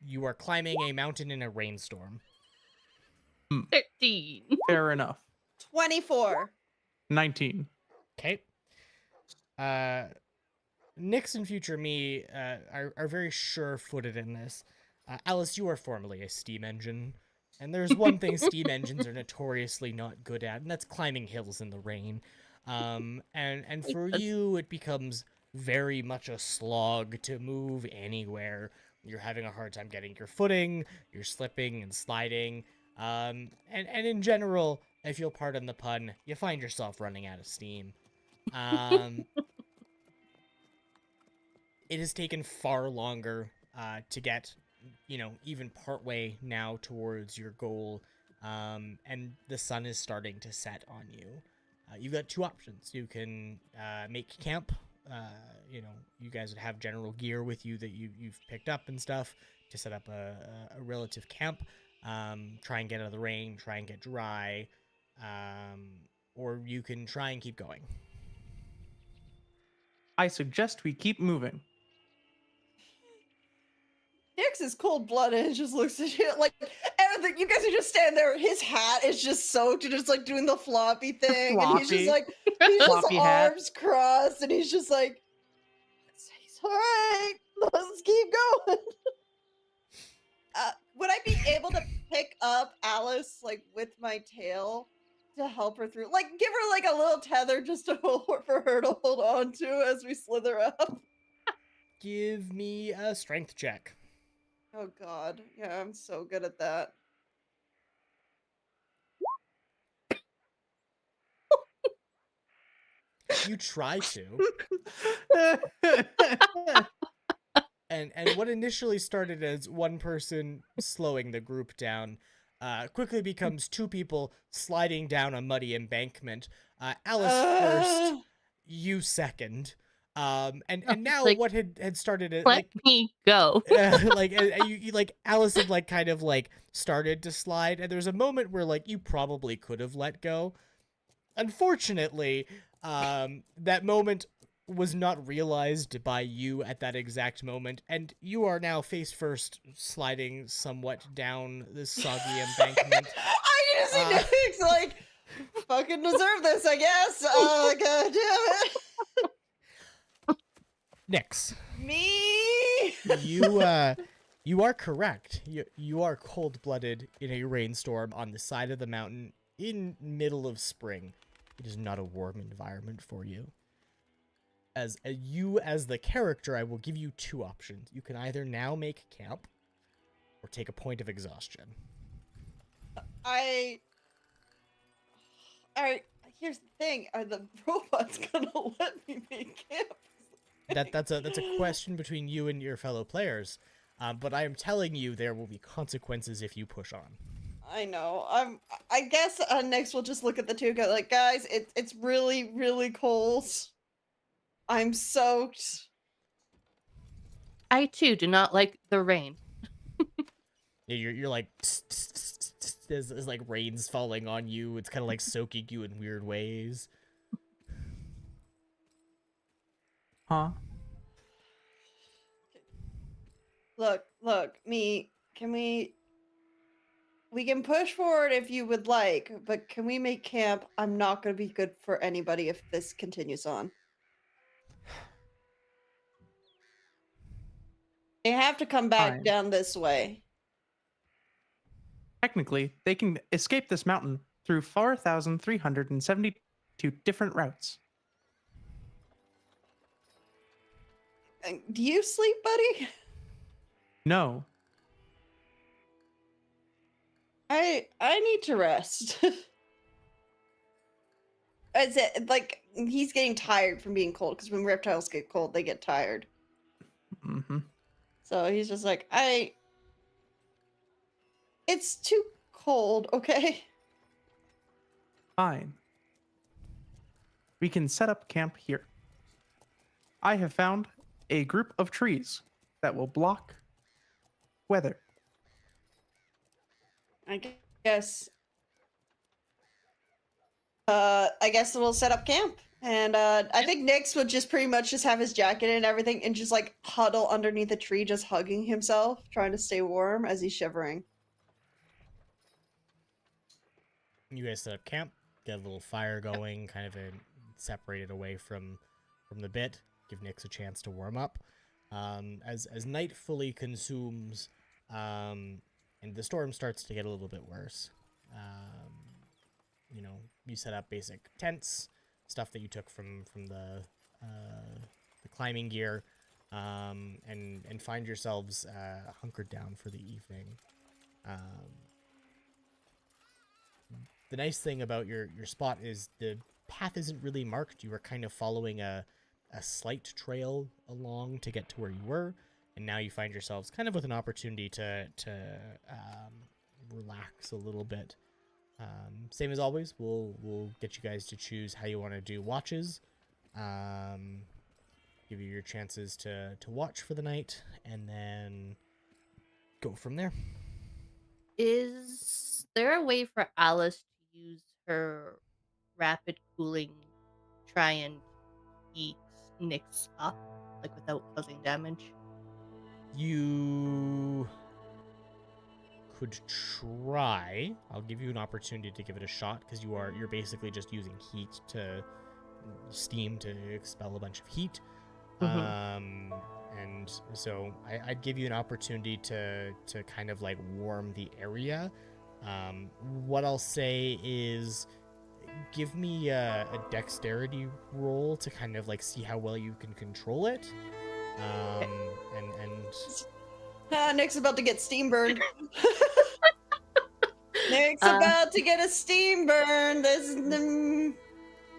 You are climbing a mountain in a rainstorm. 13. Fair enough. 24. 19. Okay. Nyx and future me are very sure-footed in this. Alice, you are formerly a steam engine, and there's one thing steam engines are notoriously not good at, and that's climbing hills in the rain. And for you, it becomes very much a slog to move anywhere. You're having a hard time getting your footing, you're slipping and sliding, and in general, if you'll pardon the pun, you find yourself running out of steam. It has taken far longer to get, even partway now towards your goal, and the sun is starting to set on you. You've got 2 options. You can make camp. You guys would have general gear with you that you've picked up and stuff to set up a relative camp. Try and get out of the rain, try and get dry, or you can try and keep going. I suggest we keep moving. Nyx is cold-blooded and just looks at you like everything. You guys are just standing there. His hat is just soaked and just like doing the floppy thing. And he's just like, he's just Floppy hat. arms crossed and he's just like, he's all right, let's keep going. Would I be able to pick up Alice like with my tail to help her through? Like give her like a little tether just to for her to hold on to as we slither up? Give me a strength check. Oh god, yeah, I'm so good at that. You try to. And what initially started as one person slowing the group down quickly becomes 2 people sliding down a muddy embankment. Alice first, you second. And now like, what had started it, Let me go. like you like Allison like kind of like started to slide, and there's a moment where like you probably could have let go. Unfortunately, that moment was not realized by you at that exact moment, and you are now face first sliding somewhat down this soggy embankment. I just see Nyx like fucking deserve this, I guess. God damn it. Nyx, Me. you are correct. You are cold-blooded in a rainstorm on the side of the mountain in middle of spring. It is not a warm environment for you. As the character, I will give you two options. You can either now make camp or take a point of exhaustion. Here's the thing: are the robots gonna let me make camp? That's a question between you and your fellow players. But I am telling you, there will be consequences if you push on. I know. I guess next we'll just look at the two. Go like, guys, it's really really cold. I'm soaked. I too do not like the rain. Yeah, you're like there's like rain's falling on you. It's kind of like soaking you in weird ways. Huh? Look, me. Can we can push forward if you would like, but can we make camp? I'm not going to be good for anybody if this continues on. They have to come back Fine. down this way. Technically, they can escape this mountain through 4,372 different routes. Do you sleep, buddy? No. I need to rest. Is it like he's getting tired from being cold? Because when reptiles get cold, they get tired. Mm-hmm. So he's just like, it's too cold, okay? Fine. We can set up camp here. I have found a group of trees that will block weather. I guess. I guess we'll set up camp. And I think Nyx would just pretty much just have his jacket and everything and just like huddle underneath a tree, just hugging himself, trying to stay warm as he's shivering. You guys set up camp, get a little fire going, kind of separated away from the bit, give Nyx a chance to warm up. As night fully consumes, and the storm starts to get a little bit worse. You know, you set up basic tents, stuff that you took from the climbing gear, and find yourselves hunkered down for the evening. The nice thing about your spot is the path isn't really marked. You were kind of following a slight trail along to get to where you were, and now you find yourselves kind of with an opportunity to relax a little bit. Same as always, we'll get you guys to choose how you want to do watches. Give you your chances to watch for the night, and then go from there. Is there a way for Alice to use her rapid cooling, try and heat Nyx up, like without causing damage? You could try. I'll give you an opportunity to give it a shot, because you're basically just using heat to steam to expel a bunch of heat. Mm-hmm. And so I'd give you an opportunity to kind of like warm the area. What I'll say is give me a dexterity roll to kind of like see how well you can control it. Nyx about to get steam burned. Nyx about to get a steam burn.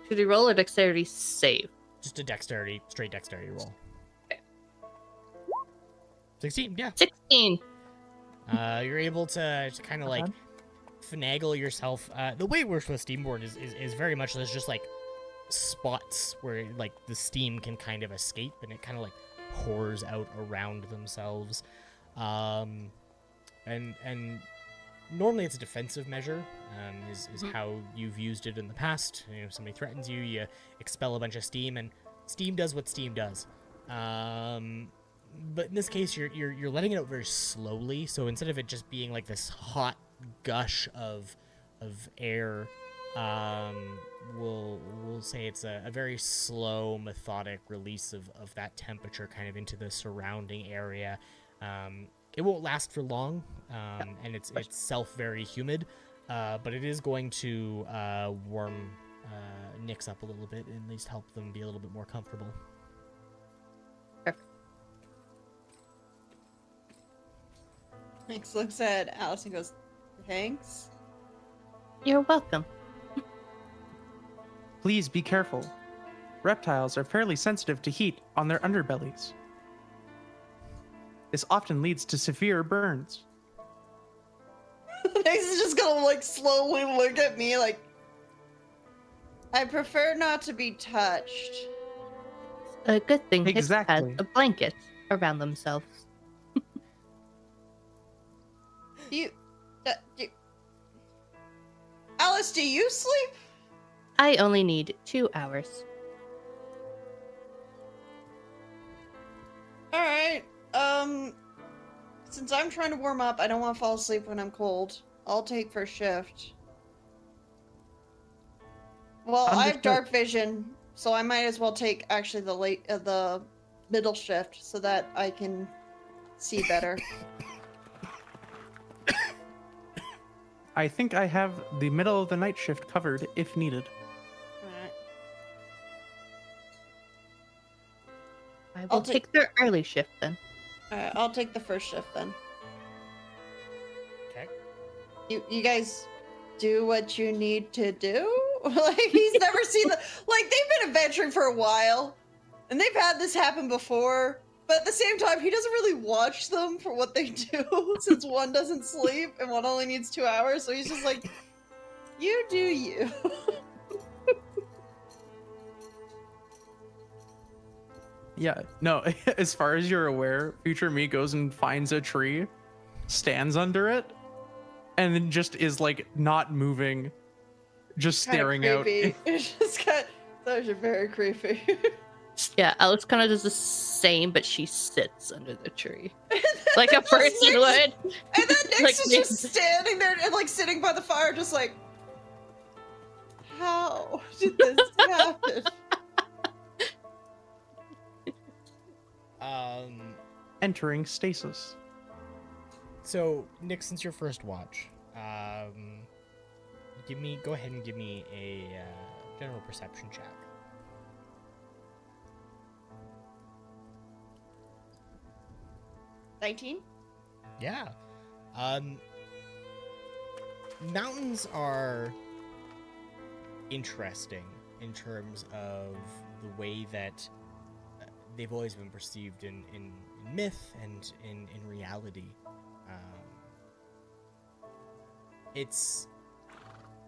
Should he roll a dexterity save? Just a straight dexterity roll. 16, yeah. 16. You're able to kind of like finagle yourself. The way it works with Steamborn is very much just like spots where like the steam can kind of escape, and it kind of like pours out around themselves. And normally it's a defensive measure, is how you've used it in the past. You know, somebody threatens you, you expel a bunch of steam, and steam does what steam does. But in this case, you're letting it out very slowly. So instead of it just being like this hot gush of air, we'll say it's a very slow, methodic release of that temperature kind of into the surrounding area. It won't last for long, and it's itself very humid, but it is going to warm Nyx up a little bit, and at least help them be a little bit more comfortable. Nyx looks at Alice and goes, "Thanks." You're welcome. Please be careful. Reptiles are fairly sensitive to heat on their underbellies. This often leads to severe burns. Nyx is just gonna like slowly look at me like, I prefer not to be touched. A good thing Nyx Exactly. has a blanket around themselves. Alice, do you sleep? I only need 2 hours. Alright, since I'm trying to warm up, I don't want to fall asleep when I'm cold. I'll take first shift. Well, I have dark vision, so I might as well take actually the middle shift so that I can see better. I think I have the middle of the night shift covered if needed. Alright. I will take the early shift then. Alright, I'll take the first shift then. Okay. You guys do what you need to do? Like, he's never seen the... Like, they've been adventuring for a while, and they've had this happen before, but at the same time, he doesn't really watch them for what they do, since one doesn't sleep, and one only needs 2 hours, so he's just like, you do you. Yeah, no, as far as you're aware, future me goes and finds a tree, stands under it, and then just is like not moving, just staring out. It's just kind of, those are very creepy. Yeah, Alex kind of does the same, but she sits under the tree. Like a person would. And then Nyx Like is just standing there and like sitting by the fire, just like, how did this happen? Entering stasis. So Nyx, since your first watch, go ahead and give me a general perception check. 19? Yeah. Mountains are interesting in terms of the way that they've always been perceived in myth and in reality. It's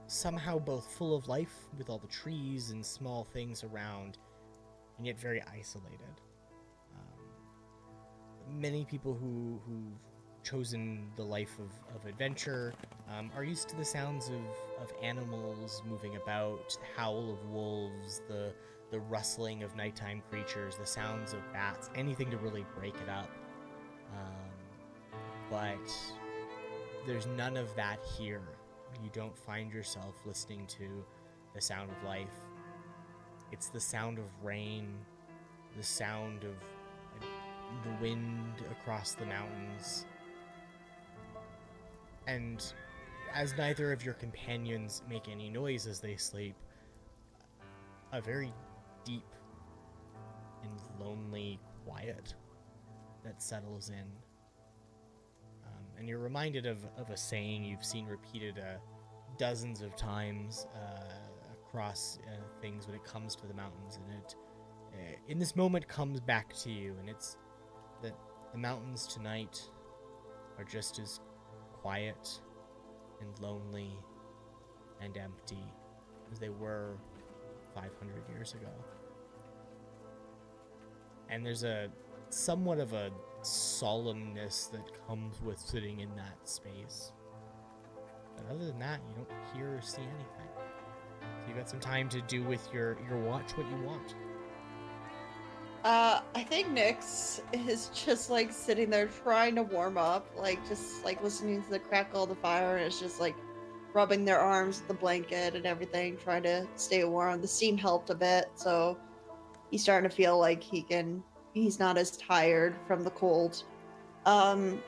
somehow both full of life with all the trees and small things around, and yet very isolated. Many people who've chosen the life of adventure are used to the sounds of animals moving about, the howl of wolves, the rustling of nighttime creatures, the sounds of bats, anything to really break it up. But there's none of that here. You don't find yourself listening to the sound of life. It's the sound of rain, the sound of the wind across the mountains. And as neither of your companions make any noise as they sleep, a very deep and lonely quiet that settles in. And you're reminded of a saying you've seen repeated dozens of times across things when it comes to the mountains, and it in this moment comes back to you, and it's that the mountains tonight are just as quiet and lonely and empty as they were 500 years ago. And there's a somewhat of a solemnness that comes with sitting in that space. But other than that, you don't hear or see anything. So you got some time to do with your watch what you want. I think Nyx is just like sitting there trying to warm up, like just like listening to the crackle of the fire, and it's just like rubbing their arms with the blanket and everything, trying to stay warm. The steam helped a bit, so he's starting to feel like he's not as tired from the cold. I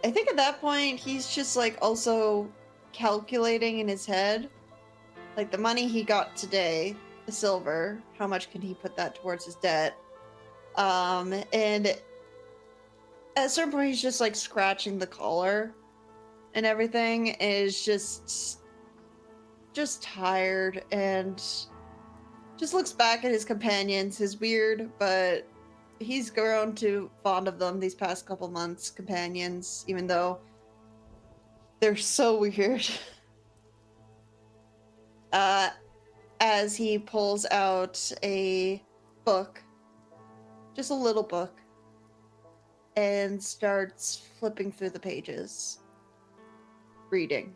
think at that point he's just like also calculating in his head, like the money he got today, the silver, how much can he put that towards his debt? And at a certain point he's just like scratching the collar and everything, and is just tired, and just looks back at his companions, his weird, but he's grown to fond of them these past couple months, companions, even though they're so weird. As he pulls out a book, just a little book, and starts flipping through the pages, reading.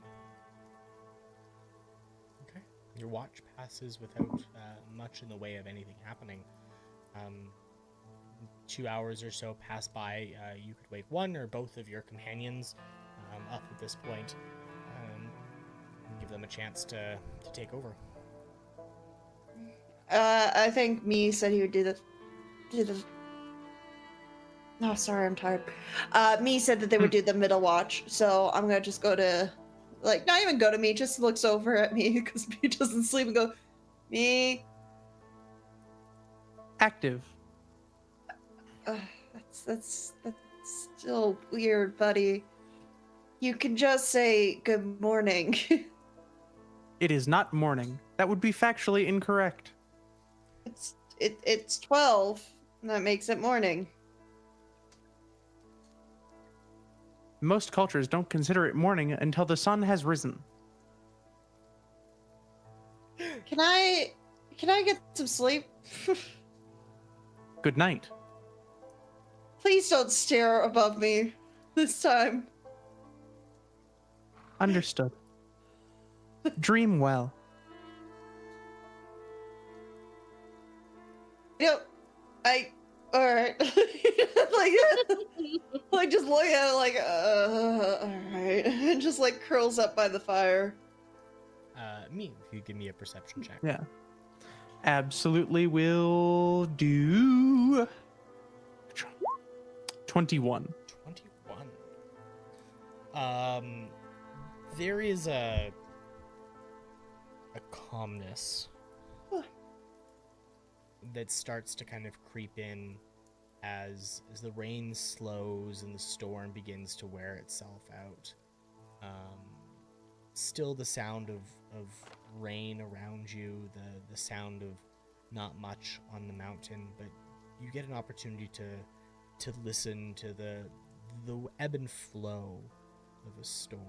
Okay. Your watch passes without much in the way of anything happening. 2 hours or so pass by. You could wake one or both of your companions up at this point, and give them a chance to take over. I think Me said he would do the. No, sorry, I'm tired. Me said that they would do the middle watch, so I'm gonna just go to, like, not even go to Me, just looks over at Me because Me doesn't sleep, and go, Me. Active. That's still weird, buddy. You can just say good morning. It is not morning. That would be factually incorrect. It's 12. And that makes it morning. Most cultures don't consider it morning until the sun has risen. Can I get some sleep? Good night. Please don't stare above me this time. Understood. Dream well. Alright. like just look at it like, alright. And just like curls up by the fire. Me, if you give me a perception check. Yeah. Absolutely will do. 21. 21. There is a calmness that starts to kind of creep in as the rain slows and the storm begins to wear itself out. Still the sound of rain around you, the sound of not much on the mountain, but you get an opportunity to listen to the ebb and flow of a storm.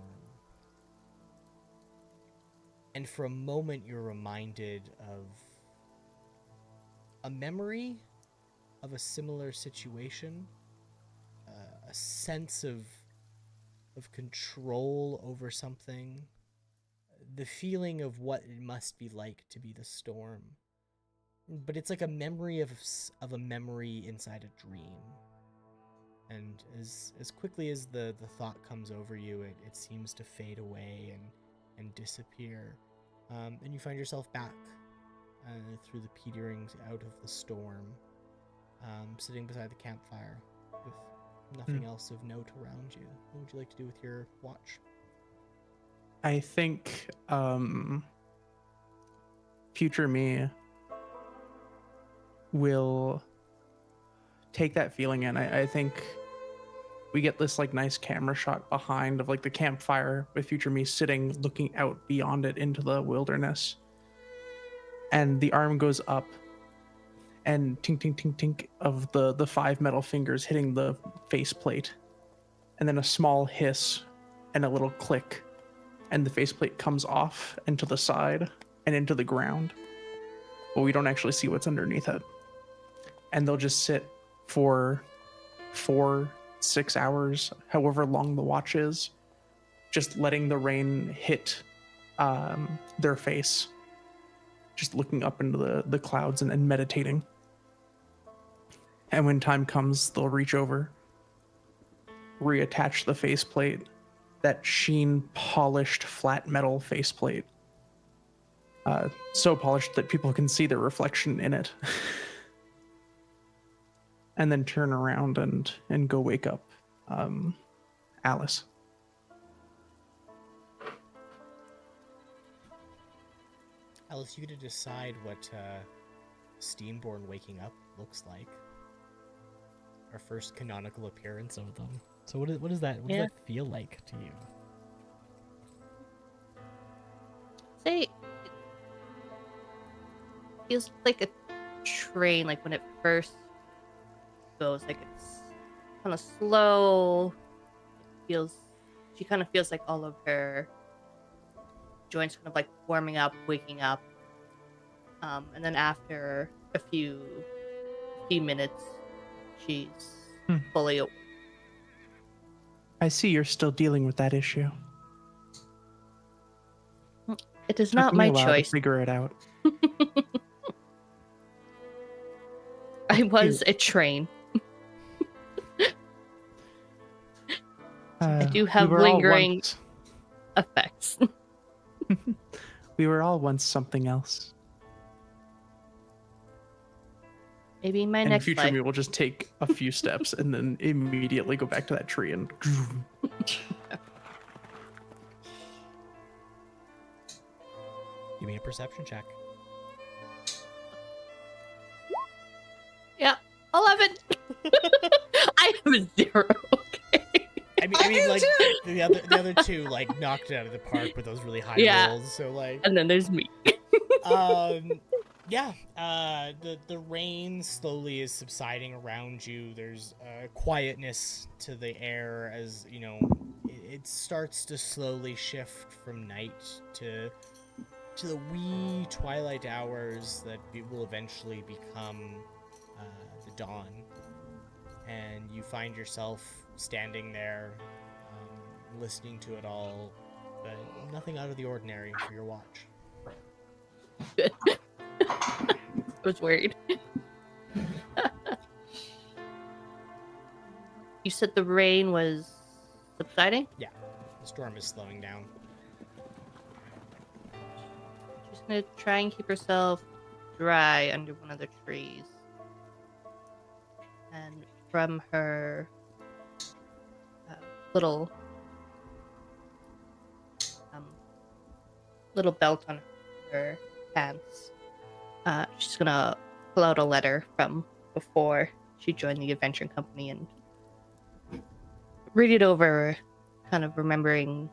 And for a moment you're reminded of a memory of a similar situation, a sense of control over something, the feeling of what it must be like to be the storm. But it's like a memory of a memory inside a dream. And as quickly as the thought comes over you, it seems to fade away and disappear. And you find yourself back through the peterings out of the storm, sitting beside the campfire with nothing else of note around you. What would you like to do with your watch? I think future me will take that feeling in. I think we get this like nice camera shot behind of like the campfire with future me sitting looking out beyond it into the wilderness, and the arm goes up and tink tink tink tink of the 5 metal fingers hitting the faceplate, and then a small hiss and a little click, and the faceplate comes off and to the side and into the ground. but we don't actually see what's underneath it. And they'll just sit for 4-6 hours, however long the watch is, just letting the rain hit their face, just looking up into the clouds and meditating. And when time comes, they'll reach over, reattach the faceplate, that sheen, polished, flat metal faceplate. So polished that people can see their reflection in it. And then turn around and go wake up Alice. Alice, you get to decide what Steamborn waking up looks like. Our first canonical appearance of them. So what does that feel like to you? Say it feels like a train, like when it first goes, like it's kind of slow. She kind of feels like all of her joints kind of like warming up, waking up, and then after a few minutes, she's fully awake. I see you're still dealing with that issue. It is Took not me my a while choice. to figure it out. I was a train. I do have lingering effects. We were all once something else. Maybe in my In next future, life. we will just take a few steps and then immediately go back to that tree and. Give me a perception check. Yeah, 11. I have a 0. Okay. I mean, like the other two like knocked it out of the park with those really high rolls. So like, And then there's me. yeah. The rain slowly is subsiding around you. There's quietness to the air as you know it starts to slowly shift from night to the wee twilight hours that will eventually become the dawn. And you find yourself standing there, listening to it all, but nothing out of the ordinary for your watch. I was worried. You said the rain was subsiding? Yeah, the storm is slowing down. She's gonna try and keep herself dry under one of the trees. And from her little belt on her pants, she's gonna pull out a letter from before she joined the adventuring company and read it over, kind of remembering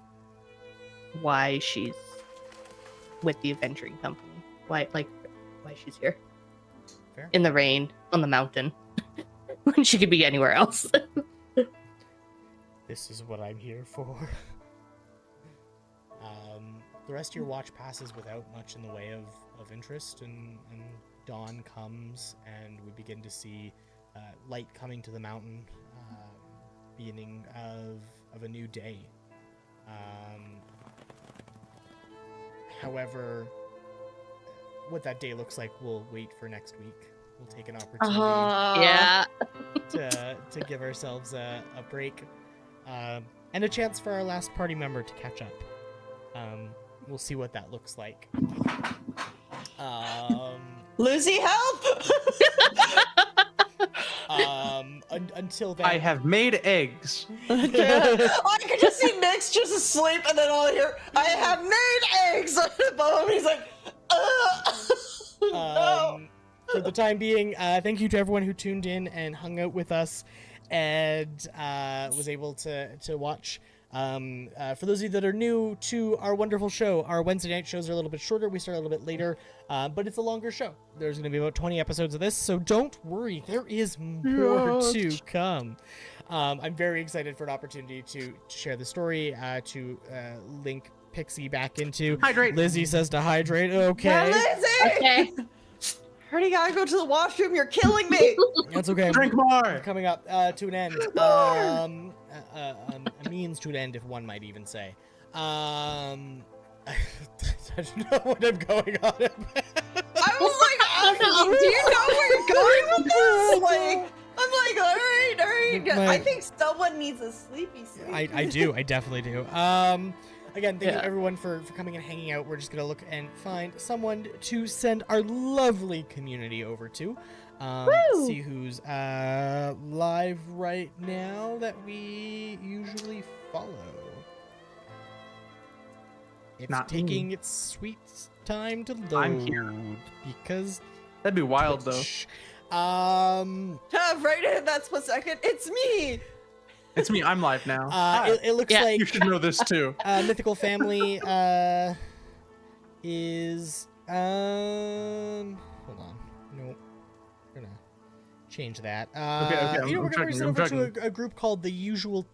why she's with the adventuring company, why she's here. Fair. In the rain on the mountain when she could be anywhere else. This is what I'm here for. The rest of your watch passes without much in the way of interest, and dawn comes, and we begin to see light coming to the mountain, beginning of a new day. However, what that day looks like, we'll wait for next week. We'll take an opportunity Yeah. to give ourselves a break, and a chance for our last party member to catch up. We'll see what that looks like. Lucy, help! Until then, I have made eggs. I could just see Nyx just asleep, and then all I hear, I have made eggs above him. He's like, no. For the time being, thank you to everyone who tuned in and hung out with us and was able to watch. For those of you that are new to our wonderful show, our Wednesday night shows are a little bit shorter. We start a little bit later, but it's a longer show. There's going to be about 20 episodes of this, so don't worry. There is more to come. I'm very excited for an opportunity to share the story, to link Pixie back into. Hydrate. Lizzie says to hydrate. Okay. Yeah, Lizzie! Okay. already gotta go to the washroom. You're killing me. That's okay. Drink We're more. coming up to an end. More! A means to an end, if one might even say. I don't know what I'm going on about. I was like, do you know where you're going with this? Like, I'm like, all right. I think someone needs a sleepy sleep. I do. I definitely do. Again, thank you everyone for coming and hanging out. We're just gonna look and find someone to send our lovely community over to. See who's live right now that we usually follow. It's Not taking me. its sweet time to load. I'm here. Because That'd be wild though. Right in that split second, it's me. It's me. I'm live now. Hi. it looks Yeah. like You should know this too. Mythical Family is hold on. Nope. We're gonna change that. Okay, You know, I'm we're gonna checking, send I'm over to checking. a group called the Usual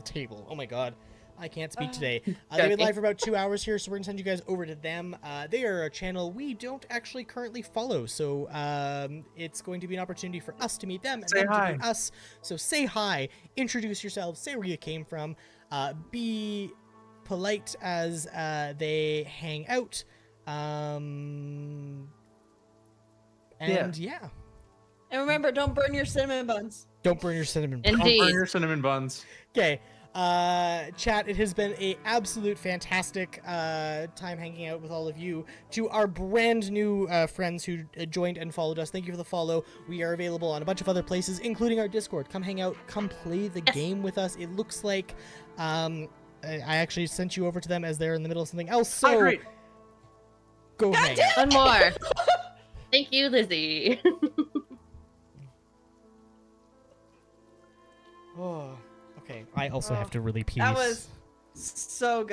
Table. Oh my god. I can't speak today. They've been Okay. live for about 2 hours here, so we're gonna send you guys over to them. They are a channel we don't actually currently follow, so it's going to be an opportunity for us to meet them and Say them hi. to meet us. So say hi, introduce yourselves, say where you came from, be polite as they hang out, and yeah, And remember, don't burn your cinnamon buns. don't burn your cinnamon. And- Don't burn Indeed. your cinnamon buns. Okay, chat, it has been a absolute fantastic time hanging out with all of you. To our brand new friends who joined and followed us, thank you for the follow. We are available on a bunch of other places, including our Discord. Come hang out, come play the game with us. It looks like I actually sent you over to them as they're in the middle of something else, so Great. go hang out. One more. Thank you, Lizzie. Oh, okay, I also have to really pee. That was so good.